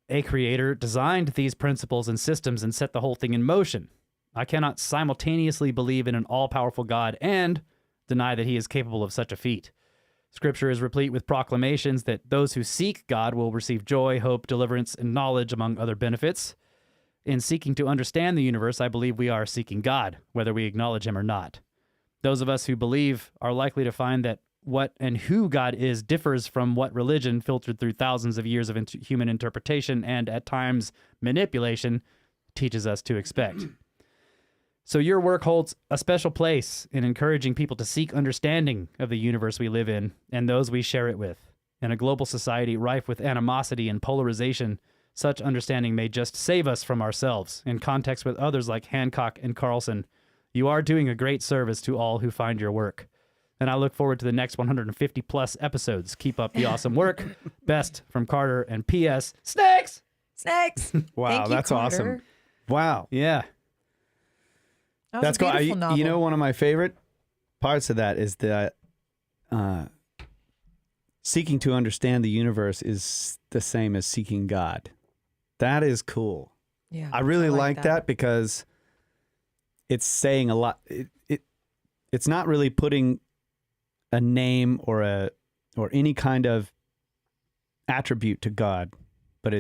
[SPEAKER 1] a creator designed these principles and systems and set the whole thing in motion? I cannot simultaneously believe in an all-powerful God and deny that he is capable of such a feat. Scripture is replete with proclamations that those who seek God will receive joy, hope, deliverance, and knowledge, among other benefits. In seeking to understand the universe, I believe we are seeking God, whether we acknowledge him or not. Those of us who believe are likely to find that what and who God is differs from what religion, filtered through thousands of years of human interpretation and, at times, manipulation, teaches us to expect. So your work holds a special place in encouraging people to seek understanding of the universe we live in and those we share it with. In a global society rife with animosity and polarization, such understanding may just save us from ourselves. In context with others like Hancock and Carlson, you are doing a great service to all who find your work. And I look forward to the next 150 plus episodes. Keep up the awesome work. Best from Carter and P.S. Snakes!
[SPEAKER 2] Snakes.
[SPEAKER 3] Wow,
[SPEAKER 2] Thank you,
[SPEAKER 3] that's
[SPEAKER 2] Carter.
[SPEAKER 3] awesome. Wow.
[SPEAKER 1] Yeah.
[SPEAKER 2] That was
[SPEAKER 3] That's
[SPEAKER 2] a
[SPEAKER 3] cool.
[SPEAKER 2] beautiful novel.
[SPEAKER 3] You know, one of my favorite parts of that is that seeking to understand the universe is the same as seeking God. That is cool.
[SPEAKER 2] Yeah,
[SPEAKER 3] I really like that because it's saying a lot. It's not really putting a name or any kind of attribute to God, but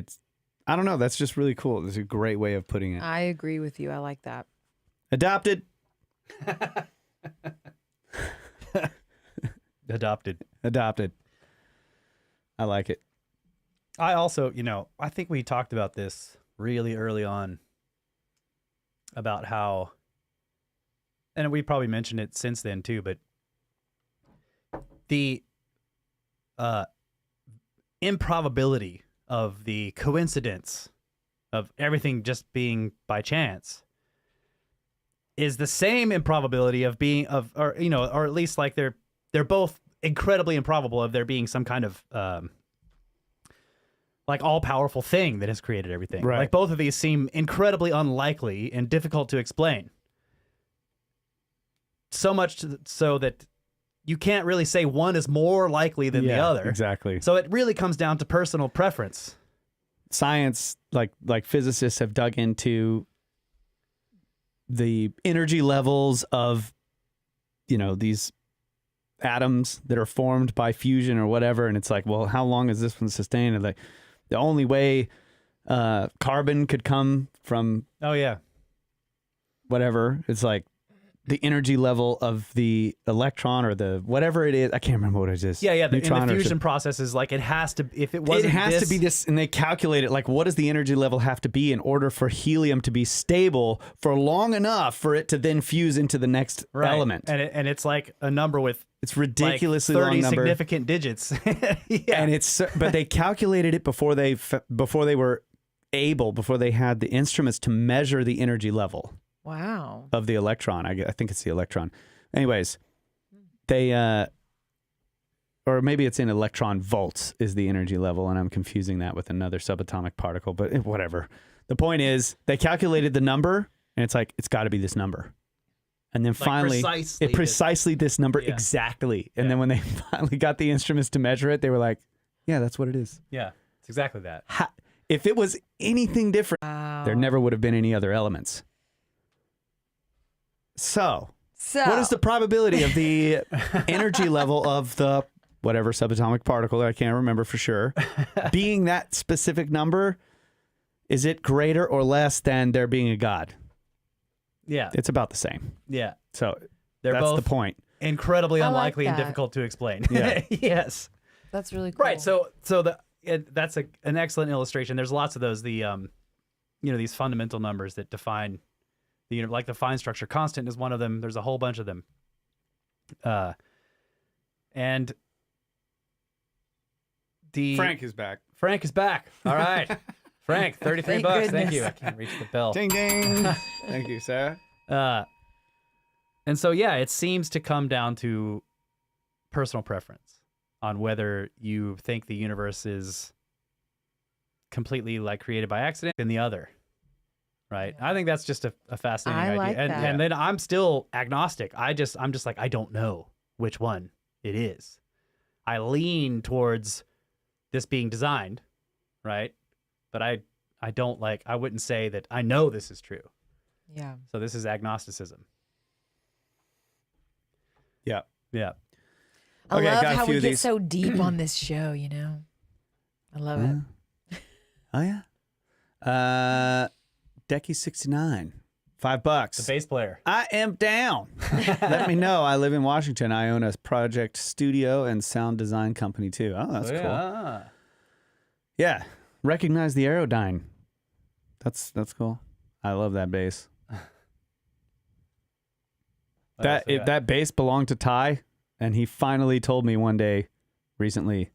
[SPEAKER 3] I don't know. That's just really cool. It's a great way of putting it.
[SPEAKER 2] I agree with you. I like that.
[SPEAKER 3] Adopted.
[SPEAKER 1] Adopted.
[SPEAKER 3] I like it.
[SPEAKER 1] I also, I think we talked about this really early on about how, and we probably mentioned it since then too, but the improbability of the coincidence of everything just being by chance is the same improbability of being or at least like they're both incredibly improbable of there being some kind of like all-powerful thing that has created everything.
[SPEAKER 3] Right.
[SPEAKER 1] Like both of these seem incredibly unlikely and difficult to explain. So much so that you can't really say one is more likely than the other.
[SPEAKER 3] Exactly.
[SPEAKER 1] So it really comes down to personal preference.
[SPEAKER 3] Science, like physicists have dug into the energy levels of, these atoms that are formed by fusion or whatever. And it's like, well, how long is this one sustained? And like the only way carbon could come from
[SPEAKER 1] Oh, yeah.
[SPEAKER 3] whatever, it's like the energy level of the electron or the whatever it is. I can't remember what it is.
[SPEAKER 1] Yeah. In
[SPEAKER 3] Neutron
[SPEAKER 1] the
[SPEAKER 3] or
[SPEAKER 1] fusion process is like it has to, if it wasn't
[SPEAKER 3] it has to be this, and they calculate it like, what does the energy level have to be in order for helium to be stable for long enough for it to then fuse into the next
[SPEAKER 1] Right.
[SPEAKER 3] element?
[SPEAKER 1] And it's like a number with
[SPEAKER 3] It's ridiculously
[SPEAKER 1] like 30
[SPEAKER 3] long number,
[SPEAKER 1] significant digits. Yeah.
[SPEAKER 3] and but they calculated it before they had the instruments to measure the energy level
[SPEAKER 2] Wow.
[SPEAKER 3] of the electron. I think it's the electron. Anyways, they or maybe it's in electron volts is the energy level, and I'm confusing that with another subatomic particle, but whatever. The point is they calculated the number, and it's like, it's got to be this number. And then finally, precisely this number exactly. And then when they finally got the instruments to measure it, they were like, yeah, that's what it is.
[SPEAKER 1] Yeah, it's exactly that.
[SPEAKER 3] If it was anything different,
[SPEAKER 2] Wow.
[SPEAKER 3] there never would have been any other elements. So what is the probability of the energy level of the whatever subatomic particle that I can't remember for sure being that specific number? Is it greater or less than there being a God?
[SPEAKER 1] Yeah.
[SPEAKER 3] It's about the same.
[SPEAKER 1] Yeah.
[SPEAKER 3] So
[SPEAKER 1] They're
[SPEAKER 3] that's
[SPEAKER 1] both
[SPEAKER 3] the point.
[SPEAKER 1] incredibly
[SPEAKER 2] I like
[SPEAKER 1] unlikely and
[SPEAKER 2] that.
[SPEAKER 1] difficult to explain.
[SPEAKER 3] Yeah.
[SPEAKER 2] That's
[SPEAKER 1] Yes.
[SPEAKER 2] really cool.
[SPEAKER 1] Right. So that's an excellent illustration. There's lots of those. The these fundamental numbers that define the universe, like the fine structure constant is one of them. There's a whole bunch of them. And
[SPEAKER 3] is back.
[SPEAKER 1] Frank is back. All right. Frank, $33.
[SPEAKER 2] Thank
[SPEAKER 1] Thank
[SPEAKER 2] goodness.
[SPEAKER 1] you. I can't reach the bell.
[SPEAKER 3] Ding ding. Thank you, Sarah.
[SPEAKER 1] And so, yeah, it seems to come down to personal preference on whether you think the universe is completely like created by accident and the other. Right. I think that's just a fascinating
[SPEAKER 2] I
[SPEAKER 1] idea.
[SPEAKER 2] like
[SPEAKER 1] and,
[SPEAKER 2] that.
[SPEAKER 1] and then I'm still agnostic. I'm just like, I don't know which one it is. I lean towards this being designed, right? But I wouldn't say that I know this is true.
[SPEAKER 2] Yeah.
[SPEAKER 1] So this is agnosticism.
[SPEAKER 3] Yeah.
[SPEAKER 1] Yeah.
[SPEAKER 2] I
[SPEAKER 3] Okay,
[SPEAKER 2] love
[SPEAKER 3] got a
[SPEAKER 2] how
[SPEAKER 3] few
[SPEAKER 2] we
[SPEAKER 3] of
[SPEAKER 2] get
[SPEAKER 3] these.
[SPEAKER 2] so deep on this show, I love it.
[SPEAKER 3] Oh yeah. Decky 69. $5.
[SPEAKER 1] The bass player.
[SPEAKER 3] I am down. Let me know. I live in Washington. I own a project studio and sound design company too. Oh, that's cool.
[SPEAKER 1] Yeah.
[SPEAKER 3] Yeah. Recognize the Aerodyne. That's cool. I love that bass. That bass belonged to Ty, and he finally told me one day recently,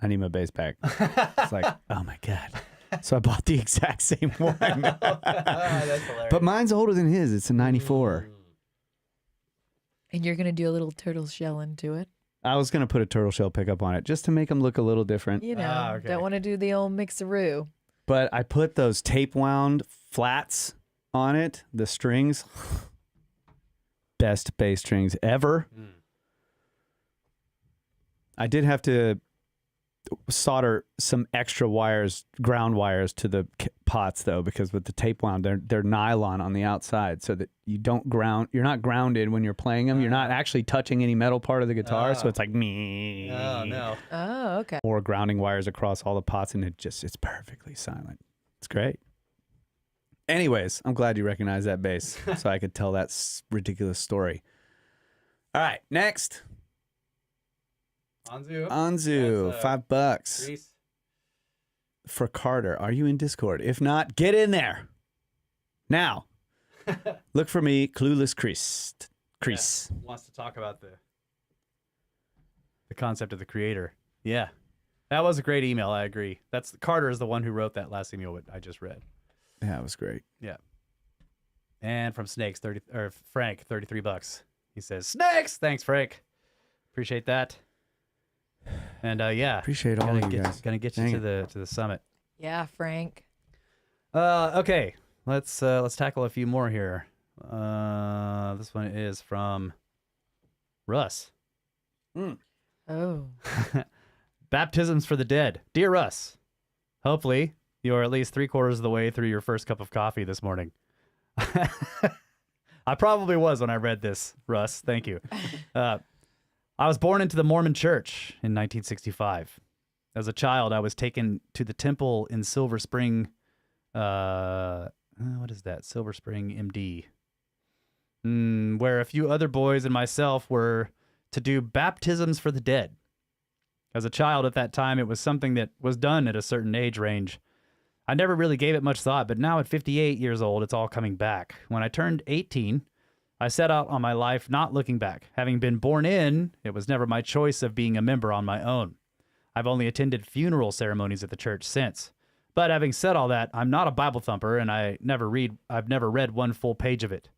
[SPEAKER 3] I need my bass back. It's like, oh my God. So I bought the exact same one.
[SPEAKER 1] That's hilarious.
[SPEAKER 3] But mine's older than his. It's a 94.
[SPEAKER 2] And you're going to do a little turtle shell into it.
[SPEAKER 3] I was going to put a turtle shell pickup on it just to make them look a little different.
[SPEAKER 2] You know,
[SPEAKER 1] okay.
[SPEAKER 2] don't want to do the old mixaroo.
[SPEAKER 3] But I put those tape wound flats on it, the strings. Best bass strings ever. I did have to solder some extra wires, ground wires to the pots though, because with the tape wound, they're nylon on the outside, so that you don't ground. You're not grounded when you're playing them. You're not actually touching any metal part of the guitar, so it's like me.
[SPEAKER 1] Oh no.
[SPEAKER 2] Oh, okay.
[SPEAKER 3] Or grounding wires across all the pots, and it's perfectly silent. It's great. Anyways, I'm glad you recognize that bass, so I could tell that ridiculous story. All right, next. Anzu, $5
[SPEAKER 1] Reese.
[SPEAKER 3] for Carter. Are you in Discord? If not, get in there. Now, look for me, Clueless Chris.
[SPEAKER 1] Yeah, wants to talk about the concept of the creator. Yeah. That was a great email. I agree. Carter is the one who wrote that last email I just read.
[SPEAKER 3] Yeah, it was great.
[SPEAKER 1] Yeah. And from Snakes, Frank, $33. He says, Snakes! Thanks, Frank. Appreciate that. And yeah,
[SPEAKER 3] Appreciate all of you guys.
[SPEAKER 1] Gonna get you to the summit.
[SPEAKER 2] Yeah, Frank.
[SPEAKER 1] Okay, let's tackle a few more here. This one is from Russ.
[SPEAKER 2] Oh.
[SPEAKER 1] Baptisms for the dead, dear Russ. Hopefully, you're at least 3/4 of the way through your first cup of coffee this morning. I probably was when I read this, Russ. Thank you. I was born into the Mormon Church in 1965. As a child, I was taken to the temple in Silver Spring. What is that? Silver Spring, MD. Where a few other boys and myself were to do baptisms for the dead. As a child at that time, it was something that was done at a certain age range. I never really gave it much thought, but now at 58 years old, it's all coming back. When I turned 18, I set out on my life not looking back. Having been born in, it was never my choice of being a member on my own. I've only attended funeral ceremonies at the church since. But having said all that, I'm not a Bible thumper, and I've never read one full page of it.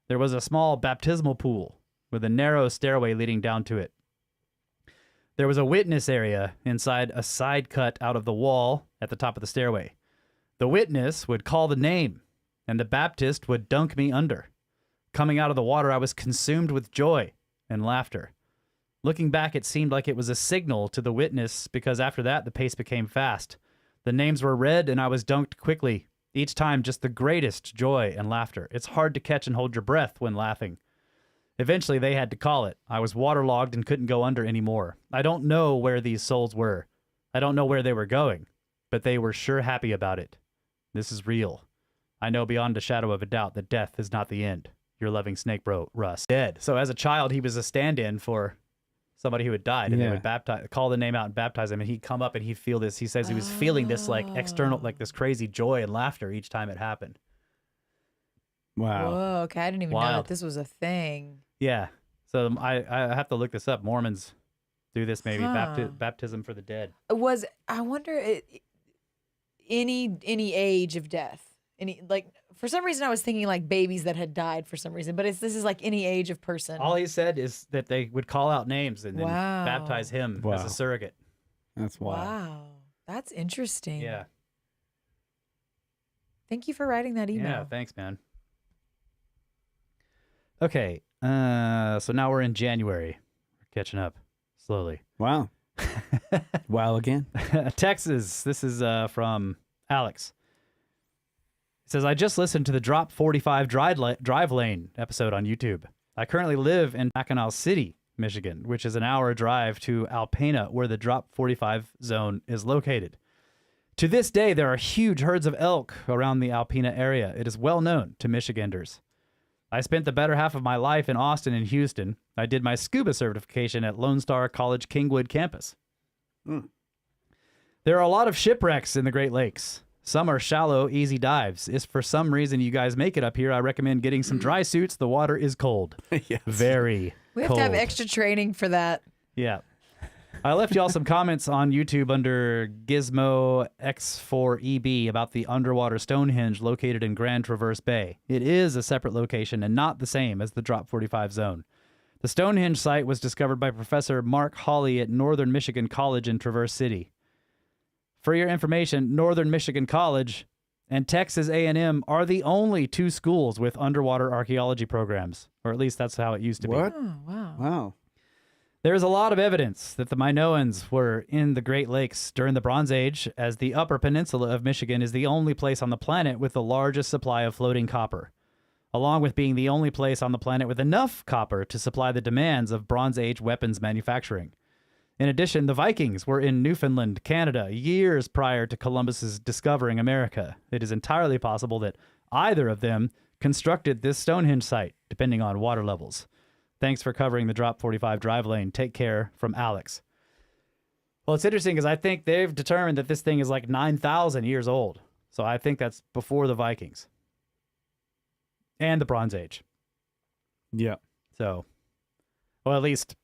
[SPEAKER 1] There was a small baptismal pool with a narrow stairway leading down to it. There was a witness area inside a side cut out of the wall at the top of the stairway. The witness would call the name, and the Baptist would dunk me under. Coming out of the water, I was consumed with joy and laughter. Looking back, it seemed like it was a signal to the witness, because after that, the pace became fast. The names were read, and I was dunked quickly. Each time, just the greatest joy and laughter. It's hard to catch and hold your breath when laughing. Eventually, they had to call it. I was waterlogged and couldn't go under anymore. I don't know where these souls were. I don't know where they were going, but they were sure happy about it. This is real. I know beyond a shadow of a doubt that death is not the end. Your loving snake bro, Russ. Dead. So as a child, he was a stand-in for somebody who had died, and they would call the name out and baptize him, and he'd come up and he'd feel this. He says he was feeling this like external, like this crazy joy and laughter each time it happened.
[SPEAKER 3] Wow.
[SPEAKER 2] Whoa, okay. I didn't even know
[SPEAKER 1] Wild.
[SPEAKER 2] that this was a thing.
[SPEAKER 1] Yeah. So I have to look this up. Mormons do this maybe,
[SPEAKER 2] Huh.
[SPEAKER 1] baptism for the dead.
[SPEAKER 2] I wonder any age of death. For some reason I was thinking like babies that had died for some reason, but this is like any age of person.
[SPEAKER 1] All he said is that they would call out names and then
[SPEAKER 2] Wow.
[SPEAKER 1] baptize him as
[SPEAKER 3] Wow.
[SPEAKER 1] a surrogate.
[SPEAKER 3] That's wild.
[SPEAKER 2] Wow. That's interesting.
[SPEAKER 1] Yeah.
[SPEAKER 2] Thank you for writing that email.
[SPEAKER 1] Yeah, thanks, man. Okay, so now we're in January. We're catching up slowly.
[SPEAKER 3] Wow. Wow again.
[SPEAKER 1] Texas, this is from Alex. It says, I just listened to the Drop 45 Drive Lane episode on YouTube. I currently live in Mackinac City, Michigan, which is an hour drive to Alpena, where the Drop 45 zone is located. To this day, there are huge herds of elk around the Alpena area. It is well known to Michiganders. I spent the better half of my life in Austin and Houston. I did my scuba certification at Lone Star College Kingwood campus. There are a lot of shipwrecks in the Great Lakes. Some are shallow, easy dives. If for some reason you guys make it up here, I recommend getting some dry suits. The water is cold.
[SPEAKER 3] Yes.
[SPEAKER 1] Very
[SPEAKER 2] We have
[SPEAKER 1] cold.
[SPEAKER 2] to have extra training for that.
[SPEAKER 1] Yeah. I left y'all some comments on YouTube under Gizmo X4EB about the underwater Stonehenge located in Grand Traverse Bay. It is a separate location and not the same as the Drop 45 zone. The Stonehenge site was discovered by Professor Mark Hawley at Northern Michigan College in Traverse City. For your information, Northern Michigan College and Texas A&M are the only two schools with underwater archaeology programs, or at least that's how it used to
[SPEAKER 3] What?
[SPEAKER 2] Oh, wow.
[SPEAKER 3] Wow.
[SPEAKER 1] There is a lot of evidence that the Minoans were in the Great Lakes during the Bronze Age, as the Upper Peninsula of Michigan is the only place on the planet with the largest supply of floating copper, along with being the only place on the planet with enough copper to supply the demands of Bronze Age weapons manufacturing. In addition, the Vikings were in Newfoundland, Canada, years prior to Columbus's discovering America. It is entirely possible that either of them constructed this Stonehenge site, depending on water levels. Thanks for covering the Drop 45 drive lane. Take care, from Alex. Well, it's interesting because I think they've determined that this thing is like 9,000 years old. So I think that's before the Vikings and the Bronze Age.
[SPEAKER 3] Yeah.
[SPEAKER 1] So, well, at least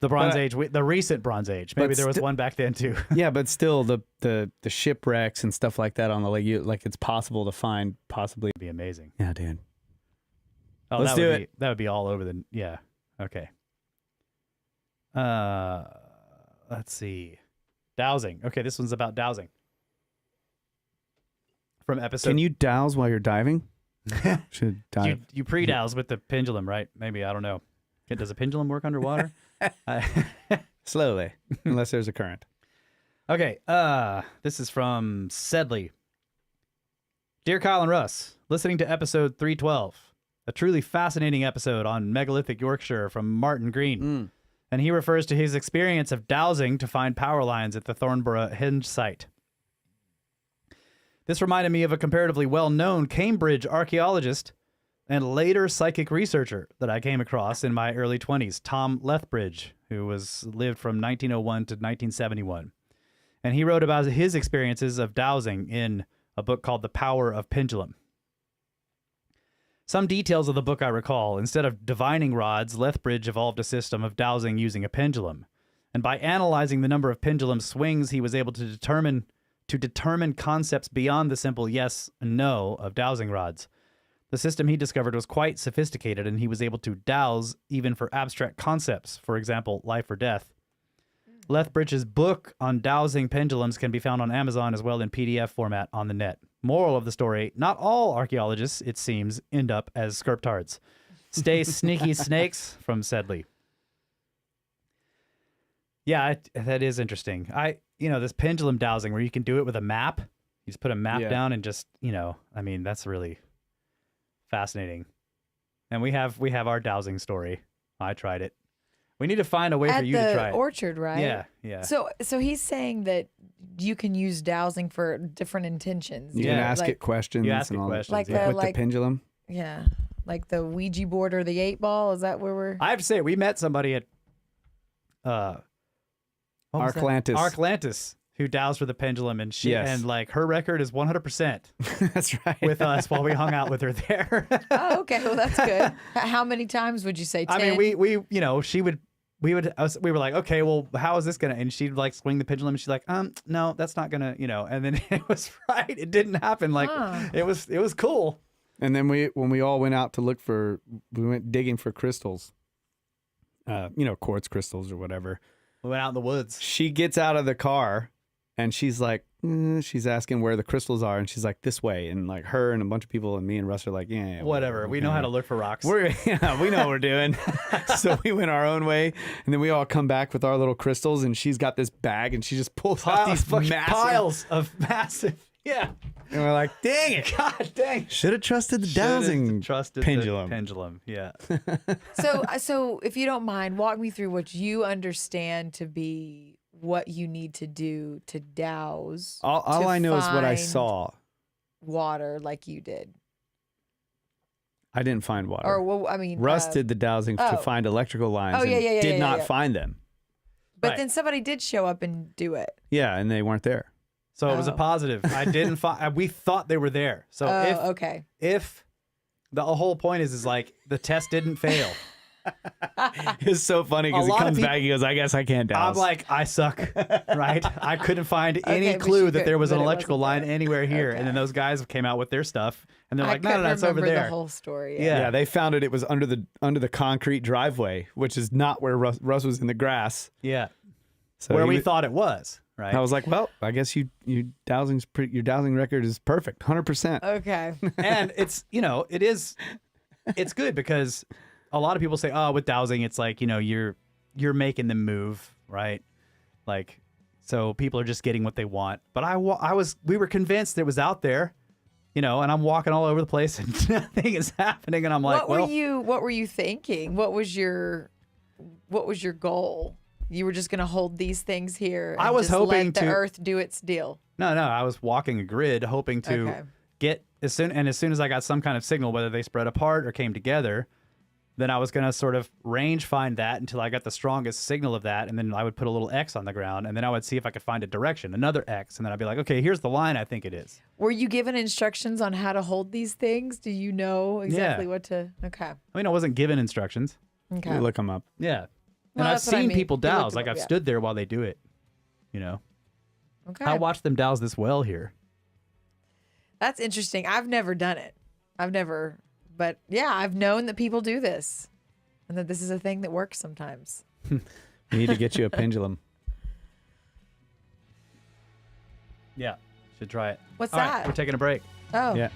[SPEAKER 1] the Bronze Age, the recent Bronze Age. Maybe there was one back then too.
[SPEAKER 3] Yeah, but still, the shipwrecks and stuff like that on the lake, like it's possible to find possibly.
[SPEAKER 1] It'd be amazing.
[SPEAKER 3] Yeah, dude.
[SPEAKER 1] Oh,
[SPEAKER 3] Let's
[SPEAKER 1] that
[SPEAKER 3] do
[SPEAKER 1] would
[SPEAKER 3] it.
[SPEAKER 1] That would be all over the. Yeah. Okay. Let's see. Dowsing. Okay, this one's about dowsing. From episode.
[SPEAKER 3] Can you douse while you're diving? Should dive.
[SPEAKER 1] You pre-douse with the pendulum, right? Maybe, I don't know. Does a pendulum work underwater?
[SPEAKER 3] Slowly, unless there's a current.
[SPEAKER 1] Okay, this is from Sedley. Dear Kyle and Russ, listening to episode 312, a truly fascinating episode on megalithic Yorkshire from Martin Green. And he refers to his experience of dowsing to find power lines at the Thornborough Henge site. This reminded me of a comparatively well-known Cambridge archaeologist and later psychic researcher that I came across in my early 20s, Tom Lethbridge, who lived from 1901 to 1971. And he wrote about his experiences of dowsing in a book called The Power of Pendulum. Some details of the book I recall. Instead of divining rods, Lethbridge evolved a system of dowsing using a pendulum. And by analyzing the number of pendulum swings, he was able to determine concepts beyond the simple yes and no of dowsing rods. The system he discovered was quite sophisticated, and he was able to dowse even for abstract concepts, for example, life or death. Lethbridge's book on dowsing pendulums can be found on Amazon as well in PDF format on the net. Moral of the story, not all archaeologists, it seems, end up as sculptards. Stay sneaky snakes, from Sedley. Yeah, that is interesting. This pendulum dowsing where you can do it with a map. You just put a map down and just, that's really fascinating. And we have our dowsing story. I tried it. We need to find a way for you to try
[SPEAKER 2] At
[SPEAKER 1] it.
[SPEAKER 2] the orchard, right?
[SPEAKER 1] Yeah, yeah.
[SPEAKER 2] So he's saying that you can use dowsing for different intentions.
[SPEAKER 3] You can ask it questions.
[SPEAKER 1] You ask it
[SPEAKER 3] and all
[SPEAKER 1] questions,
[SPEAKER 2] Like
[SPEAKER 1] yeah.
[SPEAKER 2] the
[SPEAKER 3] with the pendulum.
[SPEAKER 2] Yeah, like the Ouija board or the 8-ball. Is that where we're?
[SPEAKER 1] I have to say, we met somebody at Arklantis who dowsed with a pendulum, and her record is 100%
[SPEAKER 3] That's right.
[SPEAKER 1] with us while we hung out with her there.
[SPEAKER 2] Oh, okay. Well, that's good. How many times would you say? 10?
[SPEAKER 1] I mean, we were like, okay, well, how is this gonna? And she'd like swing the pendulum, and she's like, no, that's not gonna, and then it was right. It didn't happen. Like it was cool.
[SPEAKER 3] And then when we all went out to we went digging for crystals, quartz crystals or whatever.
[SPEAKER 1] We went out in the woods.
[SPEAKER 3] She gets out of the car and she's like, she's asking where the crystals are. And she's like, this way. And like her and a bunch of people and me and Russ are like, yeah.
[SPEAKER 1] Whatever. We know how to look for rocks.
[SPEAKER 3] We know what we're doing. So we went our own way. And then we all come back with our little crystals. And she's got this bag and she just pulls out these
[SPEAKER 1] piles of massive. Yeah.
[SPEAKER 3] And we're like, dang it.
[SPEAKER 1] God dang.
[SPEAKER 3] Should have trusted the dowsing pendulum.
[SPEAKER 1] The pendulum. Yeah.
[SPEAKER 2] So if you don't mind, walk me through what you understand to be what you need to do to douse.
[SPEAKER 3] All I know is what I saw.
[SPEAKER 2] Water, like you did.
[SPEAKER 3] I didn't find water.
[SPEAKER 2] Or
[SPEAKER 3] Russ did the dowsing to find electrical lines.
[SPEAKER 2] Oh, yeah,
[SPEAKER 3] did not
[SPEAKER 2] yeah.
[SPEAKER 3] find them.
[SPEAKER 2] But
[SPEAKER 1] Right.
[SPEAKER 2] then somebody did show up and do it.
[SPEAKER 3] Yeah, and they weren't there.
[SPEAKER 1] So it was a positive. I didn't find. We thought they were there. So
[SPEAKER 2] okay.
[SPEAKER 1] if the whole point is like the test didn't fail.
[SPEAKER 3] It's so funny because
[SPEAKER 1] A
[SPEAKER 3] he
[SPEAKER 1] lot of
[SPEAKER 3] comes
[SPEAKER 1] people-
[SPEAKER 3] back. He goes, "I guess I can't douse."
[SPEAKER 1] I'm like, I suck, right? I couldn't find any
[SPEAKER 2] Okay, but
[SPEAKER 1] clue
[SPEAKER 2] you
[SPEAKER 1] that
[SPEAKER 2] could-
[SPEAKER 1] there was an
[SPEAKER 2] but it
[SPEAKER 1] electrical
[SPEAKER 2] wasn't
[SPEAKER 1] line
[SPEAKER 2] there.
[SPEAKER 1] anywhere here. And
[SPEAKER 2] Okay.
[SPEAKER 1] then those guys came out with their stuff, and they're like,
[SPEAKER 2] I couldn't
[SPEAKER 1] no, it's over
[SPEAKER 2] remember
[SPEAKER 1] there.
[SPEAKER 2] the whole story.
[SPEAKER 1] Yeah.
[SPEAKER 3] yeah, they found it. It was under the concrete driveway, which is not where Russ was in the grass.
[SPEAKER 1] Yeah,
[SPEAKER 3] So
[SPEAKER 1] where
[SPEAKER 3] he
[SPEAKER 1] we
[SPEAKER 3] was-
[SPEAKER 1] thought it was, right?
[SPEAKER 3] I was like, well, I guess your your dowsing record is perfect, 100%.
[SPEAKER 2] Okay.
[SPEAKER 1] And it's it's good because a lot of people say, oh, with dowsing, it's like you're making them move, right? Like, so people are just getting what they want. But we were convinced it was out there, and I'm walking all over the place and nothing is happening, and I'm like,
[SPEAKER 2] what were you thinking? What was your goal? You were just going to hold these things here and
[SPEAKER 1] I was
[SPEAKER 2] just
[SPEAKER 1] hoping
[SPEAKER 2] let the
[SPEAKER 1] to-
[SPEAKER 2] earth do its deal.
[SPEAKER 1] no, I was walking a grid, hoping to
[SPEAKER 2] Okay.
[SPEAKER 1] get as soon as I got some kind of signal, whether they spread apart or came together, then I was going to sort of range find that until I got the strongest signal of that. And then I would put a little X on the ground, and then I would see if I could find a direction, another X. And then I'd be like, okay, here's the line I think it is.
[SPEAKER 2] Were you given instructions on how to hold these things? Do you know exactly what to? Okay.
[SPEAKER 1] I mean, I wasn't given instructions.
[SPEAKER 2] Okay.
[SPEAKER 3] You look them up.
[SPEAKER 1] Yeah.
[SPEAKER 2] Well,
[SPEAKER 1] And I've
[SPEAKER 2] that's what I
[SPEAKER 1] seen
[SPEAKER 2] mean.
[SPEAKER 1] people
[SPEAKER 2] You looked
[SPEAKER 1] douse.
[SPEAKER 2] it
[SPEAKER 1] Like
[SPEAKER 2] up,
[SPEAKER 1] I've
[SPEAKER 2] yeah.
[SPEAKER 1] stood there while they do it,
[SPEAKER 2] Okay.
[SPEAKER 1] I watched them douse this well here.
[SPEAKER 2] That's interesting. I've never done it. But yeah, I've known that people do this and that this is a thing that works sometimes.
[SPEAKER 3] We need to get you a pendulum.
[SPEAKER 1] Yeah. Should try it.
[SPEAKER 2] What's
[SPEAKER 1] All right,
[SPEAKER 2] that?
[SPEAKER 1] we're taking a break.
[SPEAKER 2] Oh.
[SPEAKER 3] Yeah.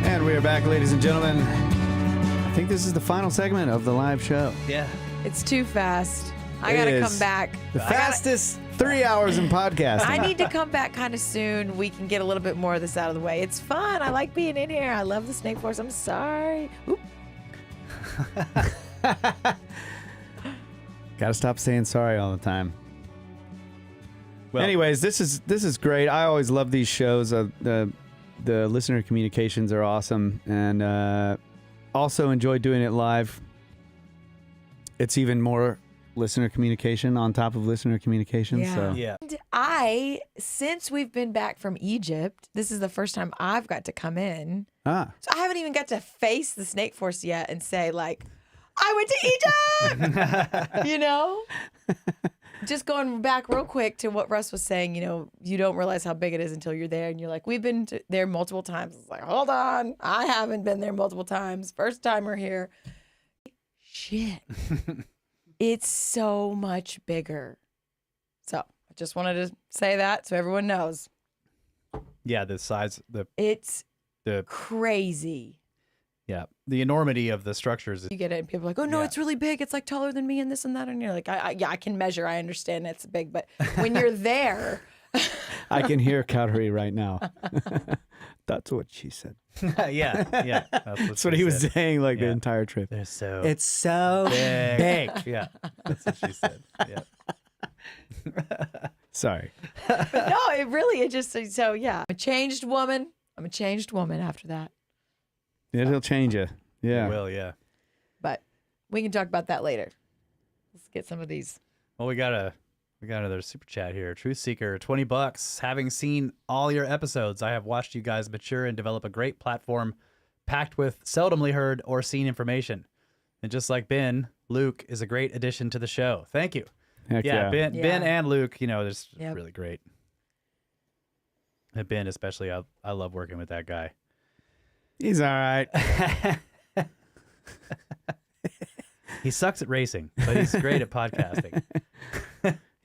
[SPEAKER 3] And we are back, ladies and gentlemen. I think this is the final segment of the live show.
[SPEAKER 1] Yeah.
[SPEAKER 2] It's too fast. I
[SPEAKER 3] It
[SPEAKER 2] got to
[SPEAKER 3] is.
[SPEAKER 2] come back.
[SPEAKER 3] The fastest 3 hours in podcasting.
[SPEAKER 2] I need to come back kind of soon. We can get a little bit more of this out of the way. It's fun. I like being in here. I love the Snake Force. I'm sorry. Oop.
[SPEAKER 3] Gotta stop saying sorry all the time.
[SPEAKER 1] Well,
[SPEAKER 3] Anyways, this is great. I always love these shows. The listener communications are awesome, and also enjoy doing it live. It's even more listener communication on top of listener communication.
[SPEAKER 2] Yeah.
[SPEAKER 3] So
[SPEAKER 1] yeah.
[SPEAKER 2] And since we've been back from Egypt, this is the first time I've got to come in. So I haven't even got to face the Snake Force yet and say, like, I went to Egypt! You know? Just going back real quick to what Russ was saying, you don't realize how big it is until you're there. And you're like, we've been there multiple times. It's like, hold on. I haven't been there multiple times. First time we're here. Shit. It's so much bigger. So I just wanted to say that so everyone knows.
[SPEAKER 1] Yeah, the size,
[SPEAKER 2] It's
[SPEAKER 1] the
[SPEAKER 2] crazy.
[SPEAKER 1] yeah, the enormity of the structures.
[SPEAKER 2] You get it, and people are like, oh, no,
[SPEAKER 1] Yeah.
[SPEAKER 2] it's really big. It's like taller than me and this and that. And you're like, yeah, I can measure. I understand it's big. But when you're there,
[SPEAKER 3] I can hear Cowdery right now. That's what she said.
[SPEAKER 1] yeah.
[SPEAKER 3] That's what he was saying the
[SPEAKER 1] Yeah.
[SPEAKER 3] entire trip.
[SPEAKER 1] They're so
[SPEAKER 3] It's so
[SPEAKER 1] big. Yeah, that's what she said. Yeah.
[SPEAKER 3] Sorry.
[SPEAKER 2] no, it just, so yeah. I'm a changed woman after that.
[SPEAKER 3] It'll change you. Yeah.
[SPEAKER 1] It will, yeah.
[SPEAKER 2] But we can talk about that later. Let's get some of these.
[SPEAKER 1] Well, we got another super chat here. Truth Seeker, $20. Having seen all your episodes, I have watched you guys mature and develop a great platform packed with seldomly heard or seen information. And just like Ben, Luke is a great addition to the show. Thank you.
[SPEAKER 3] Heck yeah.
[SPEAKER 1] Ben
[SPEAKER 2] Yeah.
[SPEAKER 1] and Luke, they're just
[SPEAKER 2] Yep.
[SPEAKER 1] really great. And Ben especially, I love working with that guy.
[SPEAKER 3] He's all right.
[SPEAKER 1] He sucks at racing, but he's great at podcasting.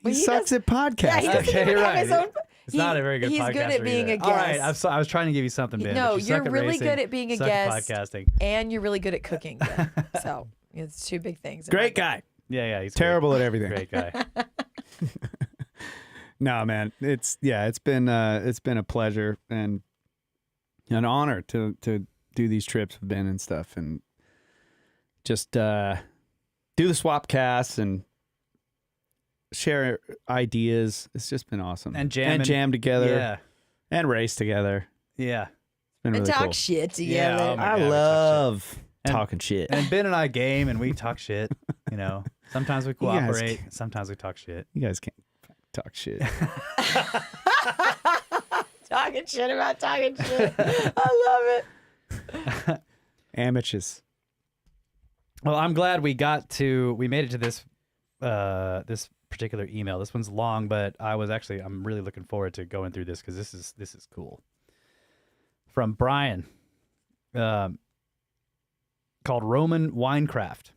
[SPEAKER 3] He sucks at podcasting.
[SPEAKER 2] Yeah, he doesn't
[SPEAKER 1] Okay,
[SPEAKER 2] even
[SPEAKER 1] you're
[SPEAKER 2] have
[SPEAKER 1] right.
[SPEAKER 2] his own.
[SPEAKER 1] He's not a very good
[SPEAKER 2] He's
[SPEAKER 1] podcaster
[SPEAKER 2] good at being
[SPEAKER 1] either.
[SPEAKER 2] a
[SPEAKER 1] All right,
[SPEAKER 2] guest.
[SPEAKER 1] I was trying to give you something, Ben.
[SPEAKER 2] No,
[SPEAKER 1] but you suck
[SPEAKER 2] you're
[SPEAKER 1] at
[SPEAKER 2] really
[SPEAKER 1] racing,
[SPEAKER 2] good at being a
[SPEAKER 1] suck at
[SPEAKER 2] guest.
[SPEAKER 1] podcasting.
[SPEAKER 2] And you're really good at cooking. Ben. So it's two big things. in
[SPEAKER 3] Great
[SPEAKER 2] my
[SPEAKER 3] guy.
[SPEAKER 1] Yeah, he's
[SPEAKER 3] Terrible at everything.
[SPEAKER 1] Great guy.
[SPEAKER 3] No, man. It's been a pleasure and an honor to do these trips with Ben and stuff, and just do the swap casts and share ideas. It's just been awesome.
[SPEAKER 1] And jam
[SPEAKER 3] together.
[SPEAKER 1] Yeah.
[SPEAKER 3] And race together.
[SPEAKER 1] Yeah.
[SPEAKER 3] It's been
[SPEAKER 2] And
[SPEAKER 3] really
[SPEAKER 2] talk
[SPEAKER 3] cool.
[SPEAKER 2] shit
[SPEAKER 1] Yeah,
[SPEAKER 2] together.
[SPEAKER 1] oh my
[SPEAKER 3] I
[SPEAKER 1] God, we talk
[SPEAKER 3] love
[SPEAKER 1] And-
[SPEAKER 3] talking shit.
[SPEAKER 1] And Ben and I game and we talk shit, Sometimes we
[SPEAKER 3] You guys
[SPEAKER 1] cooperate,
[SPEAKER 3] can't-
[SPEAKER 1] sometimes we talk shit.
[SPEAKER 3] You guys can't talk shit.
[SPEAKER 2] Talking shit about talking shit. I love it.
[SPEAKER 3] Amateurs.
[SPEAKER 1] Well, I'm glad we made it to this this particular email. This one's long, but I'm really looking forward to going through this because this is cool. From Brian, called Roman Winecraft.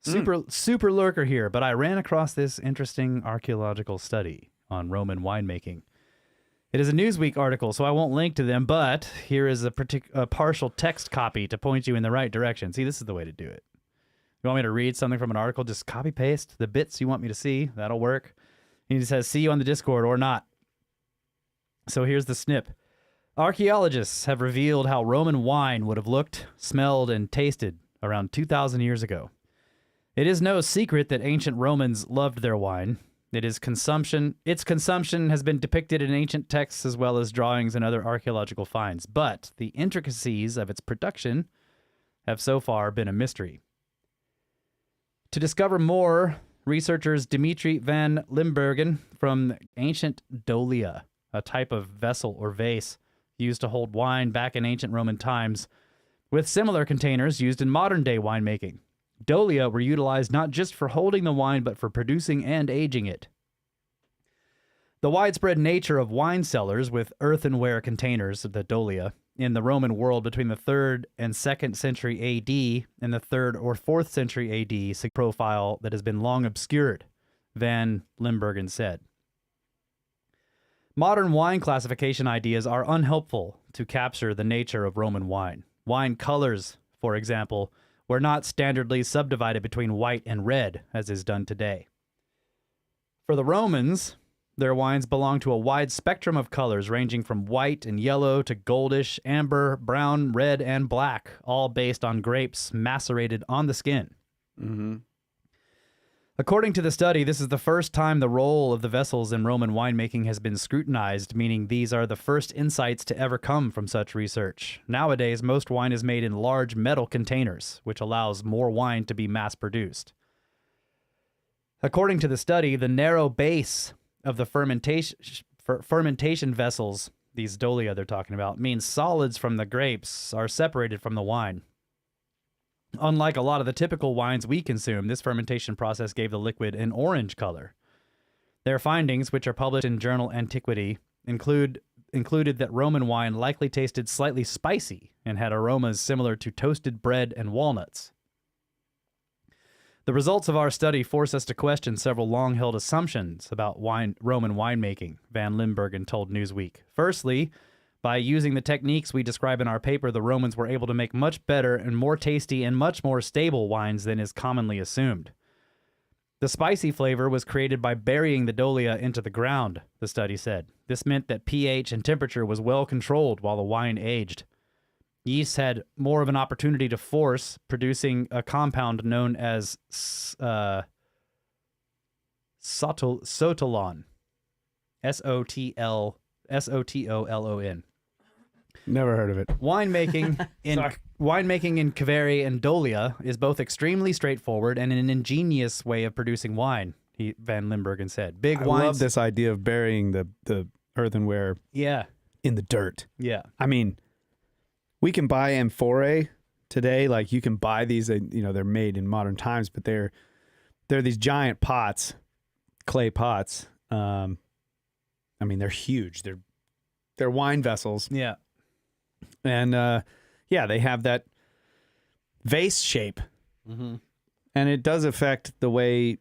[SPEAKER 1] Super lurker here, but I ran across this interesting archaeological study on Roman winemaking. It is a Newsweek article, so I won't link to them, but here is a partial text copy to point you in the right direction. See, this is the way to do it. You want me to read something from an article? Just copy paste the bits you want me to see. That'll work. And he says, see you on the Discord or not. So here's the snip. Archaeologists have revealed how Roman wine would have looked, smelled, and tasted around 2,000 years ago. It is no secret that ancient Romans loved their wine. Its consumption has been depicted in ancient texts as well as drawings and other archaeological finds, but the intricacies of its production have so far been a mystery. To discover more, researchers Dimitri van Limburgen from ancient dolia, a type of vessel or vase used to hold wine back in ancient Roman times, with similar containers used in modern-day winemaking. Dolia were utilized not just for holding the wine, but for producing and aging it. The widespread nature of wine cellars with earthenware containers, the dolia, in the Roman world between the 3rd and 2nd century AD and the 3rd or 4th century AD profile that has been long obscured, Van Limburgen said. Modern wine classification ideas are unhelpful to capture the nature of Roman wine. Wine colors, for example, were not standardly subdivided between white and red, as is done today. For the Romans, their wines belonged to a wide spectrum of colors ranging from white and yellow to goldish, amber, brown, red, and black, all based on grapes macerated on the skin.
[SPEAKER 3] Mm-hmm.
[SPEAKER 1] According to the study, this is the first time the role of the vessels in Roman winemaking has been scrutinized, meaning these are the first insights to ever come from such research. Nowadays, most wine is made in large metal containers, which allows more wine to be mass-produced. According to the study, the narrow base of the fermentation vessels, these dolia they're talking about, means solids from the grapes are separated from the wine. Unlike a lot of the typical wines we consume, this fermentation process gave the liquid an orange color. Their findings, which are published in journal Antiquity, included that Roman wine likely tasted slightly spicy and had aromas similar to toasted bread and walnuts. The results of our study force us to question several long-held assumptions about Roman winemaking, Van Limbergen told Newsweek. Firstly, by using the techniques we describe in our paper, the Romans were able to make much better and more tasty and much more stable wines than is commonly assumed. The spicy flavor was created by burying the dolia into the ground, the study said. This meant that pH and temperature was well controlled while the wine aged. Yeast had more of an opportunity to force, producing a compound known as sotolon. Sotolon.
[SPEAKER 3] Never heard of it.
[SPEAKER 1] Winemaking in Kvery and Dolia is both extremely straightforward and an ingenious way of producing wine, Van Limbergen said.
[SPEAKER 3] I love this idea of burying the earthenware in the dirt.
[SPEAKER 1] Yeah.
[SPEAKER 3] I mean, we can buy amphorae today. Like, you can buy these, they're made in modern times, but they're these giant pots, clay pots. I mean, they're huge. They're wine vessels.
[SPEAKER 1] Yeah.
[SPEAKER 3] And they have that vase shape.
[SPEAKER 1] Mm-hmm.
[SPEAKER 3] And it does affect the way,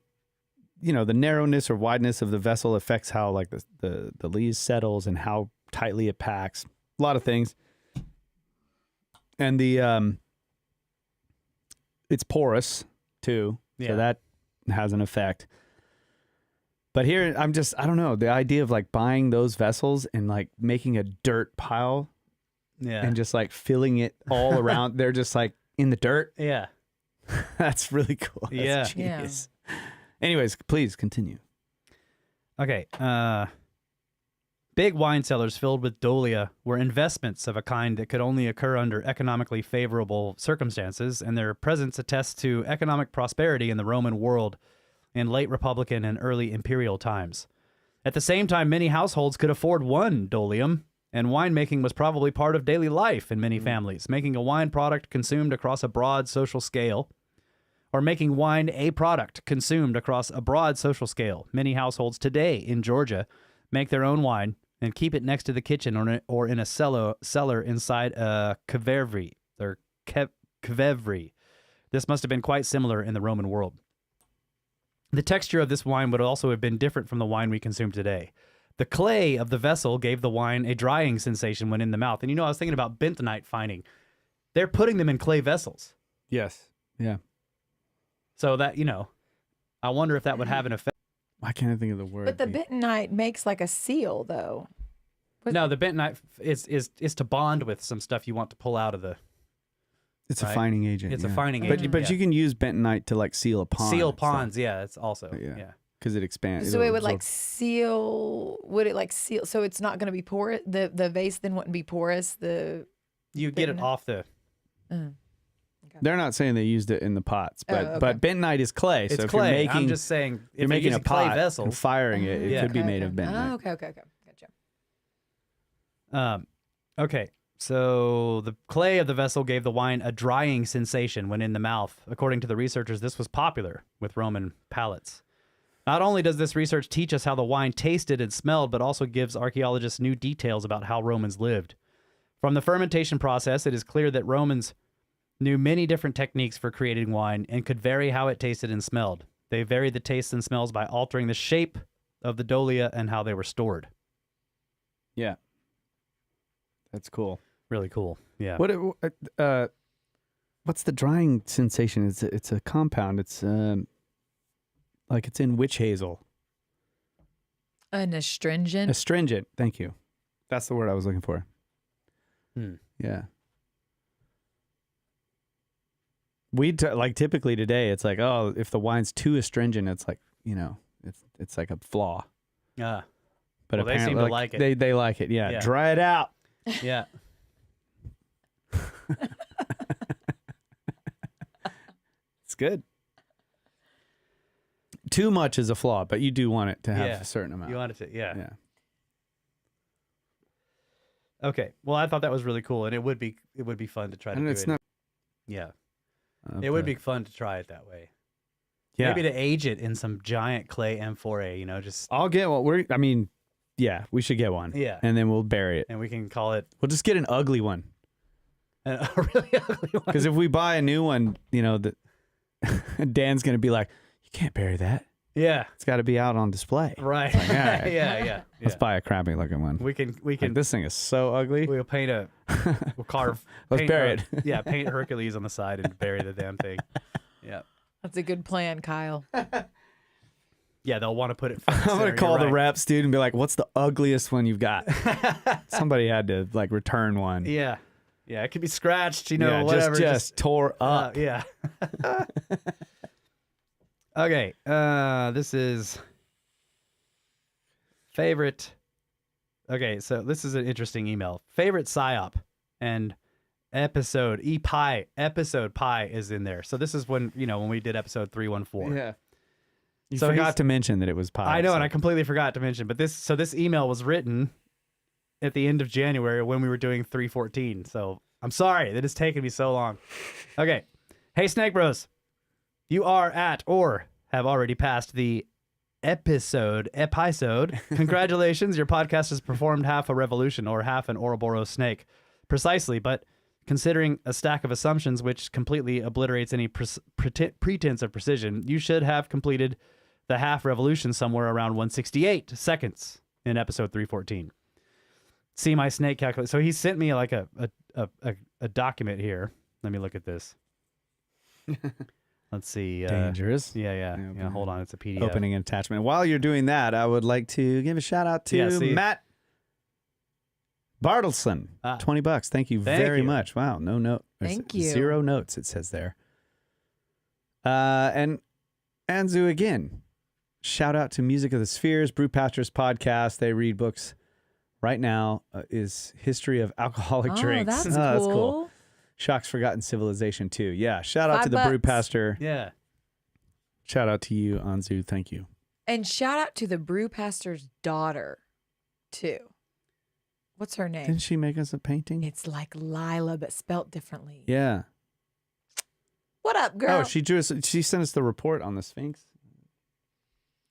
[SPEAKER 3] the narrowness or wideness of the vessel affects how like the lees settles and how tightly it packs. A lot of things. And it's porous too.
[SPEAKER 1] Yeah.
[SPEAKER 3] So that has an effect. But here I don't know, the idea of like buying those vessels and like making a dirt pile.
[SPEAKER 1] Yeah.
[SPEAKER 3] And just like filling it all around. They're just like in the dirt.
[SPEAKER 1] Yeah.
[SPEAKER 3] That's really cool. That's genius. Anyways, please continue.
[SPEAKER 1] Okay. Big wine cellars filled with dolia were investments of a kind that could only occur under economically favorable circumstances, and their presence attests to economic prosperity in the Roman world in late Republican and early imperial times. At the same time, many households could afford one dolium, and winemaking was probably part of daily life in many families, making a wine product consumed across a broad social scale, or making wine a product consumed across a broad social scale. Many households today in Georgia make their own wine and keep it next to the kitchen or in a cellar inside a kvery. This must have been quite similar in the Roman world. The texture of this wine would also have been different from the wine we consume today. The clay of the vessel gave the wine a drying sensation when in the mouth. And I was thinking about bentonite fining. They're putting them in clay vessels.
[SPEAKER 3] Yes. Yeah.
[SPEAKER 1] So that, I wonder if that would have an effect.
[SPEAKER 3] Why can't I think of the word?
[SPEAKER 2] But the bentonite makes like a seal, though.
[SPEAKER 1] No, the bentonite is to bond with some stuff you want to pull out of the...
[SPEAKER 3] It's a fining agent.
[SPEAKER 1] It's a fining agent.
[SPEAKER 3] But you can use bentonite to like seal a pond.
[SPEAKER 1] Seal ponds, it's also, yeah.
[SPEAKER 3] Because it expands.
[SPEAKER 2] So it would like seal. Would it like seal? So it's not going to be porous. The vase then wouldn't be porous.
[SPEAKER 1] You get it off the.
[SPEAKER 2] Okay.
[SPEAKER 3] They're not saying they used it in the pots, but
[SPEAKER 2] okay.
[SPEAKER 3] but bentonite is clay.
[SPEAKER 1] It's
[SPEAKER 3] so if
[SPEAKER 1] clay.
[SPEAKER 3] you're making,
[SPEAKER 1] I'm just saying, if
[SPEAKER 3] you're making a
[SPEAKER 1] clay
[SPEAKER 3] pot
[SPEAKER 1] vessel
[SPEAKER 3] and firing it, it could be made of bentonite.
[SPEAKER 2] Oh, okay, gotcha.
[SPEAKER 1] Okay. So the clay of the vessel gave the wine a drying sensation when in the mouth. According to the researchers, this was popular with Roman palates. Not only does this research teach us how the wine tasted and smelled, but also gives archaeologists new details about how Romans lived. From the fermentation process, it is clear that Romans knew many different techniques for creating wine and could vary how it tasted and smelled. They varied the tastes and smells by altering the shape of the dolia and how they were stored.
[SPEAKER 3] Yeah. That's cool.
[SPEAKER 1] Really cool. Yeah.
[SPEAKER 3] What's the drying sensation? It's a compound. It's like it's in witch hazel.
[SPEAKER 2] An astringent.
[SPEAKER 3] Astringent. Thank you. That's the word I was looking for. Yeah. Like typically today, it's like, oh, if the wine's too astringent, it's like, it's like a flaw.
[SPEAKER 1] Yeah.
[SPEAKER 3] But
[SPEAKER 1] Well, they
[SPEAKER 3] apparently,
[SPEAKER 1] seem to like it.
[SPEAKER 3] They like it. Yeah.
[SPEAKER 1] Yeah.
[SPEAKER 3] Dry it out.
[SPEAKER 1] Yeah.
[SPEAKER 3] It's good. Too much is a flaw, but you do want it to have a certain amount.
[SPEAKER 1] You want it to, yeah.
[SPEAKER 3] Yeah.
[SPEAKER 1] Okay. Well, I thought that was really cool, and it would be fun to try to
[SPEAKER 3] And
[SPEAKER 1] do
[SPEAKER 3] it's
[SPEAKER 1] it.
[SPEAKER 3] not.
[SPEAKER 1] Yeah. It would be fun to try it that way.
[SPEAKER 3] Yeah.
[SPEAKER 1] Maybe to age it in some giant clay amphora, just.
[SPEAKER 3] I'll get what we should get one.
[SPEAKER 1] Yeah.
[SPEAKER 3] And then we'll bury it.
[SPEAKER 1] And we can call it
[SPEAKER 3] We'll just get an ugly one.
[SPEAKER 1] a really ugly one.
[SPEAKER 3] Because if we buy a new one, Dan's going to be like, you can't bury that.
[SPEAKER 1] Yeah.
[SPEAKER 3] It's got to be out on display.
[SPEAKER 1] Right.
[SPEAKER 3] Like, all right.
[SPEAKER 1] Yeah.
[SPEAKER 3] Let's buy a crappy looking one.
[SPEAKER 1] We can.
[SPEAKER 3] Like, this thing is so ugly.
[SPEAKER 1] We'll paint we'll carve.
[SPEAKER 3] Let's
[SPEAKER 1] paint
[SPEAKER 3] bury it.
[SPEAKER 1] Yeah, paint Hercules on the side and bury the damn thing. Yeah.
[SPEAKER 2] That's a good plan, Kyle.
[SPEAKER 1] Yeah, they'll want to put it. Front and
[SPEAKER 3] I'm going
[SPEAKER 1] center,
[SPEAKER 3] to call
[SPEAKER 1] you're
[SPEAKER 3] the
[SPEAKER 1] right.
[SPEAKER 3] reps, dude, and be like, what's the ugliest one you've got? Somebody had to return one.
[SPEAKER 1] Yeah. Yeah, it could be scratched,
[SPEAKER 3] Yeah,
[SPEAKER 1] whatever.
[SPEAKER 3] just tore up.
[SPEAKER 1] Yeah. Okay. This is favorite. Okay, so this is an interesting email. Favorite psyop and episode episode pi is in there. So this is when we did episode 314.
[SPEAKER 3] Yeah. You
[SPEAKER 1] So
[SPEAKER 3] forgot
[SPEAKER 1] he's-
[SPEAKER 3] to mention that it was pie.
[SPEAKER 1] I know,
[SPEAKER 3] so-
[SPEAKER 1] and I completely forgot to mention. But this email was written at the end of January when we were doing 314. So I'm sorry that it's taken me so long. Okay. Hey, Snake Bros. You are at or have already passed the episode. Congratulations. Your podcast has performed half a revolution or half an Ouroboros snake. Precisely, but considering a stack of assumptions which completely obliterates any pretense of precision, you should have completed the half revolution somewhere around 168 seconds in episode 314. See my snake calculator. So he sent me like a document here. Let me look at this. Let's see.
[SPEAKER 3] Dangerous.
[SPEAKER 1] Yeah. Hold on. It's a PDF.
[SPEAKER 3] Opening an attachment. While you're doing that, I would like to give a shout out to
[SPEAKER 1] Yeah, see?
[SPEAKER 3] Matt Bartleson. $20. Thank you very much. Wow. No note.
[SPEAKER 2] Thank you.
[SPEAKER 3] 0 notes, it says there. And Anzu again. Shout out to Music of the Spheres, Brewpastors podcast. They read books right now. Is History of Alcoholic Drinks.
[SPEAKER 2] That's cool.
[SPEAKER 3] cool. Shock's Forgotten Civilization too. Yeah. Shout out to the
[SPEAKER 2] $5.
[SPEAKER 3] Brewpastor.
[SPEAKER 1] Yeah.
[SPEAKER 3] Shout out to you, Anzu. Thank you.
[SPEAKER 2] And shout out to the brew pastor's daughter, too. What's her name?
[SPEAKER 3] Didn't she make us a painting?
[SPEAKER 2] It's like Lila, but spelt differently.
[SPEAKER 3] Yeah.
[SPEAKER 2] What up, girl?
[SPEAKER 3] Oh, she sent us the report on the Sphinx.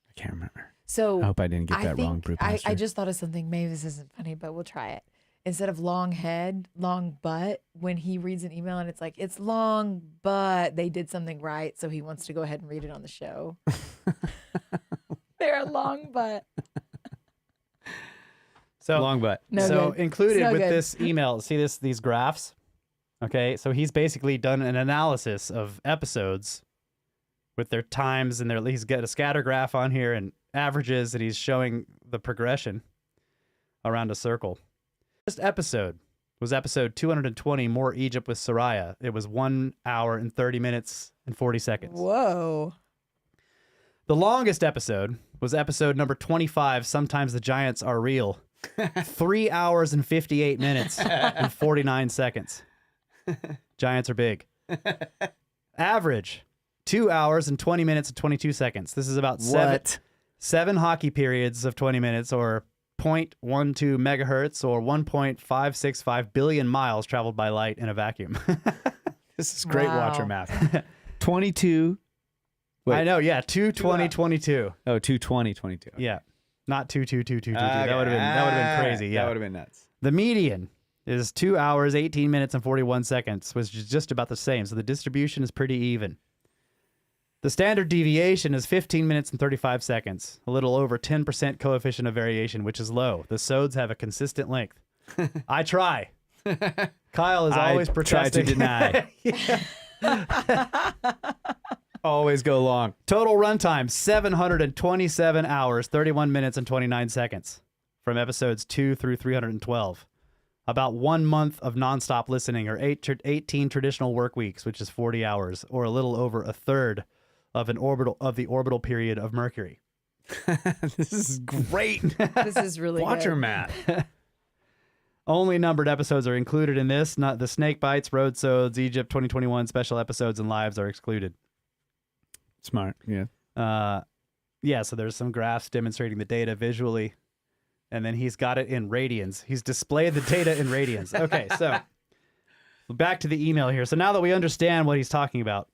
[SPEAKER 3] I can't remember.
[SPEAKER 2] So
[SPEAKER 3] I hope I didn't get that wrong,
[SPEAKER 2] think
[SPEAKER 3] Brewpastor.
[SPEAKER 2] I just thought of something. Maybe this isn't funny, but we'll try it. Instead of long head, long butt, when he reads an email and it's like, it's long, but they did something right, so he wants to go ahead and read it on the show. They're a long butt.
[SPEAKER 1] So
[SPEAKER 3] long butt.
[SPEAKER 2] No
[SPEAKER 1] so
[SPEAKER 2] good.
[SPEAKER 1] included
[SPEAKER 2] It's no
[SPEAKER 1] with
[SPEAKER 2] good.
[SPEAKER 1] this email, see these graphs? Okay, so he's basically done an analysis of episodes with their times and he's got a scatter graph on here and averages, and he's showing the progression around a circle. First episode was episode 220, More Egypt with Soraya. It was 1 hour and 30 minutes and 40 seconds.
[SPEAKER 2] Whoa.
[SPEAKER 1] The longest episode was episode number 25, Sometimes the Giants Are Real. 3 hours and 58 minutes and 49 seconds. Giants are big. Average, 2 hours and 20 minutes and 22 seconds. This is about seven hockey periods of 20 minutes, or 0.12 megahertz, or 1.565 billion miles traveled by light in a vacuum.
[SPEAKER 3] This is great
[SPEAKER 2] Wow.
[SPEAKER 3] watcher math. 22. Wait.
[SPEAKER 1] I know, yeah, 22022.
[SPEAKER 3] Oh, 220, 22.
[SPEAKER 1] Yeah, not 22222. That would have been crazy. Yeah,
[SPEAKER 3] That would have been nuts.
[SPEAKER 1] The median is 2 hours, 18 minutes, and 41 seconds, which is just about the same. So the distribution is pretty even. The standard deviation is 15 minutes and 35 seconds, a little over 10% coefficient of variation, which is low. The sods have a consistent length. I try. Kyle is always
[SPEAKER 3] I try to
[SPEAKER 1] protesting.
[SPEAKER 3] deny. Always go long.
[SPEAKER 1] Total runtime, 727 hours, 31 minutes, and 29 seconds from episodes 2 through 312. About 1 month of nonstop listening, or 18 traditional work weeks, which is 40 hours, or a little over a third of the orbital period of Mercury.
[SPEAKER 3] This is great.
[SPEAKER 2] This is really
[SPEAKER 3] Watch
[SPEAKER 2] good.
[SPEAKER 3] her math.
[SPEAKER 1] Only numbered episodes are included in this. Not the Snake Bites, Roadsodes, Egypt 2021 special episodes, and lives are excluded.
[SPEAKER 3] Smart. Yeah.
[SPEAKER 1] Yeah, so there's some graphs demonstrating the data visually, and then he's got it in radians. He's displayed the data in radians. Okay, so back to the email here. So now that we understand what he's talking about,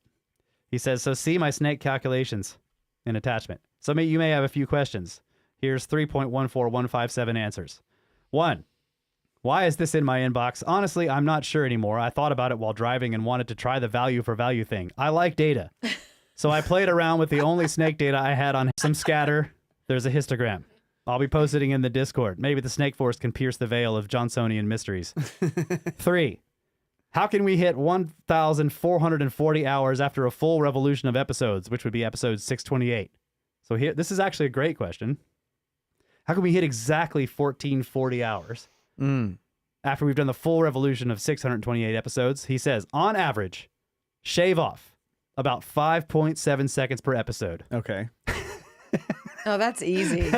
[SPEAKER 1] he says, so see my snake calculations in attachment. So you may have a few questions. Here's 3.14157 answers. 1. Why is this in my inbox? Honestly, I'm not sure anymore. I thought about it while driving and wanted to try the value for value thing. I like data. So I played around with the only snake data I had on some scatter. There's a histogram. I'll be posting in the Discord. Maybe the Snake Force can pierce the veil of Johnsonian mysteries. 3. How can we hit 1,440 hours after a full revolution of episodes, which would be episode 628? So here, this is actually a great question. How can we hit exactly 1,440 hours after we've done the full revolution of 628 episodes? He says, on average, shave off about 5.7 seconds per episode.
[SPEAKER 3] Okay.
[SPEAKER 2] Oh, that's easy.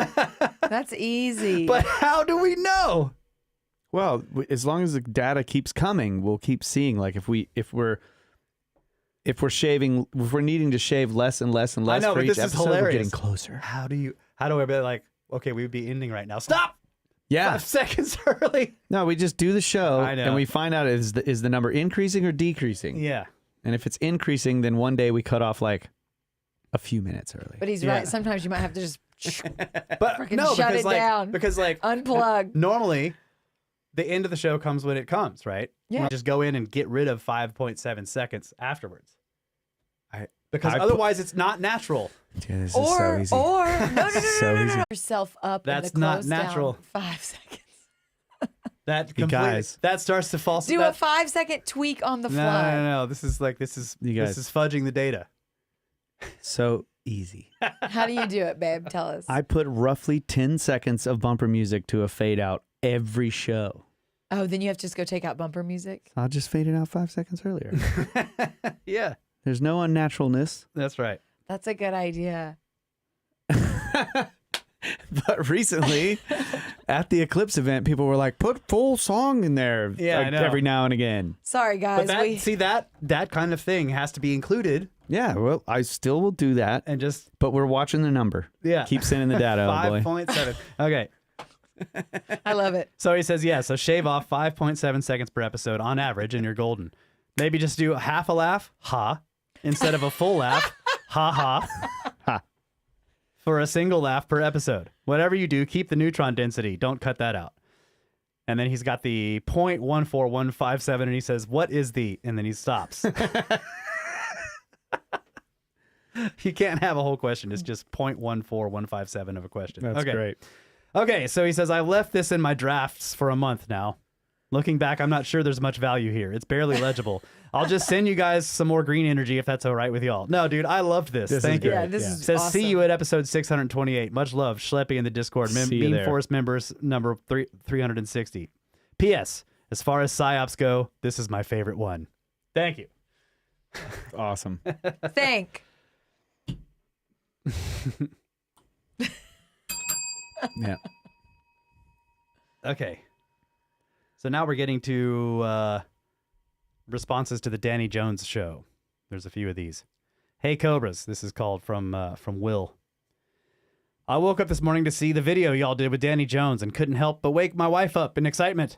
[SPEAKER 2] That's easy.
[SPEAKER 1] But how do we know?
[SPEAKER 3] Well, as long as the data keeps coming, we'll keep seeing. Like if we're needing to shave less and less and less
[SPEAKER 1] I know,
[SPEAKER 3] for
[SPEAKER 1] but
[SPEAKER 3] each
[SPEAKER 1] this is
[SPEAKER 3] episode, we're
[SPEAKER 1] hilarious.
[SPEAKER 3] getting closer.
[SPEAKER 1] How do I be like, okay, we would be ending right now. Stop!
[SPEAKER 3] Yeah.
[SPEAKER 1] 5 seconds early.
[SPEAKER 3] No, we just do the show
[SPEAKER 1] I know.
[SPEAKER 3] and we find out is the number increasing or decreasing.
[SPEAKER 1] Yeah.
[SPEAKER 3] And if it's increasing, then one day we cut off like a few minutes early.
[SPEAKER 2] But he's
[SPEAKER 1] Yeah.
[SPEAKER 2] right. Sometimes you might have to just
[SPEAKER 1] But
[SPEAKER 2] Freaking
[SPEAKER 1] no,
[SPEAKER 2] shut
[SPEAKER 1] because
[SPEAKER 2] it down.
[SPEAKER 1] because
[SPEAKER 2] unplug.
[SPEAKER 1] normally the end of the show comes when it comes, right?
[SPEAKER 2] Yeah.
[SPEAKER 1] You just go in and get rid of 5.7 seconds afterwards. Because
[SPEAKER 3] I
[SPEAKER 1] otherwise it's not natural.
[SPEAKER 3] Yeah, this is
[SPEAKER 2] Or
[SPEAKER 3] so easy.
[SPEAKER 2] no,
[SPEAKER 3] So easy.
[SPEAKER 2] yourself up.
[SPEAKER 1] That's
[SPEAKER 2] in the
[SPEAKER 1] not
[SPEAKER 2] close down
[SPEAKER 1] natural.
[SPEAKER 2] 5 seconds.
[SPEAKER 1] That
[SPEAKER 3] You
[SPEAKER 1] completely,
[SPEAKER 3] guys.
[SPEAKER 1] that starts to fall.
[SPEAKER 2] Do a 5-second tweak on the
[SPEAKER 1] No,
[SPEAKER 2] fly.
[SPEAKER 1] no. This is
[SPEAKER 3] You guys.
[SPEAKER 1] this is fudging the data.
[SPEAKER 3] So easy.
[SPEAKER 2] How do you do it, babe? Tell us.
[SPEAKER 3] I put roughly 10 seconds of bumper music to a fade out every show.
[SPEAKER 2] Oh, then you have to just go take out bumper music.
[SPEAKER 3] I'll just fade it out 5 seconds earlier.
[SPEAKER 1] Yeah,
[SPEAKER 3] There's no unnaturalness.
[SPEAKER 1] that's right.
[SPEAKER 2] That's a good idea.
[SPEAKER 3] But recently, at the Eclipse event, people were like, put full song in there
[SPEAKER 1] Yeah, I
[SPEAKER 3] like,
[SPEAKER 1] know.
[SPEAKER 3] every now and again.
[SPEAKER 2] Sorry, guys.
[SPEAKER 1] But that kind of thing has to be included
[SPEAKER 3] Yeah, well, I still will do that.
[SPEAKER 1] and just
[SPEAKER 3] But we're watching the number.
[SPEAKER 1] yeah.
[SPEAKER 3] Keep sending the data, oh boy.
[SPEAKER 1] 5.7. Okay.
[SPEAKER 2] I love it.
[SPEAKER 1] So he says, yeah, so shave off 5.7 seconds per episode on average and you're golden. Maybe just do half a laugh, ha, instead of a full laugh, ha ha,
[SPEAKER 3] Ha.
[SPEAKER 1] for a single laugh per episode. Whatever you do, keep the neutron density. Don't cut that out. And then he's got the 0.14157 and he says, what is the, and then he stops. You can't have a whole question. It's just 0.14157 of a question.
[SPEAKER 3] That's
[SPEAKER 1] okay.
[SPEAKER 3] great.
[SPEAKER 1] Okay, so he says, I've left this in my drafts for a month now. Looking back, I'm not sure there's much value here. It's barely legible. I'll just send you guys some more green energy if that's all right with y'all. No, dude, I loved this.
[SPEAKER 3] This is
[SPEAKER 1] Thank you.
[SPEAKER 3] great.
[SPEAKER 2] Yeah, this
[SPEAKER 3] Yeah.
[SPEAKER 2] is
[SPEAKER 1] Says,
[SPEAKER 2] awesome.
[SPEAKER 1] see you at episode 628. Much love, Schleppy in the Discord.
[SPEAKER 3] See you
[SPEAKER 1] Beam
[SPEAKER 3] there.
[SPEAKER 1] Force members number 360. P.S. As far as PSYOPs go, this is my favorite one. Thank you.
[SPEAKER 3] Awesome.
[SPEAKER 2] Thank.
[SPEAKER 3] Yeah.
[SPEAKER 1] Okay. So now we're getting to responses to the Danny Jones show. There's a few of these. Hey Cobras, this is called from Will. I woke up this morning to see the video y'all did with Danny Jones and couldn't help but wake my wife up in excitement.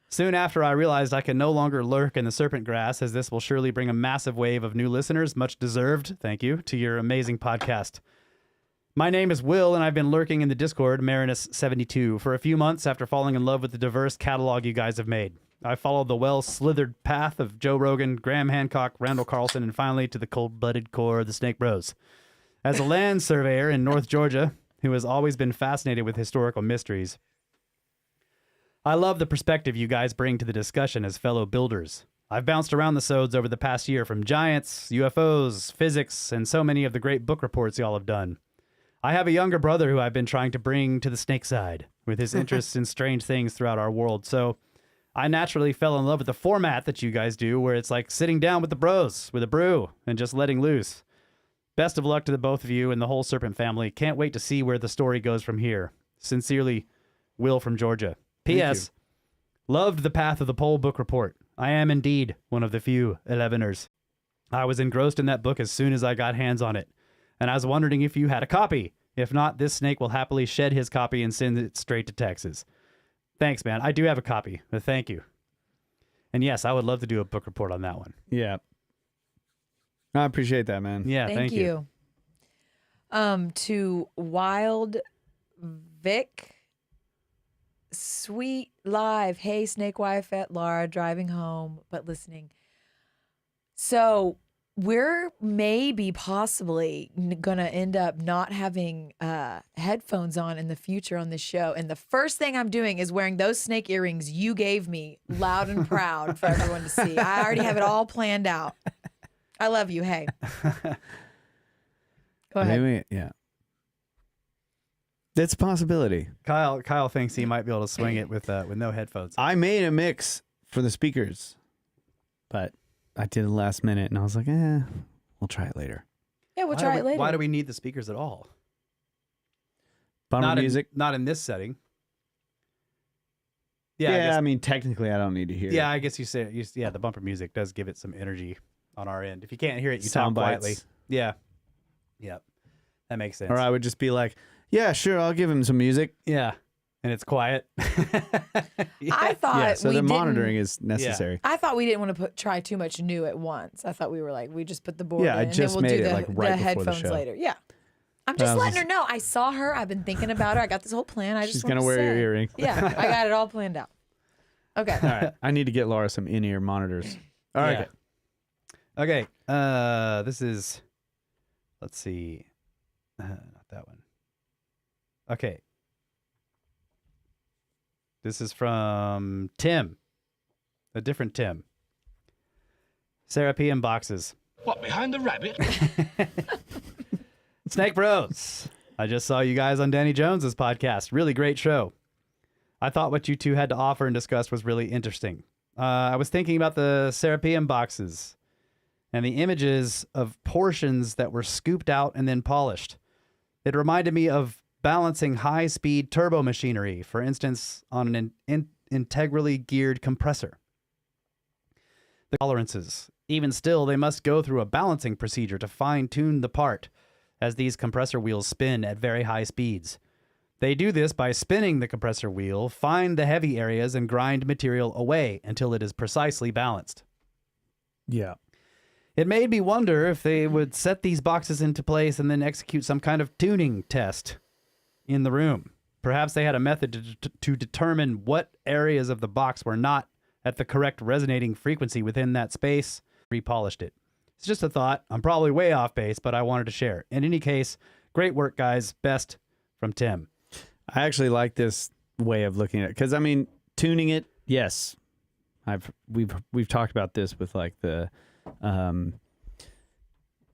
[SPEAKER 1] Soon after, I realized I can no longer lurk in the serpent grass, as this will surely bring a massive wave of new listeners, much deserved, thank you, to your amazing podcast. My name is Will, and I've been lurking in the Discord, Marinus72, for a few months after falling in love with the diverse catalog you guys have made. I followed the well-slithered path of Joe Rogan, Graham Hancock, Randall Carlson, and finally to the cold-blooded core of the Snake Bros. As a land surveyor in North Georgia, who has always been fascinated with historical mysteries, I love the perspective you guys bring to the discussion as fellow builders. I've bounced around the sods over the past year from giants, UFOs, physics, and so many of the great book reports y'all have done. I have a younger brother who I've been trying to bring to the snake side with his interests in strange things throughout our world. So I naturally fell in love with the format that you guys do, where it's like sitting down with the bros with a brew and just letting loose. Best of luck to the both of you and the whole Serpent family. Can't wait to see where the story goes from here. Sincerely, Will from Georgia. P.S. Loved the Path of the Pole book report. I am indeed one of the few 11ers. I was engrossed in that book as soon as I got hands on it, and I was wondering if you had a copy. If not, this snake will happily shed his copy and send it straight to Texas. Thanks, man. I do have a copy, but thank you. And yes, I would love to do a book report on that one.
[SPEAKER 3] Yeah. I appreciate that, man.
[SPEAKER 1] Yeah,
[SPEAKER 2] Thank you. To Wild Vic, sweet live. Hey, snake wife at Laura, driving home but listening. So we're maybe possibly gonna end up not having headphones on in the future on this show, and the first thing I'm doing is wearing those snake earrings you gave me, loud and proud for everyone to see. I already have it all planned out. I love you. Hey, go ahead.
[SPEAKER 3] Maybe, yeah. It's a possibility.
[SPEAKER 1] Kyle thinks he might be able to swing it with no headphones.
[SPEAKER 3] I made a mix for the speakers, but I did it last minute, and I was like, we'll try it later.
[SPEAKER 2] Yeah, we'll try it later.
[SPEAKER 1] Why do we need the speakers at all?
[SPEAKER 3] Bumper music?
[SPEAKER 1] Not in this setting.
[SPEAKER 3] Yeah, I mean, technically, I don't need to hear it.
[SPEAKER 1] Yeah, I guess you say the bumper music does give it some energy on our end. If you can't hear it, you
[SPEAKER 3] Sound
[SPEAKER 1] talk
[SPEAKER 3] bites.
[SPEAKER 1] quietly. Yeah. Yep. That makes sense.
[SPEAKER 3] Or I would just be like, yeah, sure, I'll give him some music.
[SPEAKER 1] Yeah. And it's quiet.
[SPEAKER 2] I thought
[SPEAKER 3] Yeah, so
[SPEAKER 2] we
[SPEAKER 3] the
[SPEAKER 2] didn't-
[SPEAKER 3] monitoring is necessary.
[SPEAKER 2] I thought we didn't want to try too much new at once. I thought we were like, we just put the board
[SPEAKER 3] Yeah,
[SPEAKER 2] in
[SPEAKER 3] I
[SPEAKER 2] and
[SPEAKER 3] just
[SPEAKER 2] then we'll
[SPEAKER 3] made
[SPEAKER 2] do
[SPEAKER 3] it,
[SPEAKER 2] the,
[SPEAKER 3] like, right
[SPEAKER 2] the
[SPEAKER 3] before the
[SPEAKER 2] headphones
[SPEAKER 3] show.
[SPEAKER 2] later. Yeah. I'm
[SPEAKER 3] I
[SPEAKER 2] just
[SPEAKER 3] was
[SPEAKER 2] letting
[SPEAKER 3] just-
[SPEAKER 2] her know. I saw her. I've been thinking about her. I got this whole plan. I
[SPEAKER 3] She's
[SPEAKER 2] just
[SPEAKER 3] going to
[SPEAKER 2] wanted
[SPEAKER 3] wear your
[SPEAKER 2] say.
[SPEAKER 3] earring.
[SPEAKER 2] Yeah, I got it all planned out. Okay.
[SPEAKER 3] All right. I need to get Laura some in-ear monitors. All right.
[SPEAKER 1] Yeah. Okay. This is, let's see. Not that one. Okay. This is from Tim. A different Tim. Serapeum boxes.
[SPEAKER 4] What, behind the rabbit?
[SPEAKER 1] Snake Bros. I just saw you guys on Danny Jones's podcast. Really great show. I thought what you two had to offer and discuss was really interesting. I was thinking about the Serapeum boxes and the images of portions that were scooped out and then polished. It reminded me of balancing high-speed turbo machinery, for instance, on an integrally geared compressor. The tolerances. Even still, they must go through a balancing procedure to fine-tune the part, as these compressor wheels spin at very high speeds. They do this by spinning the compressor wheel, find the heavy areas, and grind material away until it is precisely balanced.
[SPEAKER 3] Yeah.
[SPEAKER 1] It made me wonder if they would set these boxes into place and then execute some kind of tuning test in the room. Perhaps they had a method to determine what areas of the box were not at the correct resonating frequency within that space, repolished it. It's just a thought. I'm probably way off base, but I wanted to share. In any case, great work, guys. Best from Tim.
[SPEAKER 3] I actually like this way of looking at it because, I mean, tuning it, yes. We've talked about this with like the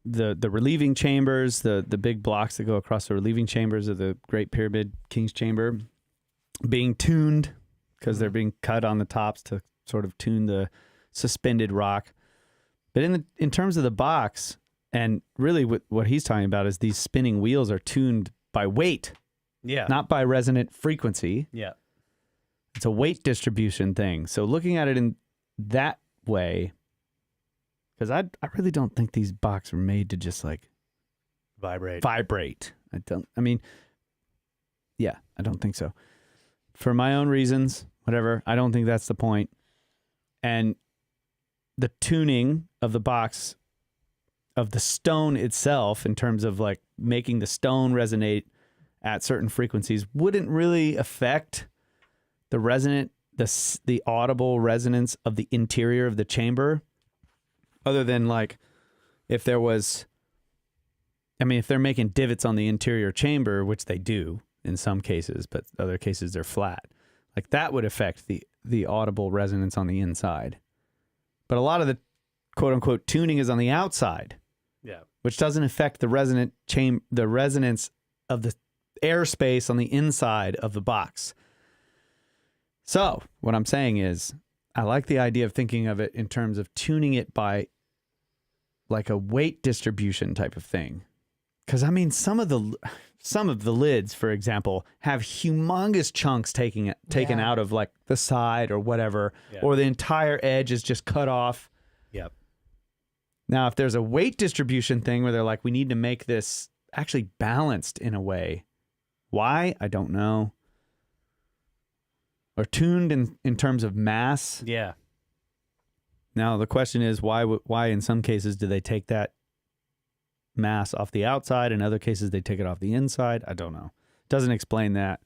[SPEAKER 3] relieving chambers, the big blocks that go across the relieving chambers of the Great Pyramid King's Chamber being tuned because they're being cut on the tops to sort of tune the suspended rock. But in terms of the box, and really what he's talking about is these spinning wheels are tuned by weight, not by resonant frequency.
[SPEAKER 1] Yeah.
[SPEAKER 3] It's a weight distribution thing. So looking at it in that way, because I really don't think these boxes were made to just like
[SPEAKER 1] Vibrate.
[SPEAKER 3] I don't think so. For my own reasons, whatever, I don't think that's the point. And the tuning of the box, of the stone itself, in terms of like making the stone resonate at certain frequencies, wouldn't really affect the audible resonance of the interior of the chamber, other than like if they're making divots on the interior chamber, which they do in some cases, but other cases they're flat, like that would affect the audible resonance on the inside. but a lot of the quote unquote tuning is on the outside,
[SPEAKER 1] Yeah.
[SPEAKER 3] which doesn't affect the the resonance of the airspace on the inside of the box. So what I'm saying is, I like the idea of thinking of it in terms of tuning it by like a weight distribution type of thing. Because I mean, some of the lids, for example, have humongous chunks taken
[SPEAKER 2] Yeah.
[SPEAKER 3] out of like the side or whatever,
[SPEAKER 1] Yeah.
[SPEAKER 3] or the entire edge is just cut off.
[SPEAKER 1] Yep.
[SPEAKER 3] Now, if there's a weight distribution thing where they're like, we need to make this actually balanced in a way. Why? I don't know. Or tuned in terms of mass.
[SPEAKER 1] Yeah.
[SPEAKER 3] Now, the question is, why in some cases do they take that mass off the outside? In other cases, they take it off the inside. I don't know. Doesn't explain that.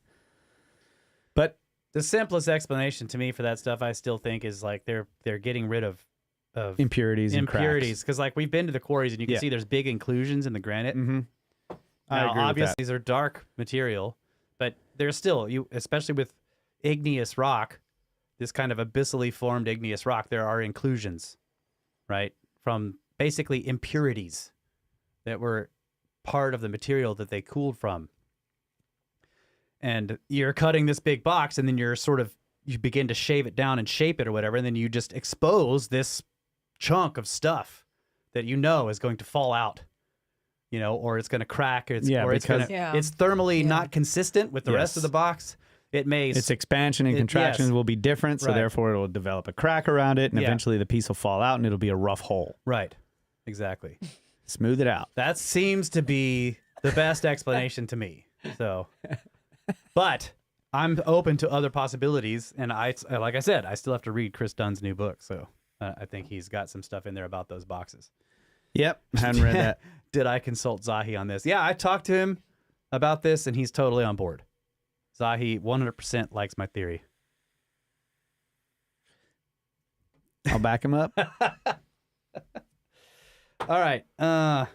[SPEAKER 3] But
[SPEAKER 1] The simplest explanation to me for that stuff, I still think, is like they're getting rid of
[SPEAKER 3] impurities and
[SPEAKER 1] impurities, because like we've been to the quarries and you can
[SPEAKER 3] Yeah.
[SPEAKER 1] see there's big inclusions in the granite.
[SPEAKER 3] Mm-hmm. I
[SPEAKER 1] Now,
[SPEAKER 3] agree with
[SPEAKER 1] obviously,
[SPEAKER 3] that.
[SPEAKER 1] these are dark material, but there's still, especially with igneous rock, this kind of abyssally formed igneous rock, there are inclusions, right? From basically impurities that were part of the material that they cooled from. And you're cutting this big box, and then you begin to shave it down and shape it or whatever, and then you just expose this chunk of stuff that you know is going to fall out. Or it's going to crack, or it's
[SPEAKER 3] because-
[SPEAKER 1] it's thermally
[SPEAKER 2] Yeah.
[SPEAKER 1] not consistent with the rest of
[SPEAKER 3] Yes.
[SPEAKER 1] the box. It may
[SPEAKER 3] Its expansion and
[SPEAKER 1] It-
[SPEAKER 3] contractions
[SPEAKER 1] yes.
[SPEAKER 3] will be different, so
[SPEAKER 1] Right.
[SPEAKER 3] therefore it will develop a crack around it, and
[SPEAKER 1] Yeah.
[SPEAKER 3] eventually the piece will fall out, and it'll be a rough hole.
[SPEAKER 1] right, exactly.
[SPEAKER 3] Smooth it out.
[SPEAKER 1] That seems to be the best explanation to me. So, but I'm open to other possibilities, and like I said, I still have to read Chris Dunn's new book. So I think he's got some stuff in there about those boxes.
[SPEAKER 3] Yep, hadn't read that.
[SPEAKER 1] Did I consult Zahi on this? Yeah, I talked to him about this, and he's totally on board. Zahi 100% likes my theory.
[SPEAKER 3] I'll back him up.
[SPEAKER 1] All right. All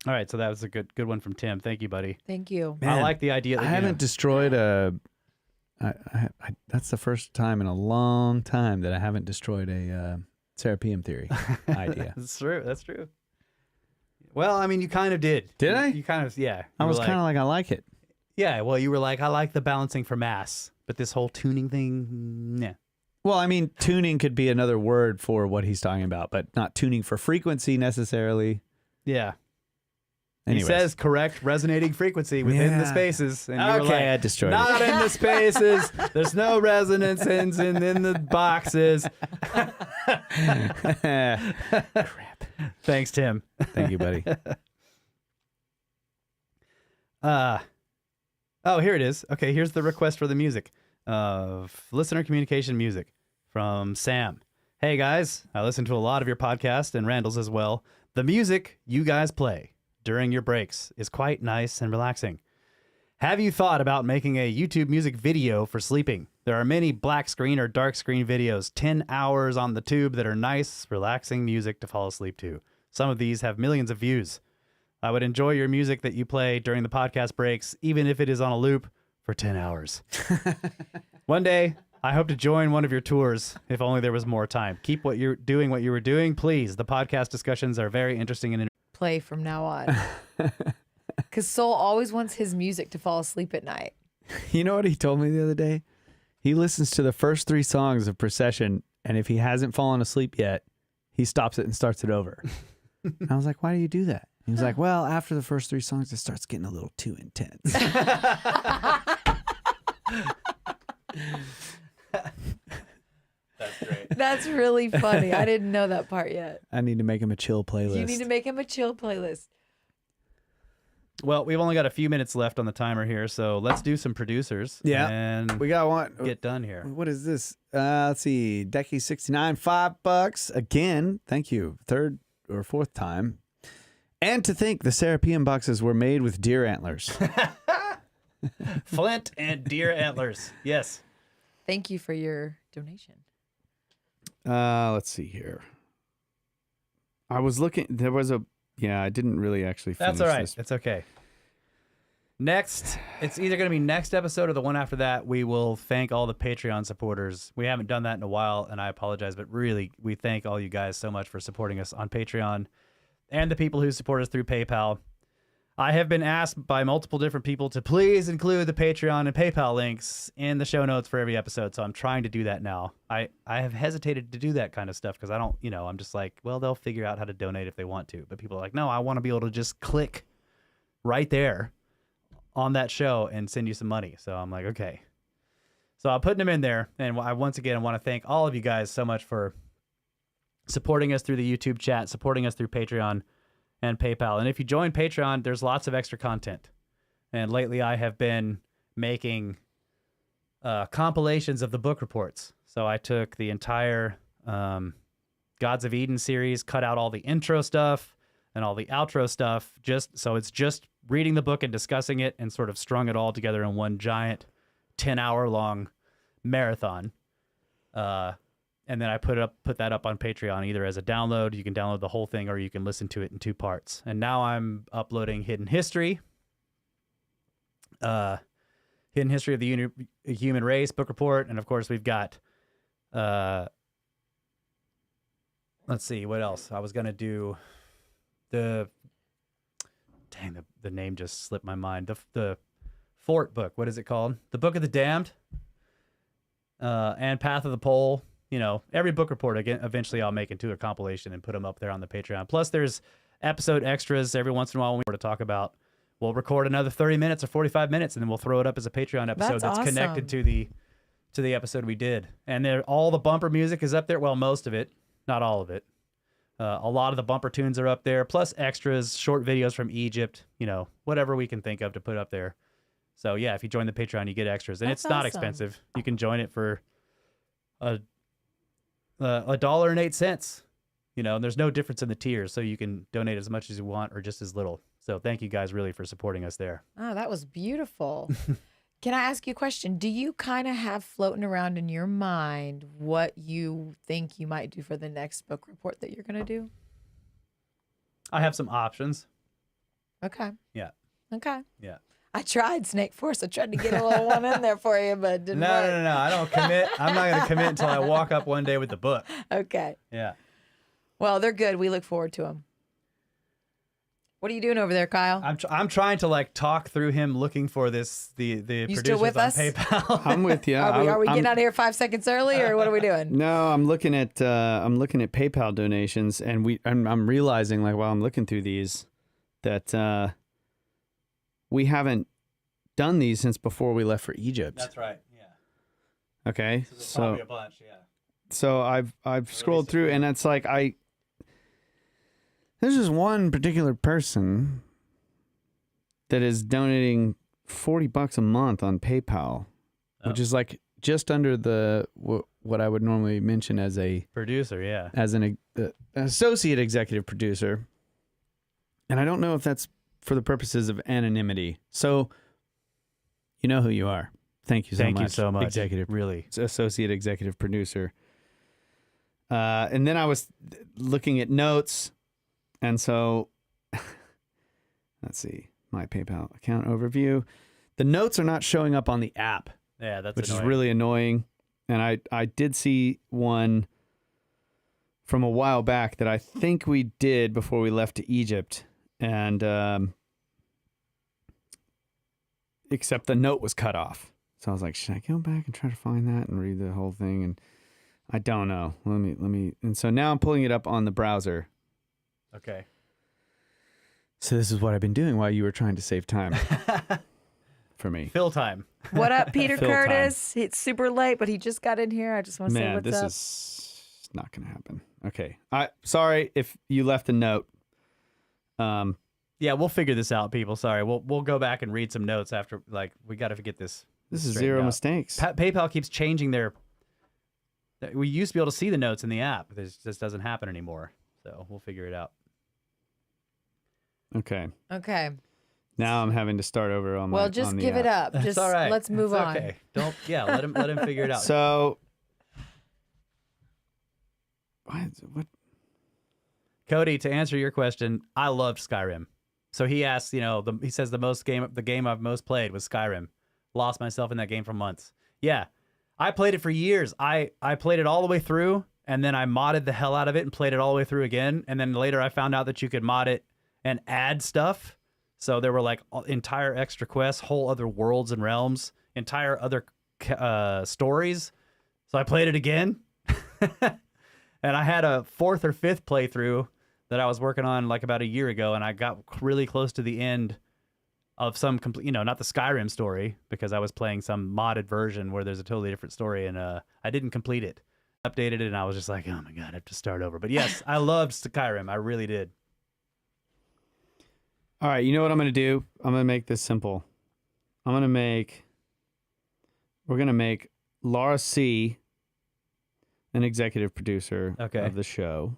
[SPEAKER 1] right. So that was a good one from Tim. Thank you, buddy.
[SPEAKER 2] Thank you.
[SPEAKER 3] Man,
[SPEAKER 1] I like the idea. That,
[SPEAKER 3] I haven't destroyed a. That's the first time in a long time that I haven't destroyed a Serapeum theory idea.
[SPEAKER 1] That's true. That's true. Well, I mean, you kind of did.
[SPEAKER 3] Did I?
[SPEAKER 1] You kind of, yeah.
[SPEAKER 3] I
[SPEAKER 1] You
[SPEAKER 3] was
[SPEAKER 1] were
[SPEAKER 3] kind of like, I like it.
[SPEAKER 1] yeah. Well, you were like, I like the balancing for mass, but this whole tuning thing, nah.
[SPEAKER 3] Well, I mean, tuning could be another word for what he's talking about, but not tuning for frequency necessarily.
[SPEAKER 1] Yeah.
[SPEAKER 3] Anyways.
[SPEAKER 1] He says correct resonating frequency within the
[SPEAKER 3] Yeah.
[SPEAKER 1] space, and you were
[SPEAKER 3] Okay,
[SPEAKER 1] like,
[SPEAKER 3] I destroyed
[SPEAKER 1] not
[SPEAKER 3] it.
[SPEAKER 1] in the spaces. There's no resonance in the boxes.
[SPEAKER 3] Crap.
[SPEAKER 1] Thanks, Tim.
[SPEAKER 3] Thank you, buddy.
[SPEAKER 1] Oh, here it is. Okay, here's the request for the music. Listener communication music from Sam. Hey guys, I listen to a lot of your podcast and Randall's as well. The music you guys play during your breaks is quite nice and relaxing. Have you thought about making a YouTube music video for sleeping? There are many black screen or dark screen videos, 10 hours on the tube, that are nice, relaxing music to fall asleep to. Some of these have millions of views. I would enjoy your music that you play during the podcast breaks, even if it is on a loop for 10 hours. One day, I hope to join one of your tours, if only there was more time. Keep what you were doing, please. The podcast discussions are very interesting and
[SPEAKER 2] Play from now on. Because Soul always wants his music to fall asleep at night.
[SPEAKER 3] You know what he told me the other day? He listens to the first 3 songs of Procession, and if he hasn't fallen asleep yet, he stops it and starts it over. I was like, why do you do that? He was like, well, after the first 3 songs, it starts getting a little too intense.
[SPEAKER 1] That's great.
[SPEAKER 2] That's really funny. I didn't know that part yet.
[SPEAKER 3] I need to make him a chill playlist.
[SPEAKER 2] You need to make him a chill playlist.
[SPEAKER 1] Well, we've only got a few minutes left on the timer here, so let's do some producers.
[SPEAKER 3] Yeah.
[SPEAKER 1] And
[SPEAKER 3] We got one.
[SPEAKER 1] get done here.
[SPEAKER 3] What is this? Let's see. Decky 69, $5 again. Thank you. 3rd or 4th time. And to think the Serapeum boxes were made with deer antlers.
[SPEAKER 1] Flint and deer antlers. Yes.
[SPEAKER 2] Thank you for your donation.
[SPEAKER 3] Let's see here. I was looking. There was a. Yeah, I didn't really actually finish
[SPEAKER 1] That's all right.
[SPEAKER 3] this.
[SPEAKER 1] It's okay. Next, it's either going to be next episode or the one after that. We will thank all the Patreon supporters. We haven't done that in a while, and I apologize, but really, we thank all you guys so much for supporting us on Patreon and the people who support us through PayPal. I have been asked by multiple different people to please include the Patreon and PayPal links in the show notes for every episode, so I'm trying to do that now. I have hesitated to do that kind of stuff because I don't, I'm just like, well, they'll figure out how to donate if they want to. But people are like, no, I want to be able to just click right there on that show and send you some money. So I'm like, okay. So I'm putting them in there. And I once again want to thank all of you guys so much for supporting us through the YouTube chat, supporting us through Patreon and PayPal. And if you join Patreon, there's lots of extra content. And lately I have been making compilations of the book reports. So I took the entire Gods of Eden series, cut out all the intro stuff and all the outro stuff, so it's just reading the book and discussing it, and sort of strung it all together in one giant 10-hour-long marathon. And then I put that up on Patreon either as a download. You can download the whole thing, or you can listen to it in 2 parts. And now I'm uploading Hidden History of the Human Race book report, and of course we've got. Let's see what else I was gonna do. The name just slipped my mind. The Fort book. What is it called? The Book of the Damned. And Path of the Pole. Every book report again. Eventually, I'll make into a compilation and put them up there on the Patreon. Plus, there's episode extras every once in a while when we talk about. We'll record another 30 minutes or 45 minutes, and then we'll throw it up as a Patreon episode that's
[SPEAKER 2] awesome.
[SPEAKER 1] Connected to the episode we did. And all the bumper music is up there. Well, most of it, not all of it. A lot of the bumper tunes are up there, plus extras, short videos from Egypt, whatever we can think of to put up there. So, yeah, if you join the Patreon, you get extras. And
[SPEAKER 2] That's
[SPEAKER 1] it's not
[SPEAKER 2] awesome.
[SPEAKER 1] expensive. You can join it for $1.08. There's no difference in the tiers, so you can donate as much as you want or just as little. So thank you guys really for supporting us there.
[SPEAKER 2] Oh, that was beautiful. Can I ask you a question? Do you kind of have floating around in your mind what you think you might do for the next book report that you're going to do?
[SPEAKER 1] I have some options.
[SPEAKER 2] Okay.
[SPEAKER 1] Yeah.
[SPEAKER 2] Okay.
[SPEAKER 1] Yeah.
[SPEAKER 2] I tried Snake Force. I tried to get a little one in there for you, but it didn't
[SPEAKER 1] No,
[SPEAKER 2] work.
[SPEAKER 1] no. I don't commit. I'm not going to commit until I walk up one day with the book.
[SPEAKER 2] Okay.
[SPEAKER 1] Yeah.
[SPEAKER 2] Well, they're good. We look forward to them. What are you doing over there, Kyle?
[SPEAKER 1] I'm trying to talk through him looking for the producers
[SPEAKER 2] still with
[SPEAKER 1] on
[SPEAKER 2] us?
[SPEAKER 1] PayPal.
[SPEAKER 3] I'm with you.
[SPEAKER 2] Are we getting out of here 5 seconds early, or what are we doing?
[SPEAKER 3] No, I'm looking at PayPal donations, and I'm realizing while I'm looking through these that we haven't done these since before we left for Egypt.
[SPEAKER 1] That's right. Yeah.
[SPEAKER 3] Okay,
[SPEAKER 1] So there's
[SPEAKER 3] so
[SPEAKER 1] probably a bunch. Yeah.
[SPEAKER 3] so I've scrolled through, and it's there's just one particular person that is donating $40 a month on PayPal, which is just under the what I would normally mention as a
[SPEAKER 1] Producer. Yeah.
[SPEAKER 3] as an associate executive producer. And I don't know if that's for the purposes of anonymity. So you know who you are. Thank you so much.
[SPEAKER 1] Thank you so much.
[SPEAKER 3] Executive,
[SPEAKER 1] Really.
[SPEAKER 3] associate executive producer. And then I was looking at notes. And so, let's see, my PayPal account overview. The notes are not showing up on the app,
[SPEAKER 1] Yeah, that's
[SPEAKER 3] which
[SPEAKER 1] annoying.
[SPEAKER 3] is really annoying. And I did see one from a while back that I think we did before we left to Egypt. And except the note was cut off. So I was like, should I go back and try to find that and read the whole thing? And I don't know. Let me. And so now I'm pulling it up on the browser.
[SPEAKER 1] Okay.
[SPEAKER 3] So this is what I've been doing while you were trying to save time for me.
[SPEAKER 1] Fill time.
[SPEAKER 2] What up, Peter
[SPEAKER 3] Fill time.
[SPEAKER 2] Curtis? It's super late, but he just got in here. I just want to say
[SPEAKER 3] Man,
[SPEAKER 2] what's
[SPEAKER 3] this
[SPEAKER 2] up.
[SPEAKER 3] is not going to happen. Okay. Sorry if you left a note.
[SPEAKER 1] Yeah, we'll figure this out, people. Sorry, we'll go back and read some notes after. We got to get this.
[SPEAKER 3] This is
[SPEAKER 1] straightened
[SPEAKER 3] zero
[SPEAKER 1] out.
[SPEAKER 3] mistakes.
[SPEAKER 1] PayPal keeps changing their. We used to be able to see the notes in the app. This just doesn't happen anymore. So we'll figure it out.
[SPEAKER 3] Okay.
[SPEAKER 2] Okay.
[SPEAKER 3] Now I'm having to start over on
[SPEAKER 2] Well,
[SPEAKER 3] my
[SPEAKER 2] just
[SPEAKER 3] on the
[SPEAKER 2] give it
[SPEAKER 3] app.
[SPEAKER 2] up. Just
[SPEAKER 1] all right.
[SPEAKER 2] let's move
[SPEAKER 1] It's
[SPEAKER 2] on.
[SPEAKER 1] Okay. Don't. Yeah. Let him figure it out.
[SPEAKER 3] So, what?
[SPEAKER 1] Cody, to answer your question, I loved Skyrim. So he asks, he says the game I've most played was Skyrim. Lost myself in that game for months. Yeah, I played it for years. I played it all the way through, and then I modded the hell out of it and played it all the way through again. And then later I found out that you could mod it and add stuff. So there were like entire extra quests, whole other worlds and realms, entire other stories. So I played it again. And I had a 4th or 5th playthrough that I was working on like about a year ago, and I got really close to the end of some complete, not the Skyrim story, because I was playing some modded version where there's a totally different story, and I didn't complete it. Updated it, and I was just like, oh my God, I have to start over. But yes, I loved Skyrim. I really did.
[SPEAKER 3] All right, you know what I'm going to do? I'm going to make this simple. We're going to make Laura C. an executive producer of the show.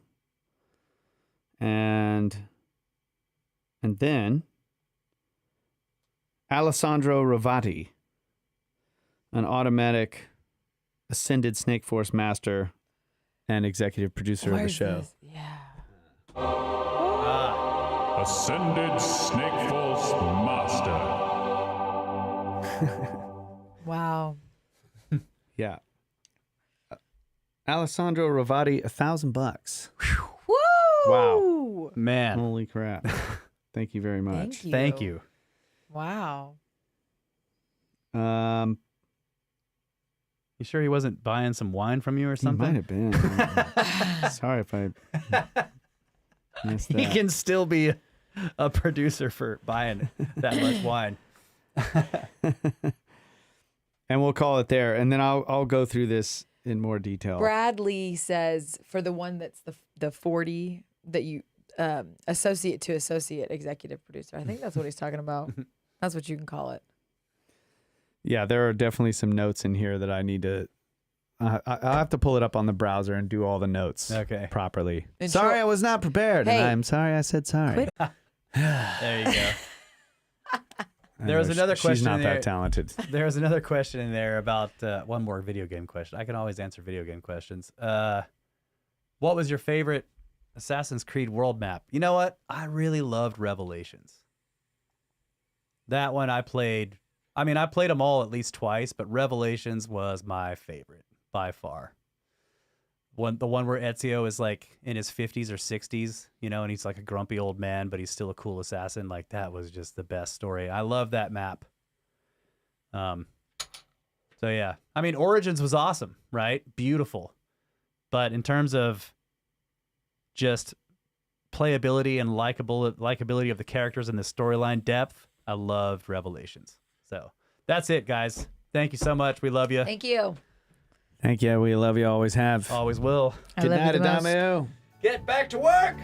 [SPEAKER 3] And then Alessandro Ravati, an automatic ascended Snake Force master and executive producer of the show.
[SPEAKER 2] This? Yeah.
[SPEAKER 5] Ascended Snake Force master.
[SPEAKER 2] Wow.
[SPEAKER 3] Yeah. Alessandro Ravati, $1,000.
[SPEAKER 2] Woo!
[SPEAKER 3] Wow.
[SPEAKER 1] Man.
[SPEAKER 3] Holy crap. Thank you very much.
[SPEAKER 1] Thank you.
[SPEAKER 2] Wow.
[SPEAKER 3] You
[SPEAKER 1] sure he wasn't buying some wine from you or something?
[SPEAKER 3] might have been. Sorry if I missed that.
[SPEAKER 1] He can still be a producer for buying that much wine.
[SPEAKER 3] And we'll call it there. And then I'll go through this in more detail.
[SPEAKER 2] Bradley says for the one that's the 40 that you associate to associate executive producer. I think that's what he's talking about. That's what you can call it.
[SPEAKER 3] Yeah, there are definitely some notes in here that I need to. I'll have to pull it up on the browser and do all the notes properly.
[SPEAKER 2] And
[SPEAKER 3] sorry, I was not prepared.
[SPEAKER 2] Hey.
[SPEAKER 3] And I'm sorry I said sorry.
[SPEAKER 1] There you go. There was another question.
[SPEAKER 3] She's not
[SPEAKER 1] in there.
[SPEAKER 3] that talented.
[SPEAKER 1] There was another question in there about one more video game question. I can always answer video game questions. What was your favorite Assassin's Creed world map? You know what? I really loved Revelations. That one I played. I mean, I played them all at least twice, but Revelations was my favorite by far. The one where Ezio is like in his 50s or 60s, and he's like a grumpy old man, but he's still a cool assassin. Like, that was just the best story. I love that map. So yeah, I mean, Origins was awesome, right? Beautiful. But in terms of just playability and likability of the characters and the storyline depth, I loved Revelations. So that's it, guys. Thank you so much. We love you.
[SPEAKER 2] Thank you.
[SPEAKER 3] Thank you. We love you. Always have.
[SPEAKER 1] Always will.
[SPEAKER 2] I
[SPEAKER 3] Good
[SPEAKER 2] love you
[SPEAKER 3] night,
[SPEAKER 2] the most.
[SPEAKER 3] Adamu.
[SPEAKER 1] Get back to work.